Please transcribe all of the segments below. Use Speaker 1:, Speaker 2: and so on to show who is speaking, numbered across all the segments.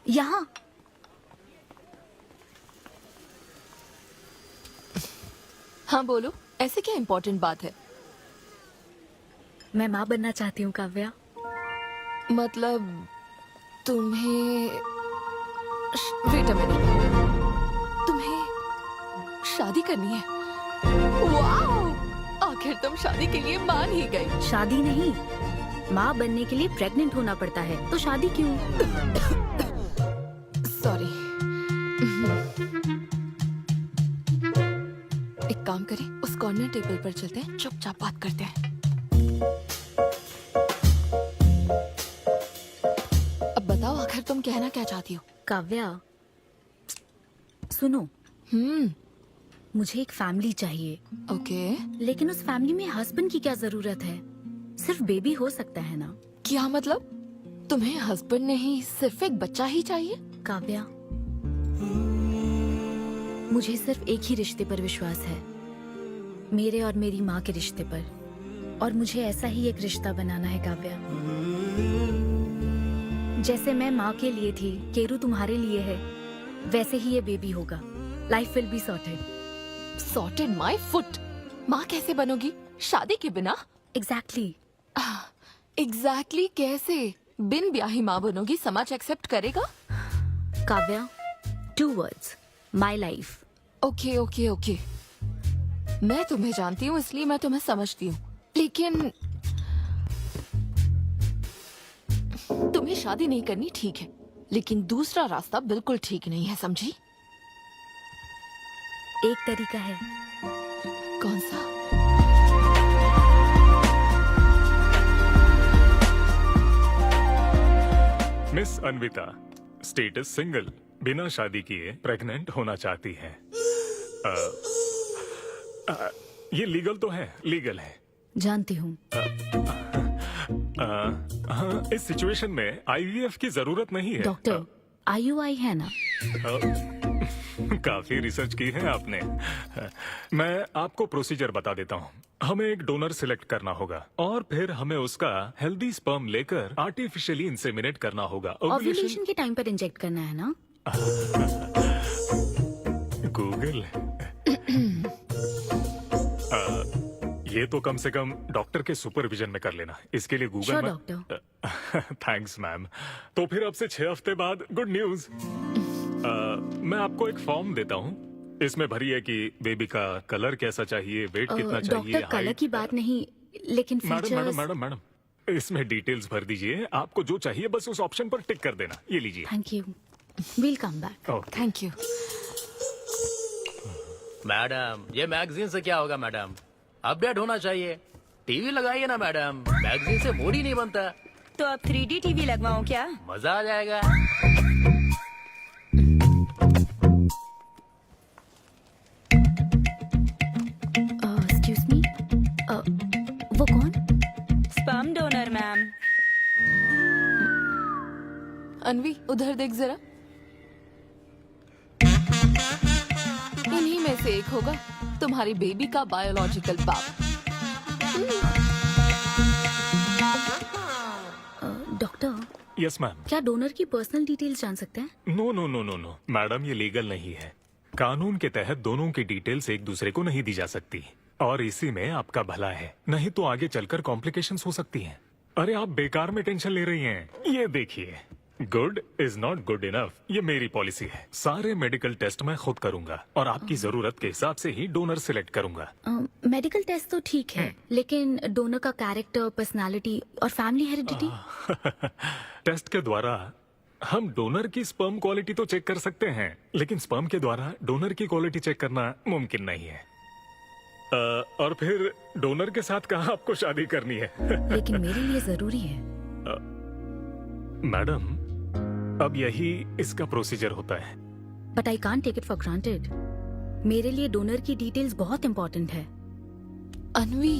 Speaker 1: यहाँ।
Speaker 2: हाँ बोलो, ऐसे क्या इम्पोर्टेंट बात है?
Speaker 1: मैं माँ बनना चाहती हूँ काव्या।
Speaker 2: मतलब तुम्हें वेट अ मिनट, तुम्हें शादी करनी है? वाओ! आखिर तुम शादी के लिए मान ही गई।
Speaker 1: शादी नहीं, माँ बनने के लिए प्रेग्नेंट होना पड़ता है, तो शादी क्यों?
Speaker 2: सॉरी। एक काम करें, उस कॉर्नर टेबल पर चलते हैं, चुपचाप बात करते हैं। अब बताओ, आखिर तुम कहना क्या चाहती हो?
Speaker 1: काव्या सुनो, मुझे एक फैमिली चाहिए।
Speaker 2: ओके।
Speaker 1: लेकिन उस फैमिली में हस्बैंड की क्या जरूरत है? सिर्फ बेबी हो सकता है ना?
Speaker 2: क्या मतलब? तुम्हें हस्बैंड नहीं, सिर्फ एक बच्चा ही चाहिए?
Speaker 1: काव्या, मुझे सिर्फ एक ही रिश्ते पर विश्वास है, मेरे और मेरी माँ के रिश्ते पर, और मुझे ऐसा ही एक रिश्ता बनाना है काव्या। जैसे मैं माँ के लिए थी, केरू तुम्हारे लिए है, वैसे ही ये बेबी होगा। Life will be sorted.
Speaker 2: Sorted my foot. माँ कैसे बनोगी शादी के बिना?
Speaker 1: एग्जैक्टली।
Speaker 2: एग्जैक्टली कैसे? बिन ब्याही माँ बनोगी, समाज एक्सेप्ट करेगा?
Speaker 1: Kavya, 2 words, my life.
Speaker 2: Okay okay okay, मैं तुम्हें जानती हूँ इसलिए मैं तुम्हें समझती हूँ, लेकिन तुम्हें शादी नहीं करनी ठीक है, लेकिन दूसरा रास्ता बिल्कुल ठीक नहीं है, समझी?
Speaker 1: एक तरीका है।
Speaker 2: कौन सा?
Speaker 3: मिस अन्विता, स्टेटस सिंगल, बिना शादी किए प्रेग्नेंट होना चाहती है। ये लीगल तो है, लीगल है।
Speaker 1: जानती हूँ।
Speaker 3: हाँ, इस सिचुएशन में आईवीएफ की जरूरत नहीं है।
Speaker 1: डॉक्टर, IUI है ना?
Speaker 3: काफी रिसर्च की है आपने। मैं आपको प्रोसीजर बता देता हूँ। हमें एक डोनर सिलेक्ट करना होगा और फिर हमें उसका हेल्दी स्पर्म लेकर आर्टिफिशियली इंसेमिनेट करना होगा।
Speaker 1: ओव्यूलेशन के टाइम पर इंजेक्ट करना है ना?
Speaker 3: गूगल। ये तो कम से कम डॉक्टर के सुपरविजन में कर लेना, इसके लिए गूगल
Speaker 1: Sure,
Speaker 3: में।
Speaker 1: डॉक्टर।
Speaker 3: Thanks ma'am. तो फिर अब से 6 हफ्ते बाद गुड न्यूज। मैं आपको एक फॉर्म देता हूँ, इसमें भरिए कि बेबी का कलर कैसा चाहिए, वेट कितना चाहिए,
Speaker 1: डॉक्टर, कलर की बात नहीं, लेकिन
Speaker 3: madam madam
Speaker 1: features.
Speaker 3: Madam madam, इसमें डिटेल्स भर दीजिए। आपको जो चाहिए बस उस ऑप्शन पर टिक कर देना। ये लीजिए।
Speaker 1: Thank you, will come back.
Speaker 3: Okay.
Speaker 2: Thank you.
Speaker 4: Madam, ये मैगजीन से क्या होगा मैडम? अपडेट होना चाहिए। टीवी लगाइए ना मैडम, मैगजीन से मूड ही नहीं बनता।
Speaker 5: तो अब 3D टीवी लगवाऊं क्या?
Speaker 4: मजा आ जाएगा।
Speaker 1: एक्सक्यूज मी, वो कौन?
Speaker 5: Sperm donor ma'am.
Speaker 2: अनवी, उधर देख जरा। इन्हीं में से एक होगा तुम्हारी बेबी का बायोलॉजिकल बाप।
Speaker 1: Doctor,
Speaker 3: yes ma'am.
Speaker 1: क्या डोनर की पर्सनल डिटेल्स जान सकते हैं?
Speaker 3: No no no no no madam, ये लीगल नहीं है। कानून के तहत दोनों की डिटेल्स एक दूसरे को नहीं दी जा सकती, और इसी में आपका भला है, नहीं तो आगे चलकर कॉम्प्लिकेशंस हो सकती हैं। अरे आप बेकार में टेंशन ले रही हैं। ये देखिए, good is not good enough, ये मेरी पॉलिसी है। सारे मेडिकल टेस्ट मैं खुद करूंगा और आपकी जरूरत के हिसाब से ही डोनर सिलेक्ट करूंगा।
Speaker 1: मेडिकल टेस्ट तो ठीक है, लेकिन डोनर का कैरेक्टर, पर्सनालिटी और फैमिली हेरिडिटी?
Speaker 3: टेस्ट के द्वारा हम डोनर की स्पर्म क्वालिटी तो चेक कर सकते हैं, लेकिन स्पर्म के द्वारा डोनर की क्वालिटी चेक करना मुमकिन नहीं है। और फिर डोनर के साथ कहाँ आपको शादी करनी है?
Speaker 1: लेकिन मेरे लिए जरूरी है।
Speaker 3: मैडम, अब यही इसका प्रोसीजर होता है।
Speaker 1: But I can't take it for granted. मेरे लिए डोनर की डिटेल्स बहुत इंपॉर्टेंट है।
Speaker 2: अनवी,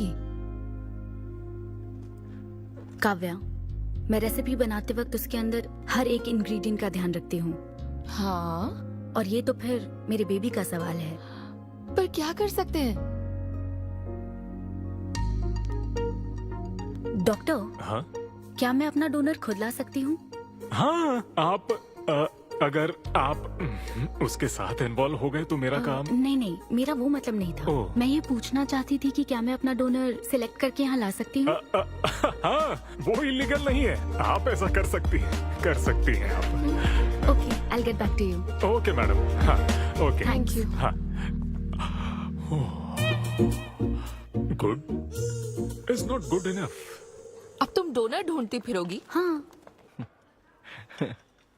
Speaker 1: काव्या, मैं रेसिपी बनाते वक्त उसके अंदर हर एक इंग्रेडिएंट का ध्यान रखती हूँ,
Speaker 2: हाँ,
Speaker 1: और ये तो फिर मेरे बेबी का सवाल है।
Speaker 2: पर क्या कर सकते हैं?
Speaker 1: डॉक्टर,
Speaker 3: हाँ
Speaker 1: क्या मैं अपना डोनर खुद ला सकती हूँ?
Speaker 3: हाँ, आप अगर आप उसके साथ इन्वॉल्व हो गए तो मेरा काम।
Speaker 1: नहीं नहीं, मेरा वो मतलब नहीं था।
Speaker 3: ओह।
Speaker 1: मैं ये पूछना चाहती थी कि क्या मैं अपना डोनर सिलेक्ट करके यहाँ ला सकती हूँ?
Speaker 3: हाँ, वो इलीगल नहीं है, आप ऐसा कर सकती हैं आप।
Speaker 1: Okay, I get back to you.
Speaker 3: Okay madam. हाँ ओके,
Speaker 2: थैंक यू।
Speaker 3: हाँ। Good is not good enough.
Speaker 2: अब तुम डोनर ढूंढती फिरोगी?
Speaker 1: हाँ,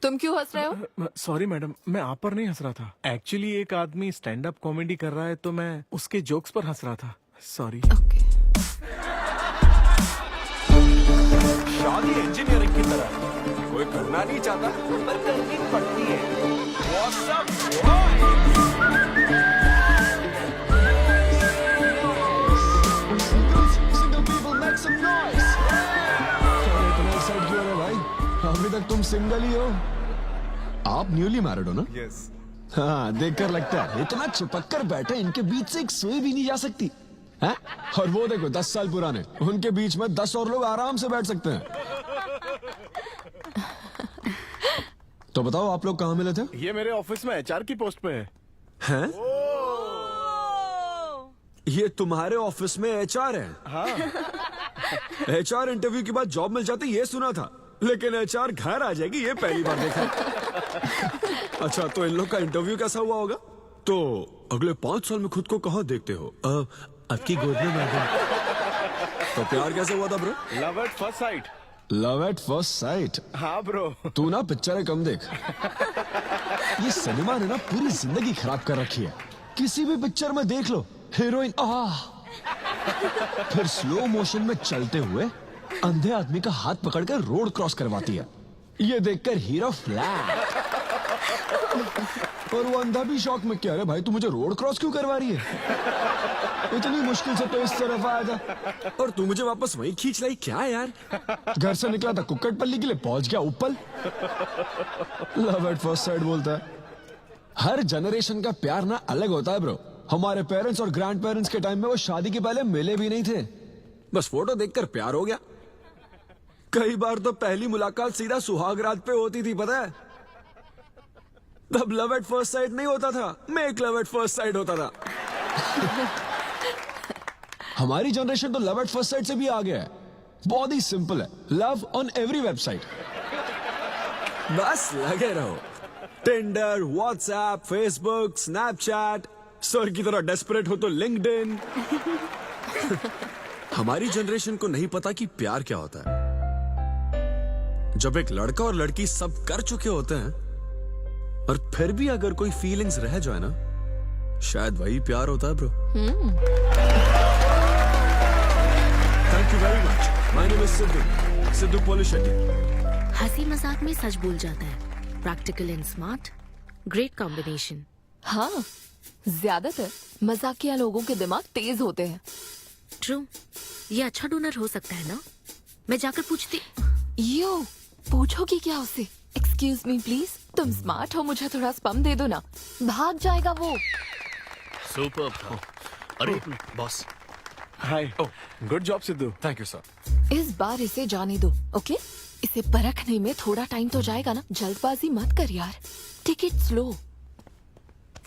Speaker 2: तुम क्यों हंस रहे हो?
Speaker 6: सॉरी मैडम, मैं आप पर नहीं हंस रहा था। एक्चुअली एक आदमी स्टैंड अप कॉमेडी कर रहा है तो मैं उसके जोक्स पर हंस रहा था। सॉरी।
Speaker 2: ओके।
Speaker 7: शादी इंजीनियरिंग की तरह है। कोई करना नहीं चाहता पर करनी पड़ती है। What's up, boys?
Speaker 8: Single people make some noise. अरे इतना एक्साइट क्यों हो रहे हो भाई? अभी तक तुम सिंगल ही हो। आप न्यूली मैरिड हो ना?
Speaker 7: Yes.
Speaker 8: हाँ, देखकर लगता है इतना चिपक कर बैठे, इनके बीच से एक सुई भी नहीं जा सकती है? और वो देखो 10 साल पुराने, उनके बीच में 10 और लोग आराम से बैठ सकते हैं। तो बताओ आप लोग कहाँ मिले थे?
Speaker 6: ये मेरे ऑफिस में एचआर की पोस्ट पे है।
Speaker 8: हैं? ये तुम्हारे ऑफिस में एचआर है?
Speaker 6: हाँ।
Speaker 8: एचआर इंटरव्यू के बाद जॉब मिल जाती ये सुना था, लेकिन एचआर घर आ जाएगी ये पहली बार देखा। अच्छा, तो इन लोग का इंटरव्यू कैसा हुआ होगा? तो अगले 5 साल में खुद को कहाँ देखते हो? आपकी गोद में मैडम। तो प्यार कैसे हुआ था bro?
Speaker 6: Love at first sight.
Speaker 8: Love at first sight?
Speaker 6: हाँ ब्रो।
Speaker 8: तू ना पिक्चरें कम देख। ये सिनेमा ने ना पूरी जिंदगी खराब कर रखी है। किसी भी पिक्चर में देख लो, हीरोइन फिर स्लो मोशन में चलते हुए अंधे आदमी का हाथ पकड़कर रोड क्रॉस करवाती है। ये देखकर हीरो फ्लैट और वो अंधा भी शौक में, क्या रे भाई तू मुझे रोड क्रॉस क्यों करवा रही है? इतनी मुश्किल से तो इस तरफ आया था और तू मुझे वापस वहीं खींच लाई। क्या यार, घर से निकला था कुक्कटपल्ली के लिए, पहुंच गया ऊपर। लव एट फर्स्ट साइट बोलता है। हर जनरेशन का प्यार ना अलग होता है ब्रो। हमारे पेरेंट्स और ग्रैंड पेरेंट्स के टाइम में वो शादी के पहले मिले भी नहीं थे, बस फोटो देखकर प्यार हो गया। कई बार तो पहली मुलाकात सीधा सुहाग रात पे होती थी, पता है? तब लव एट फर्स्ट साइट नहीं होता था, make love at first sight होता था। हमारी जनरेशन तो लव एट फर्स्ट साइट से भी आ गया है। बहुत ही सिंपल है, लव ऑन एवरी वेबसाइट। बस लगे रहो, Tinder, WhatsApp, Facebook, Snapchat, sir की तरह डेस्परेट हो तो लिंक्डइन। हमारी जनरेशन को नहीं पता कि प्यार क्या होता है। जब एक लड़का और लड़की सब कर चुके होते हैं और फिर भी अगर कोई फीलिंग्स रह जाए ना, शायद वही प्यार होता है bro. Thank you very much. My name is Siddhu Polishetty.
Speaker 1: हंसी मजाक में सच बोल जाता है। Practical and smart, great combination.
Speaker 2: हाँ, ज्यादातर मजाकिया लोगों के दिमाग तेज होते हैं।
Speaker 1: ट्रू, ये अच्छा डोनर हो सकता है ना? मैं जाकर पूछती।
Speaker 2: यो, पूछोगी क्या उससे? एक्सक्यूज मी प्लीज, तुम स्मार्ट हो, मुझे थोड़ा स्पम दे दो ना। भाग जाएगा वो।
Speaker 4: सुपर था। अरे boss.
Speaker 6: Hi. Good job Sidhu.
Speaker 7: Thank you, sir.
Speaker 2: इस बार इसे जाने दो, ओके? इसे परखने में थोड़ा टाइम तो जाएगा ना, जल्दबाजी मत कर यार। Take it slow.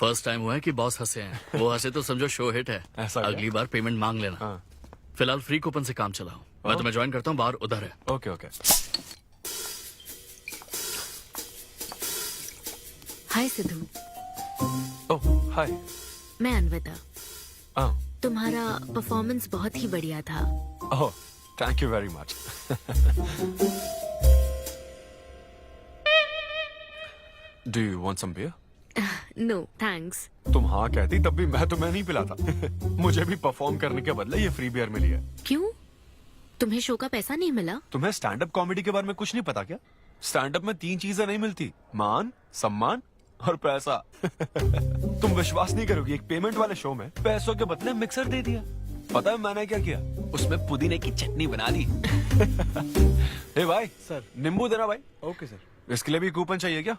Speaker 4: First time हुआ है कि बॉस हंसे हैं। वो हंसे तो समझो शो हिट है।
Speaker 7: ऐसा क्या?
Speaker 4: अगली बार पेमेंट मांग लेना।
Speaker 7: हाँ।
Speaker 4: फिलहाल फ्री कूपन से काम चलाओ। मैं तुम्हें ज्वाइन करता हूँ, बाहर उधर है।
Speaker 7: Okay, okay.
Speaker 1: हाय सिद्धू,
Speaker 7: Oh, hi.
Speaker 1: मैं अनविता।
Speaker 7: Oh,
Speaker 1: तुम्हारा परफॉर्मेंस बहुत ही बढ़िया था।
Speaker 7: oh, thank you very much. Do you want some beer?
Speaker 1: No thanks.
Speaker 7: तुम हाँ कहती तब भी मैं तुम्हें नहीं पिलाता। मुझे भी परफॉर्म करने के बदले ये फ्री बियर मिली है।
Speaker 1: क्यों? तुम्हें शो का पैसा नहीं मिला?
Speaker 7: तुम्हें स्टैंड अप कॉमेडी के बारे में कुछ नहीं पता क्या? स्टैंड अप में 3 चीजें नहीं मिलती, मान, सम्मान और पैसा। तुम विश्वास नहीं करोगी, एक पेमेंट वाले शो में पैसों के बदले मिक्सर दे दिया। पता है मैंने क्या किया? उसमें पुदीने की चटनी बना दी। हे भाई
Speaker 6: सर।
Speaker 7: नींबू देना भाई।
Speaker 6: Okay sir.
Speaker 7: इसके लिए भी कूपन चाहिए क्या?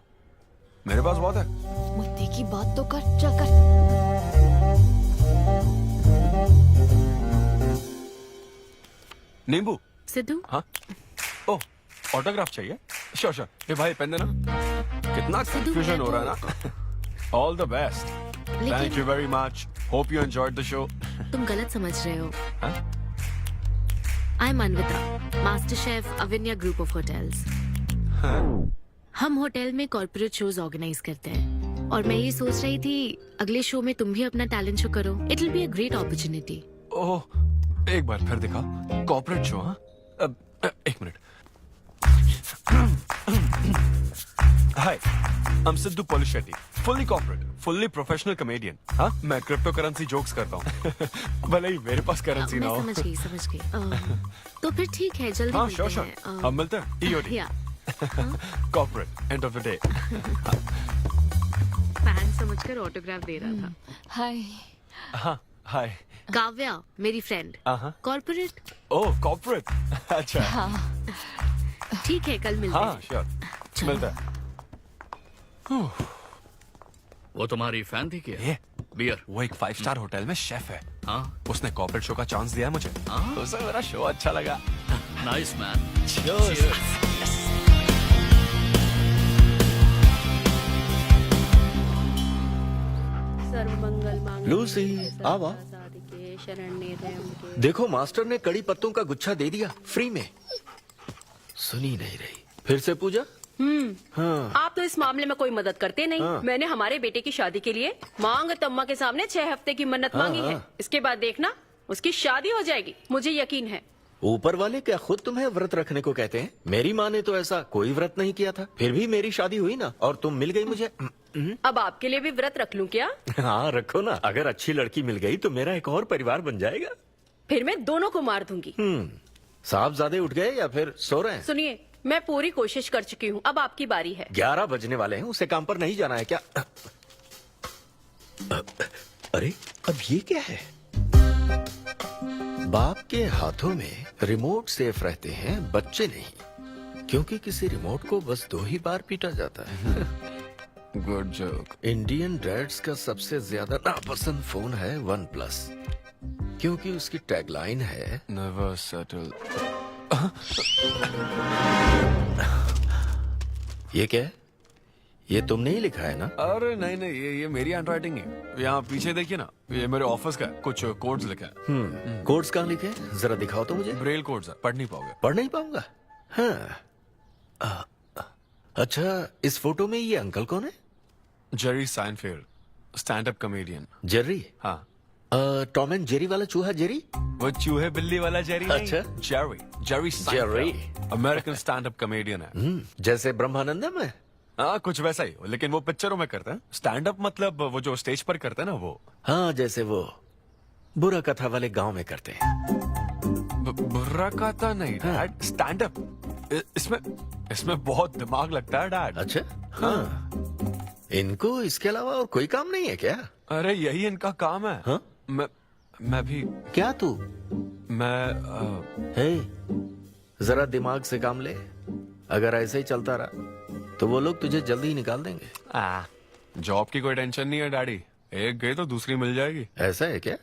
Speaker 7: मेरे पास बहुत है।
Speaker 2: मुद्दे की बात तो कर, चल कर।
Speaker 7: नींबू।
Speaker 1: सिद्धू,
Speaker 7: हाँ। ओह, ऑटोग्राफ चाहिए? Sure sure. हे भाई पेन देना। कितना
Speaker 1: सिद्धू,
Speaker 7: कंफ्यूजन
Speaker 1: मैं
Speaker 7: हो रहा है
Speaker 1: तो-
Speaker 7: ना। All the best, thank you very much, hope you enjoyed the show.
Speaker 9: तुम गलत समझ रहे हो।
Speaker 7: हाँ?
Speaker 9: I am Anvita, master chef Avinya group of hotels. हम होटल में कॉर्पोरेट शोज ऑर्गेनाइज करते हैं और मैं ये सोच रही थी अगले शो में तुम भी अपना टैलेंट शो करो। It will be a great opportunity.
Speaker 7: Oh, एक बार फिर दिखा, कॉर्पोरेट शो। हाँ, एक minute. Hi, I am Siddhu Polishetty, fully corporate, fully professional comedian. हाँ, मैं क्रिप्टो करेंसी जोक्स करता हूँ। भले ही मेरे पास करेंसी ना
Speaker 9: मैं
Speaker 7: हो।
Speaker 9: समझ गई। तो फिर ठीक है, जल्दी
Speaker 7: हाँ,
Speaker 9: मिलते
Speaker 7: श्योर श्योर,
Speaker 9: हैं।
Speaker 7: हम मिलते हैं। ईओडी,
Speaker 9: या
Speaker 7: corporate, end of the day.
Speaker 9: Fan समझकर ऑटोग्राफ दे रहा था।
Speaker 2: हाय।
Speaker 7: हाँ, हाय।
Speaker 9: काव्या मेरी फ्रेंड,
Speaker 7: हाँ।
Speaker 9: कॉर्पोरेट।
Speaker 7: ओह, कॉर्पोरेट, अच्छा।
Speaker 2: हाँ,
Speaker 9: ठीक है, कल मिलते
Speaker 7: हाँ,
Speaker 9: हैं।
Speaker 7: श्योर, मिलते हैं।
Speaker 4: वो तुम्हारी फैन थी क्या?
Speaker 7: ये
Speaker 4: बियर।
Speaker 7: वो एक 5 स्टार होटल में शेफ है।
Speaker 4: हाँ,
Speaker 7: उसने कॉर्पोरेट शो का चांस दिया है मुझे। उसे मेरा शो अच्छा लगा।
Speaker 4: Nice man.
Speaker 10: लूसी, आवा। देखो, मास्टर ने कड़ी पत्तों का गुच्छा दे दिया फ्री में। सुनी नहीं रही। फिर से पूजा। हाँ।
Speaker 5: आप तो इस मामले में कोई मदद करते नहीं। मैंने हमारे बेटे की शादी के लिए मांग तम्मा के सामने 6 हफ्ते की मन्नत मांगी है। इसके बाद देखना उसकी शादी हो जाएगी, मुझे यकीन है।
Speaker 10: ऊपर वाले क्या खुद तुम्हें व्रत रखने को कहते हैं? मेरी माँ ने तो ऐसा कोई व्रत नहीं किया था, फिर भी मेरी शादी हुई ना, और तुम मिल गई मुझे।
Speaker 5: अब आपके लिए भी व्रत रख लूं क्या?
Speaker 10: हाँ, रखो ना। अगर अच्छी लड़की मिल गई तो मेरा एक और परिवार बन जाएगा।
Speaker 5: फिर मैं दोनों को मार दूंगी।
Speaker 10: साहबजादे उठ गए या फिर सो रहे हैं?
Speaker 5: सुनिए, मैं पूरी कोशिश कर चुकी हूँ, अब आपकी बारी है।
Speaker 10: 11 बजने वाले हैं, उसे काम पर नहीं जाना है क्या? अरे, अब ये क्या है? बाप के हाथों में रिमोट सेफ रहते हैं, बच्चे नहीं, क्योंकि किसी रिमोट को बस 2 ही बार पीटा जाता है।
Speaker 7: Good joke.
Speaker 10: इंडियन डैड्स का सबसे ज्यादा नापसंद फोन है OnePlus, क्योंकि उसकी टैगलाइन है
Speaker 7: नेवर सेटल।
Speaker 10: ये क्या है? ये तुमने ही लिखा है ना?
Speaker 7: अरे नहीं नहीं, ये मेरी हैंडराइटिंग है। यहाँ पीछे देखिए ना, ये मेरे ऑफिस का है। कुछ कोड्स लिखा है।
Speaker 10: कोड्स कहाँ लिखे हैं? जरा दिखाओ तो मुझे।
Speaker 7: ब्रेल कोड्स है, पढ़ नहीं पाओगे।
Speaker 10: पढ़ नहीं पाऊंगा। हाँ। अच्छा, इस फोटो में ये अंकल कौन है?
Speaker 7: Jerry Seinfeld, stand up comedian.
Speaker 10: Jerry?
Speaker 7: हाँ।
Speaker 10: टॉम एंड जेरी वाला चूहा जेरी?
Speaker 7: वो चूहे बिल्ली वाला जेरी नहीं।
Speaker 10: अच्छा।
Speaker 7: Jerry Seinfeld, American stand up comedian है।
Speaker 10: जैसे ब्रह्मानंदम है?
Speaker 7: हाँ, कुछ वैसा ही, लेकिन वो पिक्चरों में करते हैं। स्टैंड अप मतलब वो जो स्टेज पर करते हैं ना, वो।
Speaker 10: हाँ, जैसे वो बुरा कथा वाले गांव में करते हैं।
Speaker 7: बुर्रा कथा नहीं डैड, स्टैंड अप। इसमें बहुत दिमाग लगता है डैड।
Speaker 10: अच्छा। हाँ। इनको इसके अलावा और कोई काम नहीं है क्या?
Speaker 7: अरे यही इनका काम है।
Speaker 10: हाँ?
Speaker 7: मैं भी।
Speaker 10: क्या तू?
Speaker 7: मैं
Speaker 10: हे, जरा दिमाग से काम ले। अगर ऐसे ही चलता रहा तो वो लोग तुझे जल्दी ही निकाल देंगे।
Speaker 7: जॉब की कोई टेंशन नहीं है डैडी, एक गई तो दूसरी मिल जाएगी।
Speaker 10: ऐसा है क्या?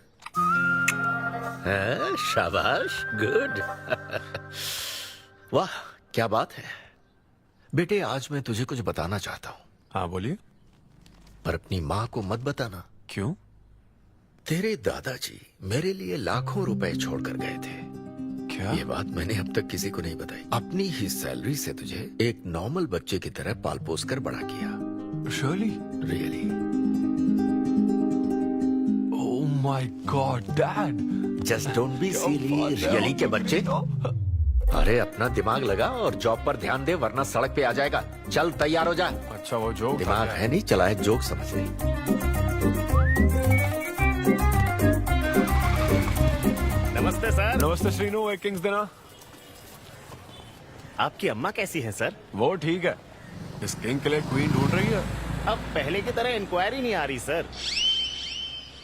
Speaker 10: है, शाबाश, गुड। वाह, क्या बात है। बेटे, आज मैं तुझे कुछ बताना चाहता हूँ।
Speaker 7: हाँ बोलिए।
Speaker 10: पर अपनी माँ को मत बताना।
Speaker 7: क्यों?
Speaker 10: तेरे दादाजी मेरे लिए लाखों रुपए छोड़कर गए थे।
Speaker 7: क्या?
Speaker 10: ये बात मैंने अब तक किसी को नहीं बताई। अपनी ही सैलरी से तुझे एक नॉर्मल बच्चे की तरह पाल पोस कर बड़ा किया। Really?
Speaker 7: Oh my God dad,
Speaker 10: just don't be silly. Really के बच्चे? अरे, अपना दिमाग लगा और जॉब पर ध्यान दे, वरना सड़क पे आ जाएगा। चल, तैयार हो जा।
Speaker 7: अच्छा, वो जो
Speaker 10: दिमाग है नहीं, चला है जोक समझ नहीं।
Speaker 11: नमस्ते सर।
Speaker 7: नमस्ते श्रीनु, एक किंग्स देना।
Speaker 11: आपकी अम्मा कैसी हैं सर?
Speaker 7: वो ठीक है, इस किंग के लिए क्वीन ढूंढ रही है।
Speaker 11: अब पहले की तरह इंक्वायरी नहीं आ रही सर।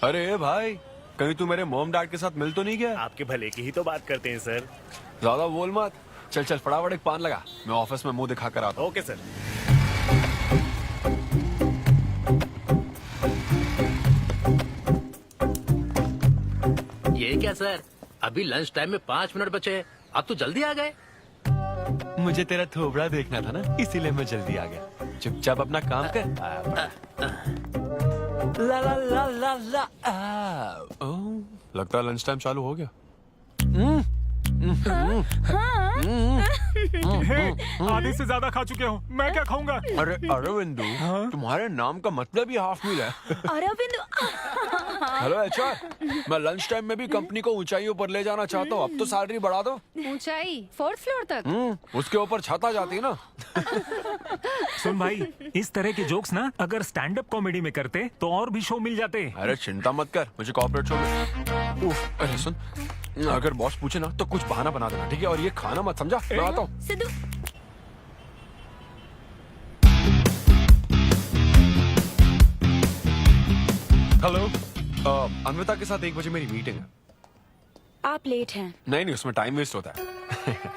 Speaker 7: अरे भाई, कहीं तू मेरे मॉम डैड के साथ मिल तो नहीं गया?
Speaker 11: आपके भले की ही तो बात करते हैं सर।
Speaker 7: ज्यादा बोल मत। चल चल, फटाफट एक पान लगा, मैं ऑफिस में मुंह दिखा कर आता हूँ।
Speaker 11: Okay sir.
Speaker 4: ये क्या सर, अभी लंच टाइम में 5 मिनट बचे हैं, आप तो जल्दी आ गए।
Speaker 7: मुझे तेरा थोबड़ा देखना था ना, इसीलिए मैं जल्दी आ गया। चुपचाप अपना काम कर। ला ला ला ला ला लगता है लंच टाइम चालू हो गया।
Speaker 3: आधे से ज्यादा खा चुके हो, मैं क्या खाऊंगा?
Speaker 7: अरे अरविंदु, तुम्हारे नाम का मतलब ही हाफ मील है।
Speaker 1: अरविंद,
Speaker 7: हेलो एचआर, मैं लंच टाइम में भी कंपनी को ऊंचाइयों पर ले जाना चाहता हूँ। अब तो सैलरी बढ़ा दो।
Speaker 5: ऊंचाई 4th फ्लोर तक?
Speaker 7: उसके ऊपर छत आ जाती है ना।
Speaker 3: सुन भाई, इस तरह के जोक्स ना अगर स्टैंड अप कॉमेडी में करते तो और भी शो मिल जाते।
Speaker 7: अरे चिंता मत कर, मुझे कॉर्पोरेट शो में। अरे सुन, अगर बॉस पूछे ना तो कुछ बहाना बना देना, ठीक है? और ये खाना मत समझा। मैं आता हूँ।
Speaker 1: सिद्धू,
Speaker 7: हेलो, अन्विता के साथ 1 बजे मेरी मीटिंग है।
Speaker 12: आप लेट हैं।
Speaker 7: नहीं, उसमें टाइम वेस्ट होता है।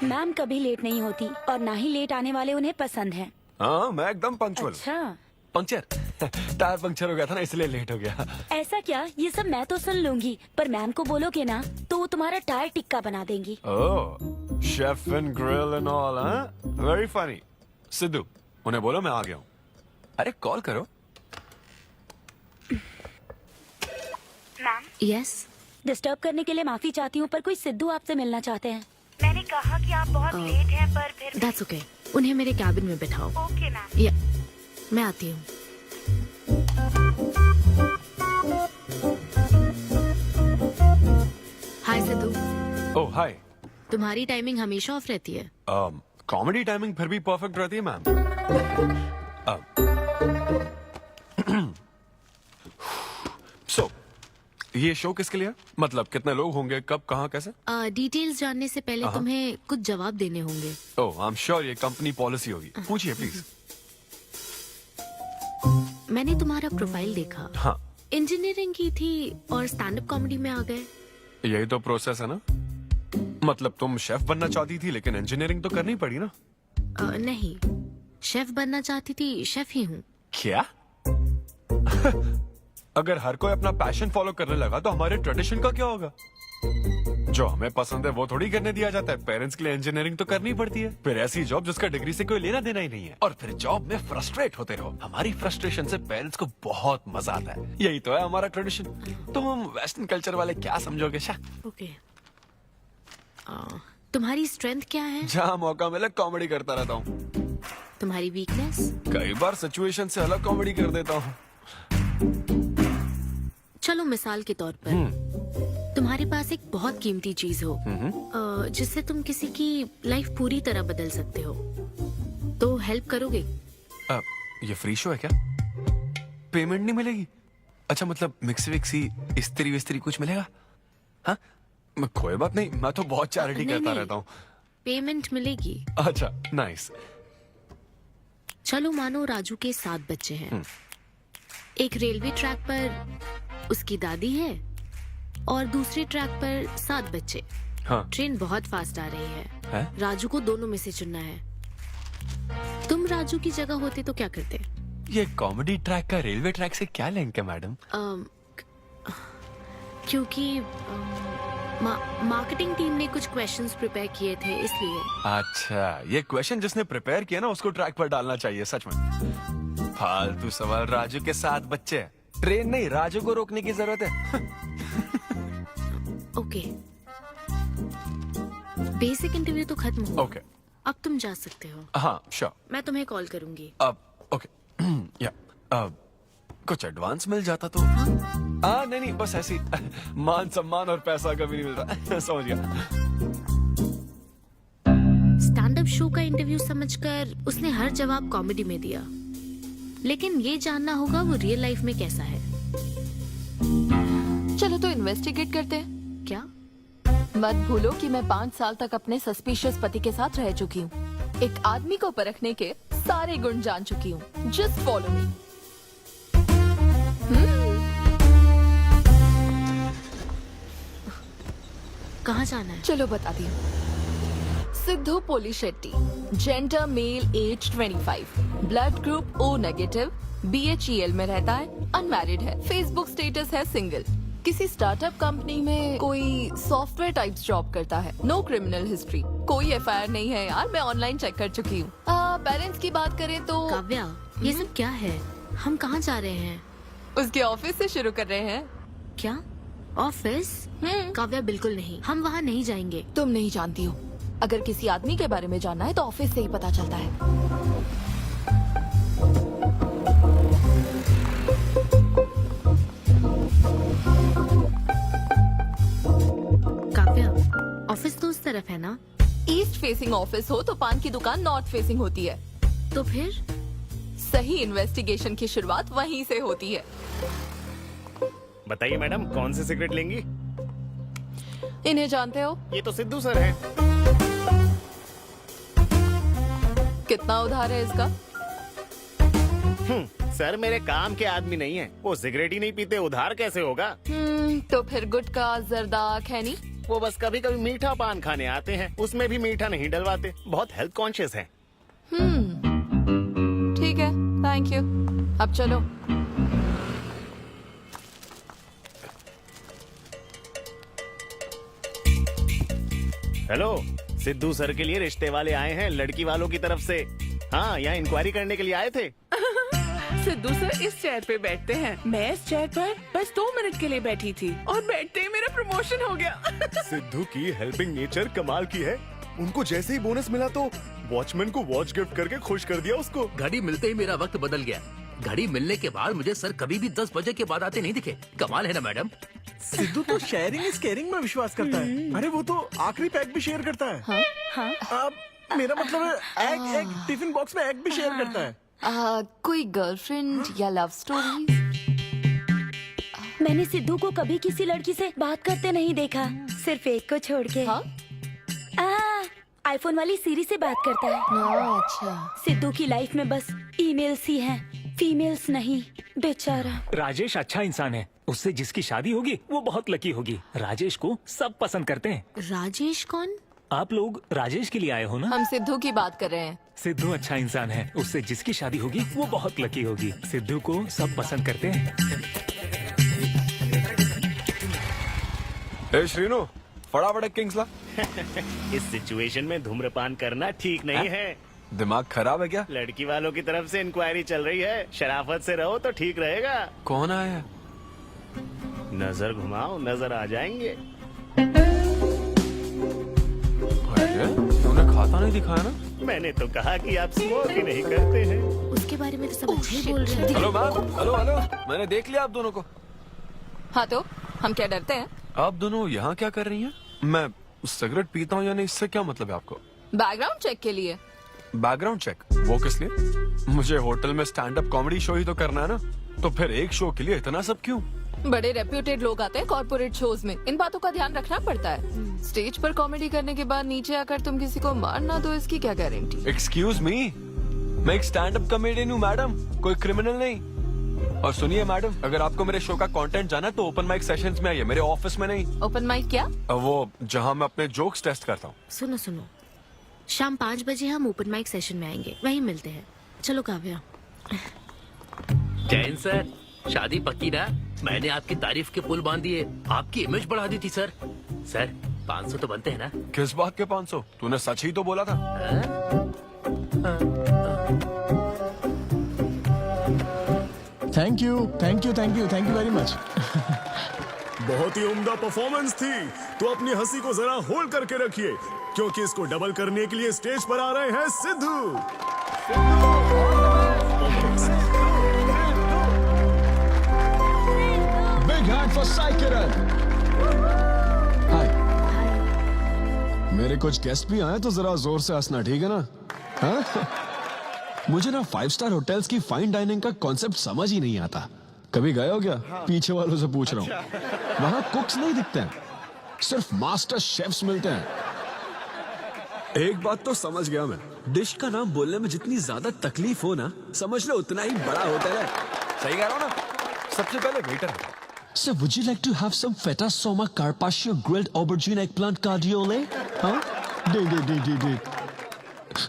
Speaker 12: मैम कभी लेट नहीं होती और ना ही लेट आने वाले उन्हें पसंद हैं।
Speaker 7: हाँ, मैं एकदम पंक्चुअल।
Speaker 12: अच्छा,
Speaker 7: पंक्चर टायर पंक्चर हो गया था ना, इसलिए लेट हो गया।
Speaker 12: ऐसा क्या? ये सब मैं तो सुन लूंगी, पर मैम को बोलोगे ना तो वो तुम्हारा टायर टिक्का बना देंगी।
Speaker 7: Oh, chef and grill and all, हाँ? Very funny. सिद्धू, उन्हें बोलो मैं आ गया हूँ। अरे कॉल करो।
Speaker 12: मैम,
Speaker 9: यस,
Speaker 12: डिस्टर्ब करने के लिए माफी चाहती हूँ, पर कोई सिद्धू आपसे मिलना चाहते हैं। मैंने कहा कि आप बहुत लेट हैं, पर फिर
Speaker 9: दैट्स ओके। उन्हें मेरे कैबिन में बिठाओ।
Speaker 12: Okay ma'am.
Speaker 9: या, मैं आती हूँ। हाय सिद्धू,
Speaker 7: ओह हाय।
Speaker 9: तुम्हारी टाइमिंग हमेशा ऑफ रहती है।
Speaker 7: कॉमेडी टाइमिंग फिर भी परफेक्ट रहती है मैम। सो ये शो किसके लिए है? मतलब कितने लोग होंगे, कब, कहाँ, कैसे?
Speaker 9: डिटेल्स जानने से पहले तुम्हें कुछ जवाब देने होंगे।
Speaker 7: ओह, आई एम श्योर ये कंपनी पॉलिसी होगी। पूछिए प्लीज।
Speaker 9: मैंने तुम्हारा प्रोफाइल देखा।
Speaker 7: हाँ,
Speaker 9: इंजीनियरिंग की थी और स्टैंड अप कॉमेडी में आ गए।
Speaker 7: यही तो प्रोसेस है ना। मतलब तुम शेफ बनना चाहती थी, लेकिन इंजीनियरिंग तो करनी पड़ी ना।
Speaker 9: नहीं, शेफ बनना चाहती थी, शेफ ही हूँ।
Speaker 7: क्या? अगर हर कोई अपना पैशन फॉलो करने लगा तो हमारे ट्रेडिशन का क्या होगा? जो हमें पसंद है वो थोड़ी करने दिया जाता है। पेरेंट्स के लिए इंजीनियरिंग तो करनी पड़ती है, फिर ऐसी जॉब जिसका डिग्री से कोई लेना देना ही नहीं है, और फिर जॉब में फ्रस्ट्रेट होते रहो। हमारी फ्रस्ट्रेशन से पेरेंट्स को बहुत मजा आता है। यही तो है हमारा ट्रेडिशन। तुम हम वेस्टर्न कल्चर वाले क्या समझोगे?
Speaker 9: ओके, तुम्हारी स्ट्रेंथ क्या है?
Speaker 7: जहाँ मौका मिले कॉमेडी करता रहता हूँ।
Speaker 9: तुम्हारी वीकनेस?
Speaker 7: कई बार सिचुएशन से अलग कॉमेडी कर देता हूँ।
Speaker 9: चलो मिसाल के तौर पर तुम्हारे पास एक बहुत कीमती चीज हो जिससे तुम किसी की लाइफ पूरी तरह बदल सकते हो, तो हेल्प करोगे?
Speaker 7: ये फ्री शो है क्या? पेमेंट नहीं मिलेगी? अच्छा, मतलब मिक्सी विक्सी इस्त्री विस्त्री कुछ मिलेगा? हाँ, कोई बात नहीं, मैं तो बहुत चैरिटी करता रहता हूँ।
Speaker 9: पेमेंट मिलेगी।
Speaker 7: अच्छा, नाइस।
Speaker 9: चलो मानो राजू के 7 बच्चे हैं। एक रेलवे ट्रैक पर उसकी दादी है और दूसरे ट्रैक पर 7 बच्चे।
Speaker 7: हाँ।
Speaker 9: ट्रेन बहुत फास्ट आ रही है। राजू को दोनों में से चुनना है। तुम राजू की जगह होते तो क्या करते?
Speaker 7: ये कॉमेडी ट्रैक का रेलवे ट्रैक से क्या लिंक है मैडम?
Speaker 9: क्योंकि मार्केटिंग टीम ने कुछ क्वेश्चंस प्रिपेयर किए थे, इसलिए।
Speaker 7: अच्छा, ये क्वेश्चन जिसने प्रिपेयर किया ना उसको ट्रैक पर डालना चाहिए। सच में फालतू सवाल। राजू के 7 बच्चे, ट्रेन नहीं, राजू को रोकने की जरूरत है।
Speaker 9: ओके, बेसिक इंटरव्यू तो खत्म हो।
Speaker 7: ओके,
Speaker 9: अब तुम जा सकते हो।
Speaker 7: हाँ श्योर।
Speaker 9: मैं तुम्हें कॉल करूंगी।
Speaker 7: अब ओके। या कुछ एडवांस मिल जाता तो। नहीं, बस ऐसी मान सम्मान और पैसा कभी नहीं मिलता। समझ गया।
Speaker 9: स्टैंड अप शो का इंटरव्यू समझकर उसने हर जवाब कॉमेडी में दिया, लेकिन ये जानना होगा वो रियल लाइफ में कैसा है।
Speaker 2: चलो तो इन्वेस्टिगेट करते हैं।
Speaker 9: क्या?
Speaker 2: मत भूलो कि मैं 5 साल तक अपने सस्पिशियस पति के साथ रह चुकी हूँ। एक आदमी को परखने के सारे गुण जान चुकी हूँ। Just follow me.
Speaker 9: कहाँ जाना है?
Speaker 2: चलो बताती हूँ। Siddhu Polishetty, gender male, age 25, blood group O negative, BHEL में रहता है, अनमैरिड है, फेसबुक स्टेटस है सिंगल, किसी स्टार्टअप कंपनी में कोई सॉफ्टवेयर टाइप्स जॉब करता है, नो क्रिमिनल हिस्ट्री, कोई FIR नहीं है यार, मैं ऑनलाइन चेक कर चुकी हूँ। पेरेंट्स की बात करें तो
Speaker 9: काव्या, ये सब क्या है? हम कहाँ जा रहे हैं?
Speaker 2: उसके ऑफिस से शुरू कर रहे हैं।
Speaker 9: क्या ऑफिस? काव्या बिल्कुल नहीं, हम वहाँ नहीं जाएंगे।
Speaker 2: तुम नहीं जानती हो, अगर किसी आदमी के बारे में जानना है तो ऑफिस से ही पता चलता है।
Speaker 9: काव्या, ऑफिस तो उस तरफ है ना?
Speaker 2: ईस्ट फेसिंग ऑफिस हो तो पान की दुकान नॉर्थ फेसिंग होती है।
Speaker 9: तो फिर
Speaker 2: सही इन्वेस्टिगेशन की शुरुआत वहीं से होती है।
Speaker 11: बताइए मैडम, कौन सी सिगरेट लेंगी?
Speaker 2: इन्हें जानते हो?
Speaker 11: ये तो सिद्धू सर हैं।
Speaker 2: कितना उधार है इसका?
Speaker 11: सर मेरे काम के आदमी नहीं है, वो सिगरेट ही नहीं पीते, उधार कैसे होगा?
Speaker 2: तो फिर गुटखा जर्दा खैनी?
Speaker 11: वो बस कभी कभी मीठा पान खाने आते हैं, उसमें भी मीठा नहीं डलवाते, बहुत हेल्थ कॉन्शियस हैं।
Speaker 2: ठीक है, थैंक यू। अब चलो।
Speaker 11: हेलो, सिद्धू सर के लिए रिश्ते वाले आए हैं लड़की वालों की तरफ से। हाँ, यहाँ इंक्वायरी करने के लिए आए थे।
Speaker 13: सिद्धू सर इस चेयर पे बैठते हैं, मैं इस चेयर पर बस 2 मिनट के लिए बैठी थी और बैठते ही मेरा प्रमोशन हो गया।
Speaker 14: सिद्धू की हेल्पिंग नेचर कमाल की है। उनको जैसे ही बोनस मिला तो वॉचमैन को वॉच गिफ्ट करके खुश कर दिया उसको।
Speaker 4: घड़ी मिलते ही मेरा वक्त बदल गया। घड़ी मिलने के बाद मुझे सर कभी भी 10 बजे के बाद आते नहीं दिखे। कमाल है ना मैडम?
Speaker 6: सिद्धू तो शेयरिंग इज केयरिंग में विश्वास करता है। अरे वो तो आखिरी पैक भी शेयर करता है। हाँ? मेरा मतलब है एग टिफिन बॉक्स में एग भी शेयर करता है।
Speaker 2: कोई गर्लफ्रेंड या लव स्टोरी?
Speaker 12: मैंने सिद्धू को कभी किसी लड़की से बात करते नहीं देखा, सिर्फ एक को छोड़ के। आईफोन वाली सीरी से बात करता है।
Speaker 2: अच्छा।
Speaker 12: सिद्धू की लाइफ में बस ईमेल्स ही हैं, फीमेल्स नहीं, बेचारा।
Speaker 3: राजेश अच्छा इंसान है, उससे जिसकी शादी होगी वो बहुत लकी होगी। राजेश को सब पसंद करते हैं।
Speaker 9: राजेश कौन?
Speaker 3: आप लोग राजेश के लिए आए हो ना?
Speaker 2: हम सिद्धू की बात कर रहे हैं।
Speaker 3: सिद्धू अच्छा इंसान है, उससे जिसकी शादी होगी वो बहुत लकी होगी। सिद्धू को सब पसंद करते हैं।
Speaker 7: ए श्रीनु, फटाफट एक किंग्स ला।
Speaker 11: इस सिचुएशन में धूम्रपान करना ठीक नहीं है।
Speaker 7: दिमाग खराब है क्या?
Speaker 11: लड़की वालों की तरफ से इंक्वायरी चल रही है, शराफत से रहो तो ठीक रहेगा।
Speaker 7: कौन आया?
Speaker 11: नजर घुमाओ, नजर आ जाएंगे।
Speaker 7: तूने खाता नहीं दिखाया ना?
Speaker 11: मैंने तो कहा कि आप स्मोक ही नहीं करते हैं।
Speaker 9: उसके बारे में तो सब अच्छे ही बोल रहे हैं।
Speaker 7: हेलो मैम, हेलो हेलो, मैंने देख लिया आप दोनों को।
Speaker 2: हाँ तो हम क्या डरते हैं?
Speaker 7: आप दोनों यहाँ क्या कर रही हैं? मैं सिगरेट पीता हूँ या नहीं, इससे क्या मतलब है आपको?
Speaker 2: बैकग्राउंड चेक के लिए।
Speaker 7: Background check? वो किस लिए? मुझे होटल में स्टैंड अप कॉमेडी शो ही तो करना है ना, तो फिर एक शो के लिए इतना सब क्यों?
Speaker 2: बड़े रेप्यूटेड लोग आते हैं कॉर्पोरेट शोज में, इन बातों का ध्यान रखना पड़ता है। स्टेज पर कॉमेडी करने के बाद नीचे आकर तुम किसी को मार ना दो, इसकी क्या गारंटी?
Speaker 7: एक्सक्यूज मी, मैं एक स्टैंड अप कॉमेडियन हूँ मैडम, कोई क्रिमिनल नहीं। और सुनिए मैडम, अगर आपको मेरे शो का कंटेंट जाना है तो ओपन माइक सेशंस में आइए, मेरे ऑफिस में नहीं।
Speaker 2: ओपन माइक क्या?
Speaker 7: वो जहाँ मैं अपने जोक्स टेस्ट करता हूँ।
Speaker 9: सुनो सुनो, शाम 5 बजे हम ओपन माइक सेशन में आएंगे, वहीं मिलते हैं। चलो काव्या।
Speaker 4: जैन सर, शादी पक्की ना? मैंने आपकी तारीफ के पुल बांध दिए, आपकी इमेज बढ़ा दी थी सर। सर 500 तो बनते हैं ना?
Speaker 7: किस बात के 500? तूने सच ही तो बोला था।
Speaker 8: Thank you thank you thank you thank you very much.
Speaker 14: बहुत ही उम्दा परफॉर्मेंस थी, तो अपनी हंसी को जरा होल्ड करके रखिए, क्योंकि इसको डबल करने के लिए स्टेज पर आ रहे हैं Siddhu.
Speaker 8: Big hand for Sai Kiran. Hi. मेरे कुछ गेस्ट भी आए तो जरा जोर से हंसना, ठीक है ना? हाँ? मुझे ना 5 स्टार होटल्स की फाइन डाइनिंग का कॉन्सेप्ट समझ ही नहीं आता। कभी गए हो क्या? पीछे वालों से पूछ रहा हूँ। वहाँ कुक्स नहीं दिखते हैं, सिर्फ मास्टर शेफ्स मिलते हैं। एक बात तो समझ गया मैं, डिश का नाम बोलने में जितनी ज्यादा तकलीफ हो ना, समझ लो उतना ही बड़ा होटल है।
Speaker 7: सही कह रहा हूँ ना? सबसे पहले वेटर है।
Speaker 8: So would you like to have some feta soma carpaccio grilled aubergine eggplant cardiole? हाँ? दे।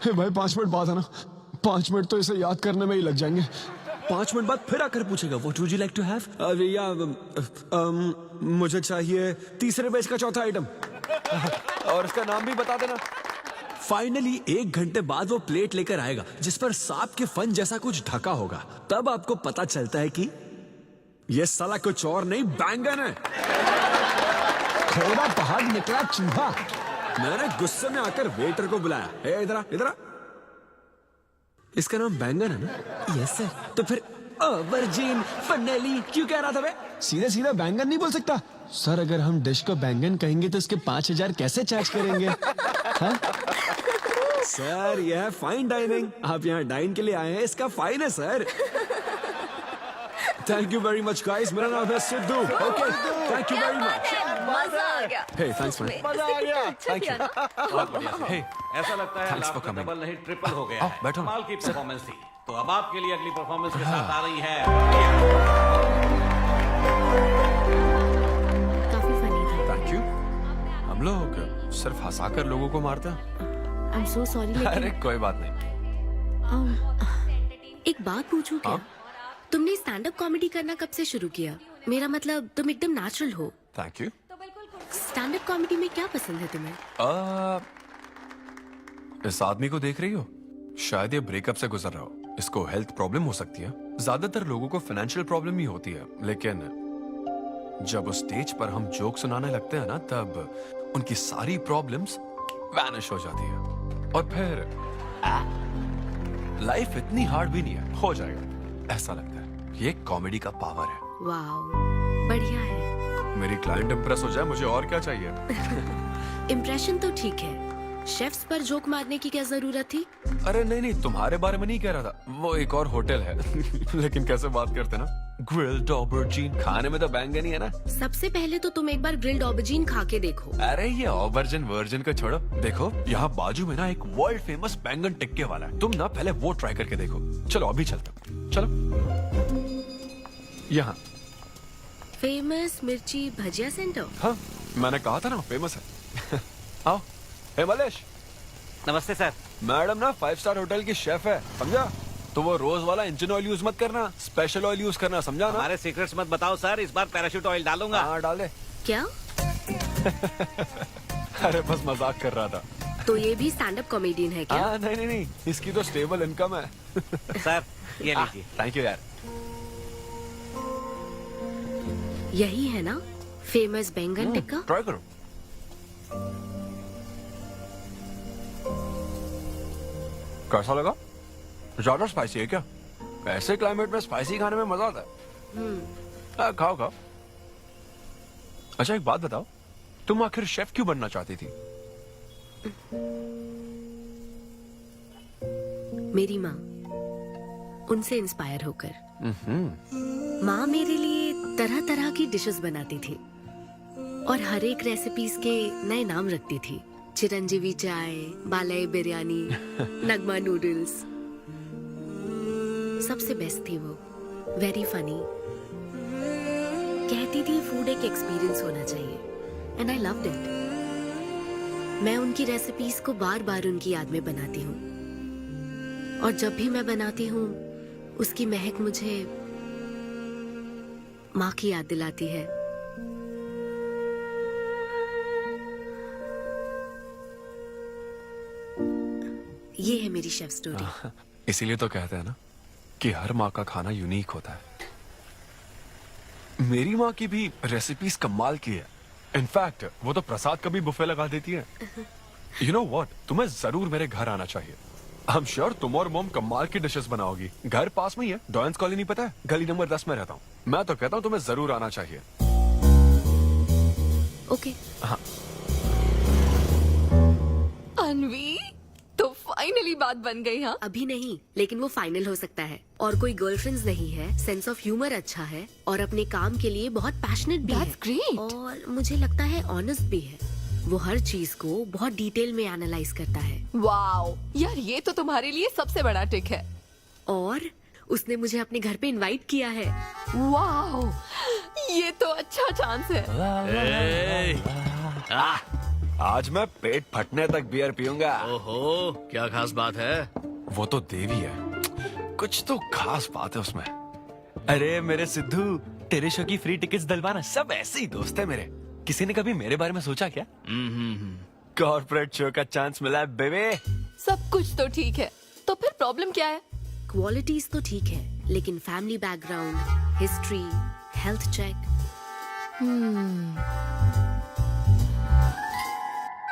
Speaker 8: हे भाई 5 मिनट बाद है ना, 5 मिनट तो इसे याद करने में ही लग जाएंगे। 5 मिनट बाद फिर आकर पूछेगा What would you like to have? मुझे चाहिए तीसरे पेज का चौथा आइटम।
Speaker 7: और इसका नाम भी बता देना।
Speaker 8: फाइनली 1 घंटे बाद वो प्लेट लेकर आएगा जिस पर सांप के फन जैसा कुछ ढका होगा। तब आपको पता चलता है कि ये साला कुछ और नहीं, बैंगन है। थोड़ा बाहर निकला चूहा। मैंने गुस्से में आकर वेटर को बुलाया, ए इधर आ, इधर आ। इसका नाम बैंगन है ना? Yes sir. तो फिर वर्जिन फनेली क्यों कह रहा था बे? सीधे सीधे बैंगन नहीं बोल सकता। सर अगर हम डिश को बैंगन कहेंगे तो इसके 5000 कैसे चार्ज करेंगे? हाँ? सर यह है फाइन डाइनिंग। आप यहाँ डाइन के लिए आए हैं, इसका फाइन है sir. Thank you very much guys, मेरा नाम है Sidhu. Okay thank you very much.
Speaker 12: मजा आ गया।
Speaker 8: हे थैंक्स मैन।
Speaker 12: मजा आ गया।
Speaker 8: Thank you.
Speaker 4: बहुत बढ़िया।
Speaker 8: हे
Speaker 4: ऐसा लगता है
Speaker 8: Thanks for
Speaker 4: लास्ट में
Speaker 8: coming.
Speaker 4: डबल नहीं ट्रिपल हो गया है।
Speaker 8: बैठो।
Speaker 4: कमाल की परफॉर्मेंस थी। तो अब आपके लिए अगली परफॉर्मेंस के साथ आ रही है।
Speaker 9: काफी फनी था।
Speaker 7: Thank you. हम लोग सिर्फ हंसाकर लोगों को मारते हैं।
Speaker 9: आई एम सो सॉरी
Speaker 7: अरे
Speaker 9: लेकिन
Speaker 7: कोई बात नहीं।
Speaker 9: एक बात पूछूं क्या? तुमने स्टैंड अप कॉमेडी करना कब से शुरू किया? मेरा मतलब तुम एकदम नेचुरल हो।
Speaker 7: Thank you.
Speaker 9: Stand up comedy में क्या पसंद है तुम्हें?
Speaker 7: इस आदमी को देख रही हो? शायद ये ब्रेकअप से गुजर रहा हो। इसको हेल्थ प्रॉब्लम हो सकती है। ज्यादातर लोगों को फाइनेंशियल प्रॉब्लम ही होती है, लेकिन जब उस स्टेज पर हम जोक सुनाने लगते हैं ना, तब उनकी सारी प्रॉब्लम्स वैनिश हो जाती है। और फिर लाइफ इतनी हार्ड भी नहीं है, हो जाएगा ऐसा लगता है। ये कॉमेडी का पावर है।
Speaker 9: वाओ, बढ़िया है।
Speaker 7: मेरी क्लाइंट इंप्रेस हो जाए, मुझे और क्या चाहिए?
Speaker 9: इम्प्रेशन तो ठीक है, शेफ्स पर जोक मारने की क्या जरूरत थी?
Speaker 7: अरे नहीं नहीं, तुम्हारे बारे में नहीं कह रहा था। वो एक और होटल है। लेकिन कैसे बात करते ना, ग्रिल्ड ऑबरजीन खाने में तो बैंगन ही है ना।
Speaker 9: सबसे पहले तो तुम एक बार ग्रिल्ड ऑबरजीन खा के देखो।
Speaker 7: अरे ये ऑबरजिन वर्जिन को छोड़ो, देखो यहाँ बाजू में ना एक वर्ल्ड फेमस बैंगन टिक्के वाला है। तुम ना पहले वो ट्राई करके देखो। चलो अभी चलते हैं। चलो यहाँ
Speaker 9: फेमस मिर्ची भजिया सेंटर।
Speaker 7: हाँ मैंने कहा था ना फेमस है। आओ। हे मलेश।
Speaker 4: नमस्ते सर।
Speaker 7: मैडम ना 5 स्टार होटल की शेफ है, समझा? तो वो रोज वाला इंजन ऑयल यूज मत करना, स्पेशल ऑयल यूज करना, समझा ना?
Speaker 4: हमारे सीक्रेट्स मत बताओ सर, इस बार पैराशूट ऑयल डालूंगा।
Speaker 7: हाँ डाले।
Speaker 9: क्या?
Speaker 7: अरे बस मजाक कर रहा था।
Speaker 9: तो ये भी स्टैंड अप कॉमेडियन है क्या?
Speaker 7: हाँ नहीं नहीं, इसकी तो स्टेबल इनकम है।
Speaker 4: सर ये लीजिए।
Speaker 7: थैंक यू यार।
Speaker 9: यही है ना फेमस बैंगन टिक्का?
Speaker 7: ट्राई करो। कैसा लगा? ज्यादा स्पाइसी है क्या? ऐसे क्लाइमेट में स्पाइसी खाने में मजा आता है। खाओ खाओ। अच्छा एक बात बताओ, तुम आखिर शेफ क्यों बनना चाहती थी?
Speaker 9: मेरी माँ, उनसे इंस्पायर होकर। माँ मेरे लिए तरह तरह की डिशेस बनाती थी और हर एक रेसिपीज के नए नाम रखती थी। चिरंजीवी चाय, बालाई बिरयानी, नगमा नूडल्स। सबसे बेस्ट थी वो, वेरी फनी। कहती थी फूड एक एक्सपीरियंस होना चाहिए, एंड आई लव्ड इट। मैं उनकी रेसिपीज को बार बार उनकी याद में बनाती हूँ, और जब भी मैं बनाती हूँ उसकी महक मुझे माँ की याद दिलाती है। ये है मेरी शेफ स्टोरी।
Speaker 7: इसीलिए तो कहते हैं ना कि हर माँ का खाना यूनिक होता है। मेरी माँ की भी रेसिपीज कमाल की है। इनफैक्ट वो तो प्रसाद का भी बुफे लगा देती है। यू नो व्हाट, तुम्हें जरूर मेरे घर आना चाहिए। आई एम श्योर तुम और मोम कमाल की डिशेस बनाओगी। घर पास में ही है, डॉयंस कॉलोनी पता है? गली नंबर 10 में रहता हूँ। मैं तो कहता हूँ तुम्हें जरूर आना चाहिए।
Speaker 9: ओके।
Speaker 7: हाँ।
Speaker 2: अनवी, तो फाइनली बात बन गई। हाँ
Speaker 9: अभी नहीं, लेकिन वो फाइनल हो सकता है। और कोई गर्लफ्रेंड्स नहीं है, सेंस ऑफ ह्यूमर अच्छा है, और अपने काम के लिए बहुत पैशनेट भी
Speaker 2: That's
Speaker 9: है।
Speaker 2: great.
Speaker 9: और मुझे लगता है ऑनेस्ट भी है। वो हर चीज को बहुत डिटेल में एनालाइज करता है।
Speaker 2: वाओ यार, ये तो तुम्हारे लिए सबसे बड़ा टिक है।
Speaker 9: और उसने मुझे अपने घर पे इनवाइट किया है।
Speaker 2: वाओ, ये तो अच्छा चांस है।
Speaker 7: आज मैं पेट फटने तक बियर पीऊंगा।
Speaker 4: ओहो, क्या खास बात है?
Speaker 7: वो तो देवी है, कुछ तो खास बात है उसमें। अरे मेरे सिद्धू, तेरे शो की फ्री टिकट्स दिलवाना। सब ऐसे ही दोस्त है मेरे। किसी ने कभी मेरे बारे में सोचा क्या? कॉर्पोरेट शो का चांस मिला है बेबे।
Speaker 2: सब कुछ तो ठीक है, तो फिर प्रॉब्लम क्या है?
Speaker 9: क्वालिटीज तो ठीक है, लेकिन family background, history, health check.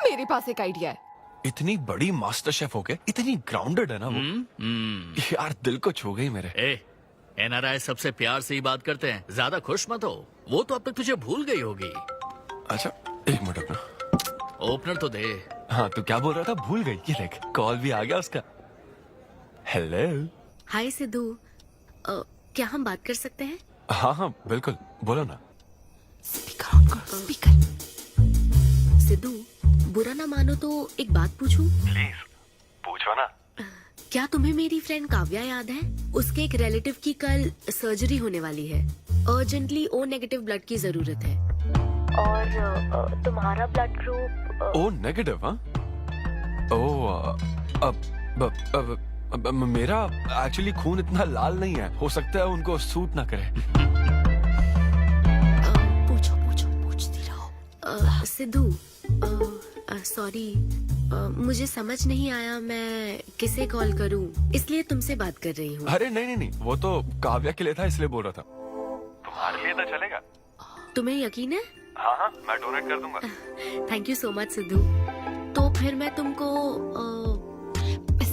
Speaker 2: मेरे पास एक आइडिया है।
Speaker 7: इतनी बड़ी मास्टर शेफ हो के इतनी ग्राउंडेड है ना वो। यार दिल को छू गई मेरे।
Speaker 4: एनआरआई सबसे प्यार से ही बात करते हैं, ज्यादा खुश मत हो, वो तो अब तक तुझे भूल गई होगी।
Speaker 7: अच्छा एक मिनट रुकना।
Speaker 4: ओपनर तो दे।
Speaker 7: हाँ तू क्या बोल रहा था? भूल गई? ये देख कॉल भी आ गया उसका। हेलो।
Speaker 9: हाय सिद्धू, क्या हम बात कर सकते हैं?
Speaker 7: हाँ हाँ बिल्कुल, बोलो ना।
Speaker 2: स्पीकर ऑन करो, स्पीकर।
Speaker 9: सिद्धू, बुरा ना मानो तो एक बात पूछूं?
Speaker 7: प्लीज पूछो ना।
Speaker 9: क्या तुम्हें मेरी फ्रेंड काव्या याद है? उसके एक रिलेटिव की कल सर्जरी होने वाली है। अर्जेंटली O नेगेटिव ब्लड की जरूरत है।
Speaker 12: और तुम्हारा ब्लड ग्रुप?
Speaker 7: O negative? हाँ। ओ अब मेरा एक्चुअली खून इतना लाल नहीं है, हो सकता है उनको सूट ना करे।
Speaker 9: पूछती रहो। सिद्धू, सॉरी, मुझे समझ नहीं आया मैं किसे कॉल करूं, इसलिए तुमसे बात कर रही हूँ।
Speaker 7: अरे नहीं, वो तो काव्या के लिए था इसलिए बोल रहा था। तुम्हारे लिए तो चलेगा?
Speaker 9: तुम्हें यकीन है?
Speaker 7: हाँ मैं डोनेट कर दूंगा।
Speaker 9: Thank you so much Sidhu. तो फिर मैं तुमको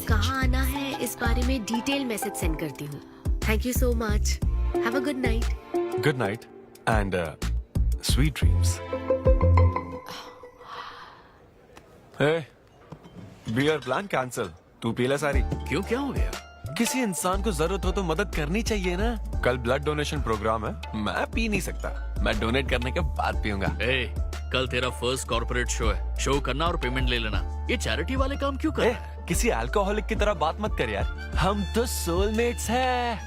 Speaker 9: कहाँ आना है इस बारे में डिटेल मैसेज सेंड करती हूँ। Thank you so much. Have a good night.
Speaker 7: Good night and sweet dreams. Beer plan cancel. तू पी ले सारी।
Speaker 4: क्यों, क्या हो गया?
Speaker 7: किसी इंसान को जरूरत हो तो मदद करनी चाहिए ना। कल ब्लड डोनेशन प्रोग्राम है, मैं पी नहीं सकता, मैं डोनेट करने के बाद पीऊंगा।
Speaker 4: कल तेरा फर्स्ट कॉर्पोरेट शो है, शो करना और पेमेंट ले लेना। ये चैरिटी वाले काम क्यों कर?
Speaker 7: किसी अल्कोहलिक की तरह बात मत कर यार, हम तो सोलमेट्स हैं।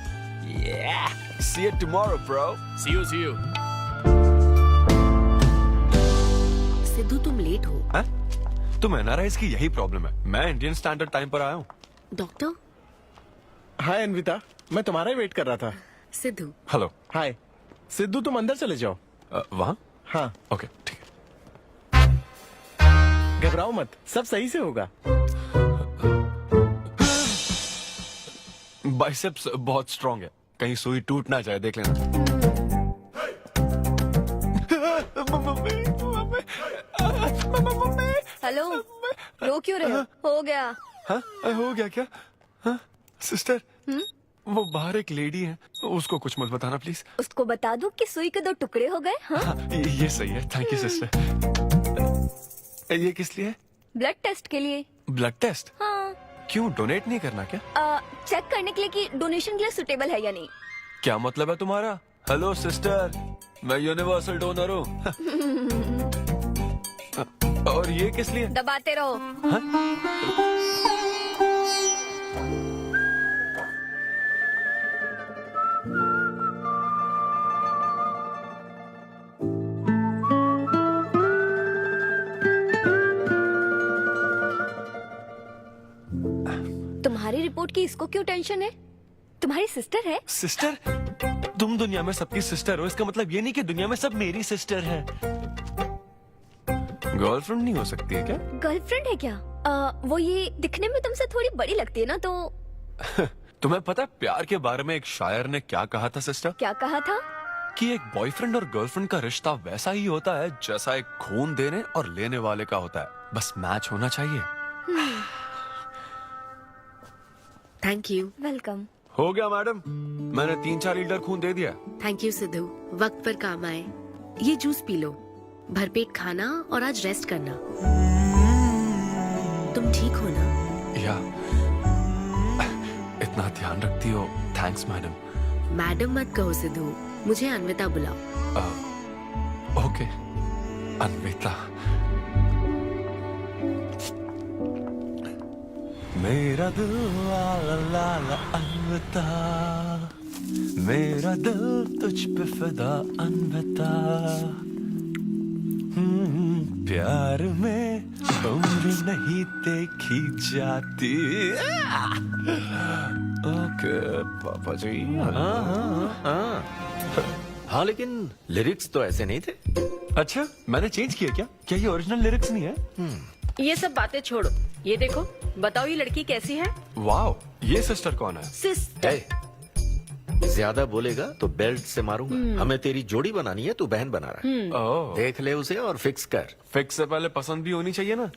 Speaker 7: See you tomorrow, bro.
Speaker 4: See you.
Speaker 9: Sidhu तुम लेट हो।
Speaker 7: हाँ? तुम एनआरआईज की यही प्रॉब्लम है, मैं इंडियन स्टैंडर्ड टाइम पर आया हूँ।
Speaker 9: डॉक्टर।
Speaker 6: हाय अन्विता, मैं तुम्हारा ही वेट कर रहा था।
Speaker 9: सिद्धू।
Speaker 7: हेलो।
Speaker 6: हाय सिद्धू, तुम अंदर चले जाओ।
Speaker 7: वहाँ?
Speaker 6: हाँ
Speaker 7: ओके ठीक है।
Speaker 6: घबराओ मत, सब सही से होगा।
Speaker 7: बाइसेप्स बहुत स्ट्रांग है, कहीं सुई टूट ना जाए, देख लेना।
Speaker 12: हेलो, रो क्यों रहे हो गया?
Speaker 7: हाँ हो गया क्या? हाँ सिस्टर, वो बाहर एक लेडी है, उसको कुछ मत बताना प्लीज।
Speaker 12: उसको बता दूं कि सुई के 2 टुकड़े हो गए? हाँ?
Speaker 7: ये सही है, थैंक यू सिस्टर। ये किस लिए?
Speaker 12: ब्लड टेस्ट के लिए।
Speaker 7: Blood test?
Speaker 12: हाँ।
Speaker 7: क्यों, डोनेट नहीं करना क्या?
Speaker 12: चेक करने के लिए कि डोनेशन के लिए सुटेबल है या नहीं।
Speaker 7: क्या मतलब है तुम्हारा? हेलो सिस्टर, मैं यूनिवर्सल डोनर हूँ। और ये किस लिए?
Speaker 12: दबाते रहो। तुम्हारी रिपोर्ट की इसको क्यों टेंशन है? तुम्हारी सिस्टर है।
Speaker 7: सिस्टर? तुम दुनिया में सबकी सिस्टर हो, इसका मतलब ये नहीं कि दुनिया में सब मेरी सिस्टर है। गर्लफ्रेंड नहीं हो सकती है क्या?
Speaker 12: गर्लफ्रेंड है क्या? वो ये दिखने में तुमसे थोड़ी बड़ी लगती है ना, तो
Speaker 7: तुम्हें पता है प्यार के बारे में एक शायर ने क्या कहा था सिस्टर?
Speaker 12: क्या कहा था?
Speaker 7: कि एक बॉयफ्रेंड और गर्लफ्रेंड का रिश्ता वैसा ही होता है जैसा एक खून देने और लेने वाले का होता है, बस मैच होना चाहिए।
Speaker 9: Thank you.
Speaker 12: वेलकम।
Speaker 7: हो गया मैडम, मैंने 3-4 लीटर खून दे दिया।
Speaker 9: थैंक यू सिद्धू, वक्त पर काम आए। ये जूस पी लो, भरपेट खाना और आज रेस्ट करना। तुम ठीक हो ना?
Speaker 7: या इतना ध्यान रखती हो, थैंक्स मैडम।
Speaker 9: मैडम मत कहो सिद्धू, मुझे अन्विता बुलाओ।
Speaker 7: ओके अन्विता। मेरा दिल ला ला ला ला अन्विता, मेरा दिल तुझ पे फिदा अन्विता। प्यार में उम्र नहीं देखी जाती। ओके पापा जी।
Speaker 10: हाँ लेकिन लिरिक्स तो ऐसे नहीं थे।
Speaker 7: अच्छा, मैंने चेंज किया क्या? क्या ये ओरिजिनल लिरिक्स नहीं है?
Speaker 5: ये सब बातें छोड़ो, ये देखो, बताओ ये लड़की कैसी है?
Speaker 7: वाओ, ये सिस्टर कौन है?
Speaker 5: सिस्टर।
Speaker 10: ज्यादा बोलेगा तो बेल्ट से मारूंगा। हमें तेरी जोड़ी बनानी है, तू बहन बना रहा है।
Speaker 7: ओह,
Speaker 10: देख ले उसे और फिक्स कर।
Speaker 7: फिक्स से पहले पसंद भी होनी चाहिए ना।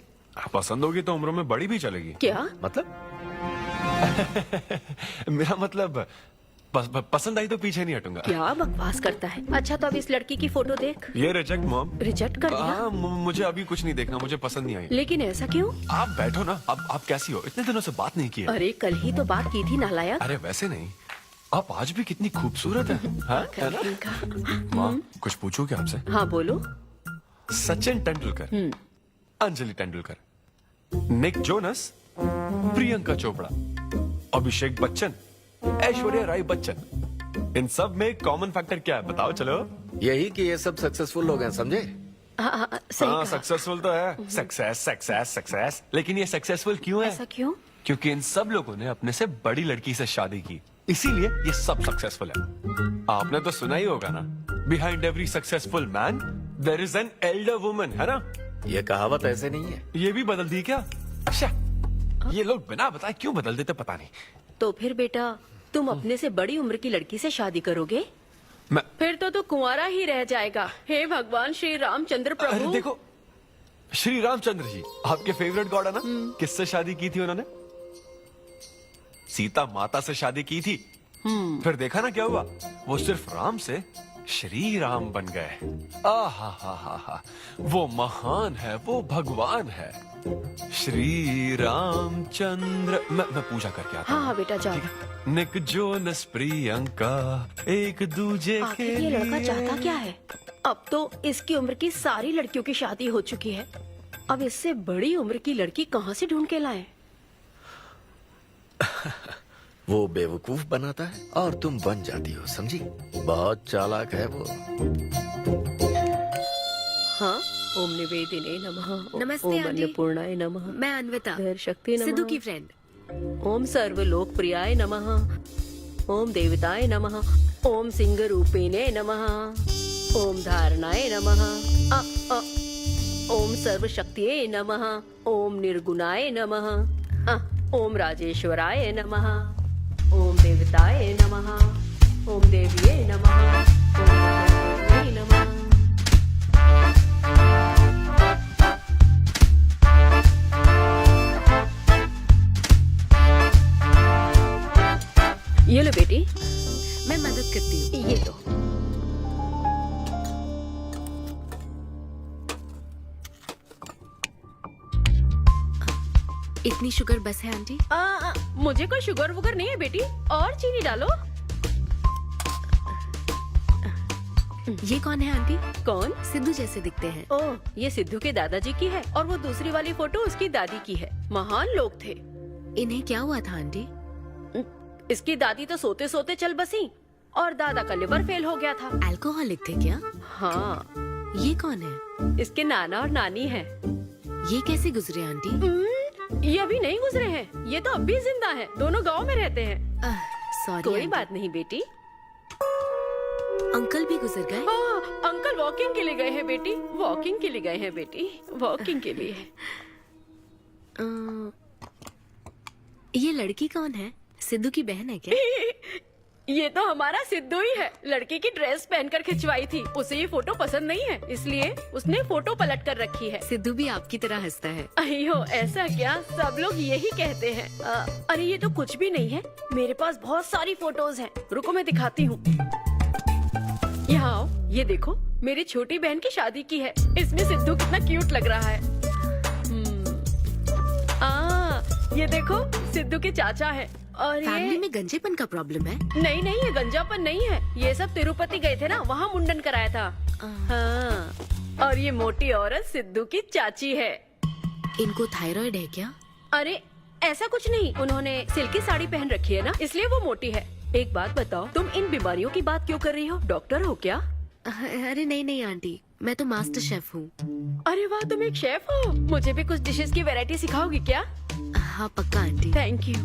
Speaker 7: पसंद होगी तो उम्र में बड़ी भी चलेगी।
Speaker 5: क्या
Speaker 10: मतलब?
Speaker 7: मेरा मतलब पसंद आई तो पीछे नहीं हटूंगा।
Speaker 5: क्या बकवास करता है। अच्छा तो अब इस लड़की की फोटो देख।
Speaker 7: ये रिजेक्ट मॉम।
Speaker 5: रिजेक्ट कर दिया?
Speaker 7: हाँ, मुझे अभी कुछ नहीं देखना, मुझे पसंद नहीं आई।
Speaker 5: लेकिन ऐसा क्यों?
Speaker 7: आप बैठो ना। अब आप कैसी हो? इतने दिनों से बात नहीं की है।
Speaker 5: अरे कल ही तो बात की थी नालायक।
Speaker 7: अरे वैसे नहीं, आप आज भी कितनी खूबसूरत है, हाँ? है ना? माँ, कुछ पूछूं क्या आपसे?
Speaker 5: हाँ बोलो।
Speaker 7: सचिन तेंदुलकर, अंजलि तेंदुलकर, निक जोनस, प्रियंका चोपड़ा, अभिषेक बच्चन, ऐश्वर्या राय बच्चन, इन सब में कॉमन फैक्टर क्या है बताओ? चलो
Speaker 10: यही कि ये सब सक्सेसफुल लोग हैं, समझे?
Speaker 5: सही
Speaker 7: हाँ,
Speaker 5: कहा।
Speaker 7: सक्सेसफुल तो है। सक्सेस सक्सेस सक्सेस, लेकिन ये सक्सेसफुल क्यों है?
Speaker 5: ऐसा क्यों?
Speaker 7: क्योंकि इन सब लोगों ने अपने से बड़ी लड़की से शादी की, इसीलिए ये सब सक्सेसफुल है। आपने तो सुना ही होगा ना, behind every successful man there is an elder woman, है ना?
Speaker 10: ये कहावत ऐसे नहीं है।
Speaker 7: ये भी बदल दी क्या? अच्छा, ये लोग बिना बताए क्यों बदल देते पता नहीं।
Speaker 5: तो फिर बेटा तुम अपने से बड़ी उम्र की लड़की से शादी करोगे?
Speaker 7: मैं
Speaker 5: फिर तो तू कुंवारा ही रह जाएगा। हे भगवान श्री रामचंद्र
Speaker 7: अरे
Speaker 5: प्रभु।
Speaker 7: देखो, श्री रामचंद्र जी आपके फेवरेट गॉड है ना? किससे शादी की थी उन्होंने? सीता माता से शादी की थी। फिर देखा ना क्या हुआ, वो सिर्फ राम से श्री राम बन गए। आहा हा हा हा, वो महान है, वो भगवान है, श्री रामचंद्र। मैं पूजा करके आता हूँ।
Speaker 5: हाँ बेटा जाओ।
Speaker 7: निक जोनस प्रियंका एक दूजे के
Speaker 5: आखिर ये लड़का
Speaker 7: लिए।
Speaker 5: चाहता क्या है? अब तो इसकी उम्र की सारी लड़कियों की शादी हो चुकी है, अब इससे बड़ी उम्र की लड़की कहाँ से ढूंढ के लाएं?
Speaker 10: वो बेवकूफ बनाता है और तुम बन जाती हो, समझी? बहुत चालाक है वो।
Speaker 5: हाँ, ओम निवेदिने नमः।
Speaker 9: नमस्ते,
Speaker 5: ओम
Speaker 9: आंटी।
Speaker 5: अन्नपूर्णाय नमः।
Speaker 9: मैं अन्विता,
Speaker 5: धैर्य शक्ति नमः।
Speaker 9: सिद्धू की फ्रेंड।
Speaker 5: ओम सर्वलोक प्रियाय नमः। ओम देवताय नमः। ओम सिंह रूपेणे नमः। ओम धारणाय नमः। ओम सर्वशक्तिये नमः। ओम निर्गुणाय नमः। ओम राजेश्वराय नमः। ओम देवताय नमः। ओम देव्ये नमः। ओम देव्ये नमः। ये लो बेटी,
Speaker 9: मैं मदद करती हूँ।
Speaker 5: ये लो।
Speaker 9: इतनी शुगर बस है आंटी?
Speaker 5: मुझे कोई शुगर वुगर नहीं है बेटी, और चीनी डालो।
Speaker 9: ये कौन है आंटी?
Speaker 5: कौन?
Speaker 9: सिद्धू जैसे दिखते हैं।
Speaker 5: ओह, ये सिद्धू के दादाजी की है और वो दूसरी वाली फोटो उसकी दादी की है। महान लोग थे।
Speaker 9: इन्हें क्या हुआ था आंटी?
Speaker 5: इसकी दादी तो सोते सोते चल बसी और दादा का लिवर फेल हो गया था।
Speaker 9: अल्कोहलिक थे क्या?
Speaker 5: हाँ।
Speaker 9: ये कौन है?
Speaker 5: इसके नाना और नानी है।
Speaker 9: ये कैसे गुजरे आंटी?
Speaker 5: ये अभी नहीं गुजरे हैं, ये तो अब भी जिंदा है। दोनों गांव में रहते हैं।
Speaker 9: सॉरी
Speaker 5: कोई
Speaker 9: आंटी।
Speaker 5: बात नहीं बेटी।
Speaker 9: अंकल भी गुजर गए?
Speaker 5: अंकल वॉकिंग के लिए गए हैं बेटी, वॉकिंग के लिए गए हैं बेटी, वॉकिंग के लिए।
Speaker 9: ये लड़की कौन है? सिद्धू की बहन है क्या?
Speaker 5: ये तो हमारा सिद्धू ही है। लड़की की ड्रेस पहनकर खिंचवाई थी, उसे ये फोटो पसंद नहीं है, इसलिए उसने फोटो पलट कर रखी है।
Speaker 9: सिद्धू भी आपकी तरह हंसता है।
Speaker 5: अयो ऐसा क्या, सब लोग यही कहते हैं। अरे ये तो कुछ भी नहीं है, मेरे पास बहुत सारी फोटोज हैं। रुको मैं दिखाती हूँ। यहाँ आओ, ये देखो मेरी छोटी बहन की शादी की है। इसमें सिद्धू कितना क्यूट लग रहा है। ये देखो सिद्धू के चाचा है। और
Speaker 9: फैमिली में गंजेपन का प्रॉब्लम है?
Speaker 5: नहीं नहीं, ये गंजापन नहीं है। ये सब तिरुपति गए थे ना, वहाँ मुंडन कराया था। हाँ। और ये मोटी औरत सिद्धू की चाची है।
Speaker 9: इनको थायराइड है क्या?
Speaker 5: अरे ऐसा कुछ नहीं, उन्होंने सिल्की साड़ी पहन रखी है ना, इसलिए वो मोटी है। एक बात बताओ, तुम इन बीमारियों की बात क्यों कर रही हो? डॉक्टर हो क्या?
Speaker 9: अरे नहीं नहीं आंटी, मैं तो मास्टर शेफ हूँ।
Speaker 5: अरे वाह, तुम एक शेफ हो। मुझे भी कुछ डिशेस की वैरायटी सिखाओगी क्या?
Speaker 9: हाँ पक्का आंटी।
Speaker 5: Thank you.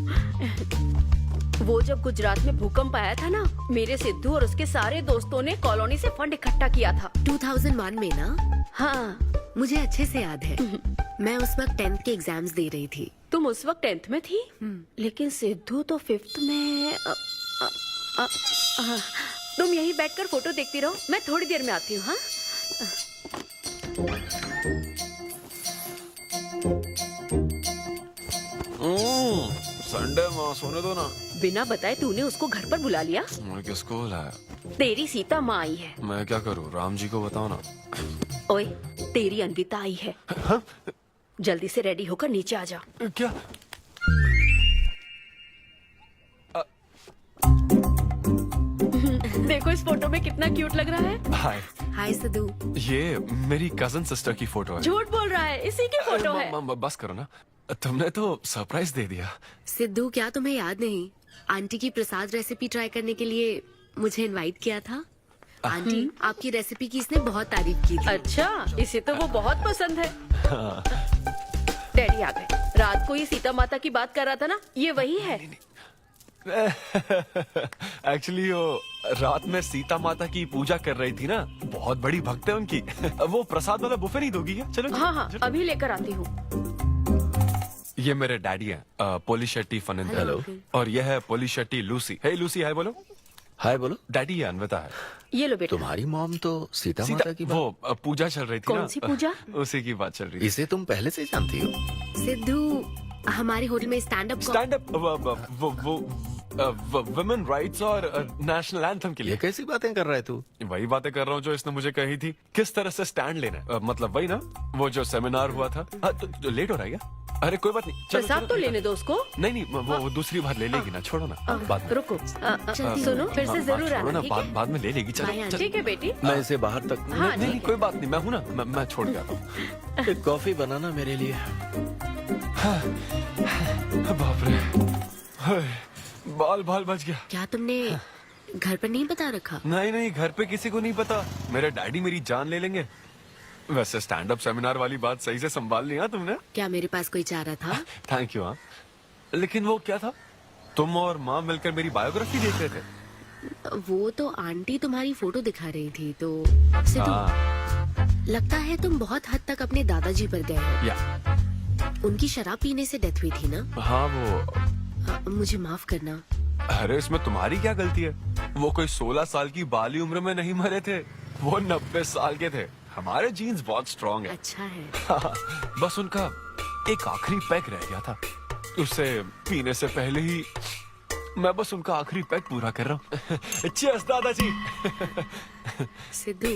Speaker 5: वो जब गुजरात में भूकंप आया था ना, मेरे सिद्धू और उसके सारे दोस्तों ने कॉलोनी से फंड इकट्ठा किया था।
Speaker 9: 2001 में ना?
Speaker 5: हाँ,
Speaker 9: मुझे अच्छे से याद है। मैं उस वक्त 10th के एग्जाम्स दे रही थी।
Speaker 5: तुम उस वक्त 10th में थी, लेकिन सिद्धू तो 5th में। तुम यहीं बैठकर फोटो देखती रहो, मैं थोड़ी देर में आती हूँ। हाँ,
Speaker 7: संडे माँ सोने दो ना।
Speaker 5: बिना बताए तूने उसको घर पर बुला लिया।
Speaker 7: मैं किसको बुलाया?
Speaker 5: तेरी सीता माँ आई है।
Speaker 7: मैं क्या करूँ, राम जी को बताओ ना।
Speaker 5: ओए, तेरी अन्विता आई है।
Speaker 7: हाँ?
Speaker 5: जल्दी से रेडी होकर नीचे आ जा।
Speaker 7: क्या?
Speaker 5: देखो इस फोटो में कितना क्यूट लग रहा है।
Speaker 7: हाय।
Speaker 9: हाय सिद्धू।
Speaker 7: ये मेरी कजन सिस्टर की फोटो है।
Speaker 5: झूठ बोल रहा है, इसी की फोटो है।
Speaker 7: बस करो ना, तुमने तो सरप्राइज दे दिया।
Speaker 9: सिद्धू, क्या तुम्हें याद नहीं, आंटी की प्रसाद रेसिपी ट्राई करने के लिए मुझे इनवाइट किया था। आंटी, आपकी रेसिपी की इसने बहुत तारीफ की थी।
Speaker 5: अच्छा, इसे तो वो बहुत पसंद है। डैडी आ गए। रात को ये सीता माता की बात कर रहा था ना, ये वही है।
Speaker 7: एक्चुअली वो रात में सीता माता की पूजा कर रही थी ना, बहुत बड़ी भक्त है उनकी। वो प्रसाद वाला बुफे नहीं दोगी क्या? चलो।
Speaker 5: हाँ हाँ, अभी लेकर आती हूँ।
Speaker 7: ये मेरे डैडी हैं, पोली शेट्टी फनिंदर।
Speaker 10: हेलो।
Speaker 7: और ये है पोली शेट्टी लूसी। हे लूसी, हाय बोलो।
Speaker 10: हाय बोलो।
Speaker 7: डैडी ये अन्विता है।
Speaker 5: ये लो बेटा।
Speaker 10: तुम्हारी मॉम तो सीता माता की बात।
Speaker 7: वो पूजा चल रही थी ना।
Speaker 5: कौन सी पूजा?
Speaker 7: उसी की बात चल रही थी।
Speaker 10: इसे तुम पहले से जानती हो?
Speaker 9: सिद्धू, हमारे होटल में स्टैंड अप
Speaker 7: वुमेन राइट्स और नेशनल एंथम के लिए।
Speaker 10: ये कैसी बातें कर रहा है तू?
Speaker 7: वही बातें कर रहा हूँ जो इसने मुझे कही थी, किस तरह से स्टैंड लेना है। मतलब वही ना, वो जो सेमिनार हुआ था। तो लेट हो रहा है क्या? अरे कोई बात नहीं, चलो,
Speaker 5: प्रसाद
Speaker 7: चलो,
Speaker 5: तो
Speaker 7: चलो।
Speaker 5: लेने दो उसको।
Speaker 7: नहीं, वो दूसरी बार ले लेगी ना, छोड़ो ना। बाद में
Speaker 5: रुको, सुनो, फिर से जरूर
Speaker 7: छोड़ो
Speaker 5: आना,
Speaker 7: ना,
Speaker 5: ठीक है?
Speaker 7: बाद में ले लेगी। चलो।
Speaker 5: ठीक है बेटी।
Speaker 10: मैं इसे बाहर तक।
Speaker 5: हाँ,
Speaker 7: नहीं,
Speaker 5: ठीक है।
Speaker 7: कोई बात नहीं, मैं हूँ ना, मैं छोड़ के आता हूँ।
Speaker 10: एक कॉफी बनाना मेरे लिए।
Speaker 7: बाप रे, हाय, बाल बच गया।
Speaker 9: क्या तुमने घर पर नहीं बता रखा?
Speaker 7: नहीं, घर पे किसी को नहीं पता। मेरे डैडी मेरी जान ले लेंगे। वैसे स्टैंड अप सेमिनार वाली बात सही से संभाल लिया तुमने।
Speaker 9: क्या मेरे पास कोई चारा था?
Speaker 7: Thank you. हाँ, लेकिन वो क्या था, तुम और माँ मिलकर मेरी बायोग्राफी देख रहे थे।
Speaker 9: वो तो आंटी तुम्हारी फोटो दिखा रही थी। तो सिद्धू, लगता है तुम बहुत हद तक अपने दादाजी पर गए हो।
Speaker 7: या
Speaker 9: उनकी शराब पीने से डेथ हुई थी ना?
Speaker 7: हाँ, वो
Speaker 9: मुझे माफ करना।
Speaker 7: अरे इसमें तुम्हारी क्या गलती है? वो कोई 16 साल की बाली उम्र में नहीं मरे थे, वो 90 साल के थे। हमारे जीन्स बहुत स्ट्रॉन्ग है।
Speaker 9: अच्छा है।
Speaker 7: बस उनका एक आखिरी पैक रह गया था, उसे पीने से पहले ही मैं बस उनका आखिरी पैक पूरा कर रहा हूँ। चीयर्स दादाजी।
Speaker 9: सिद्धू,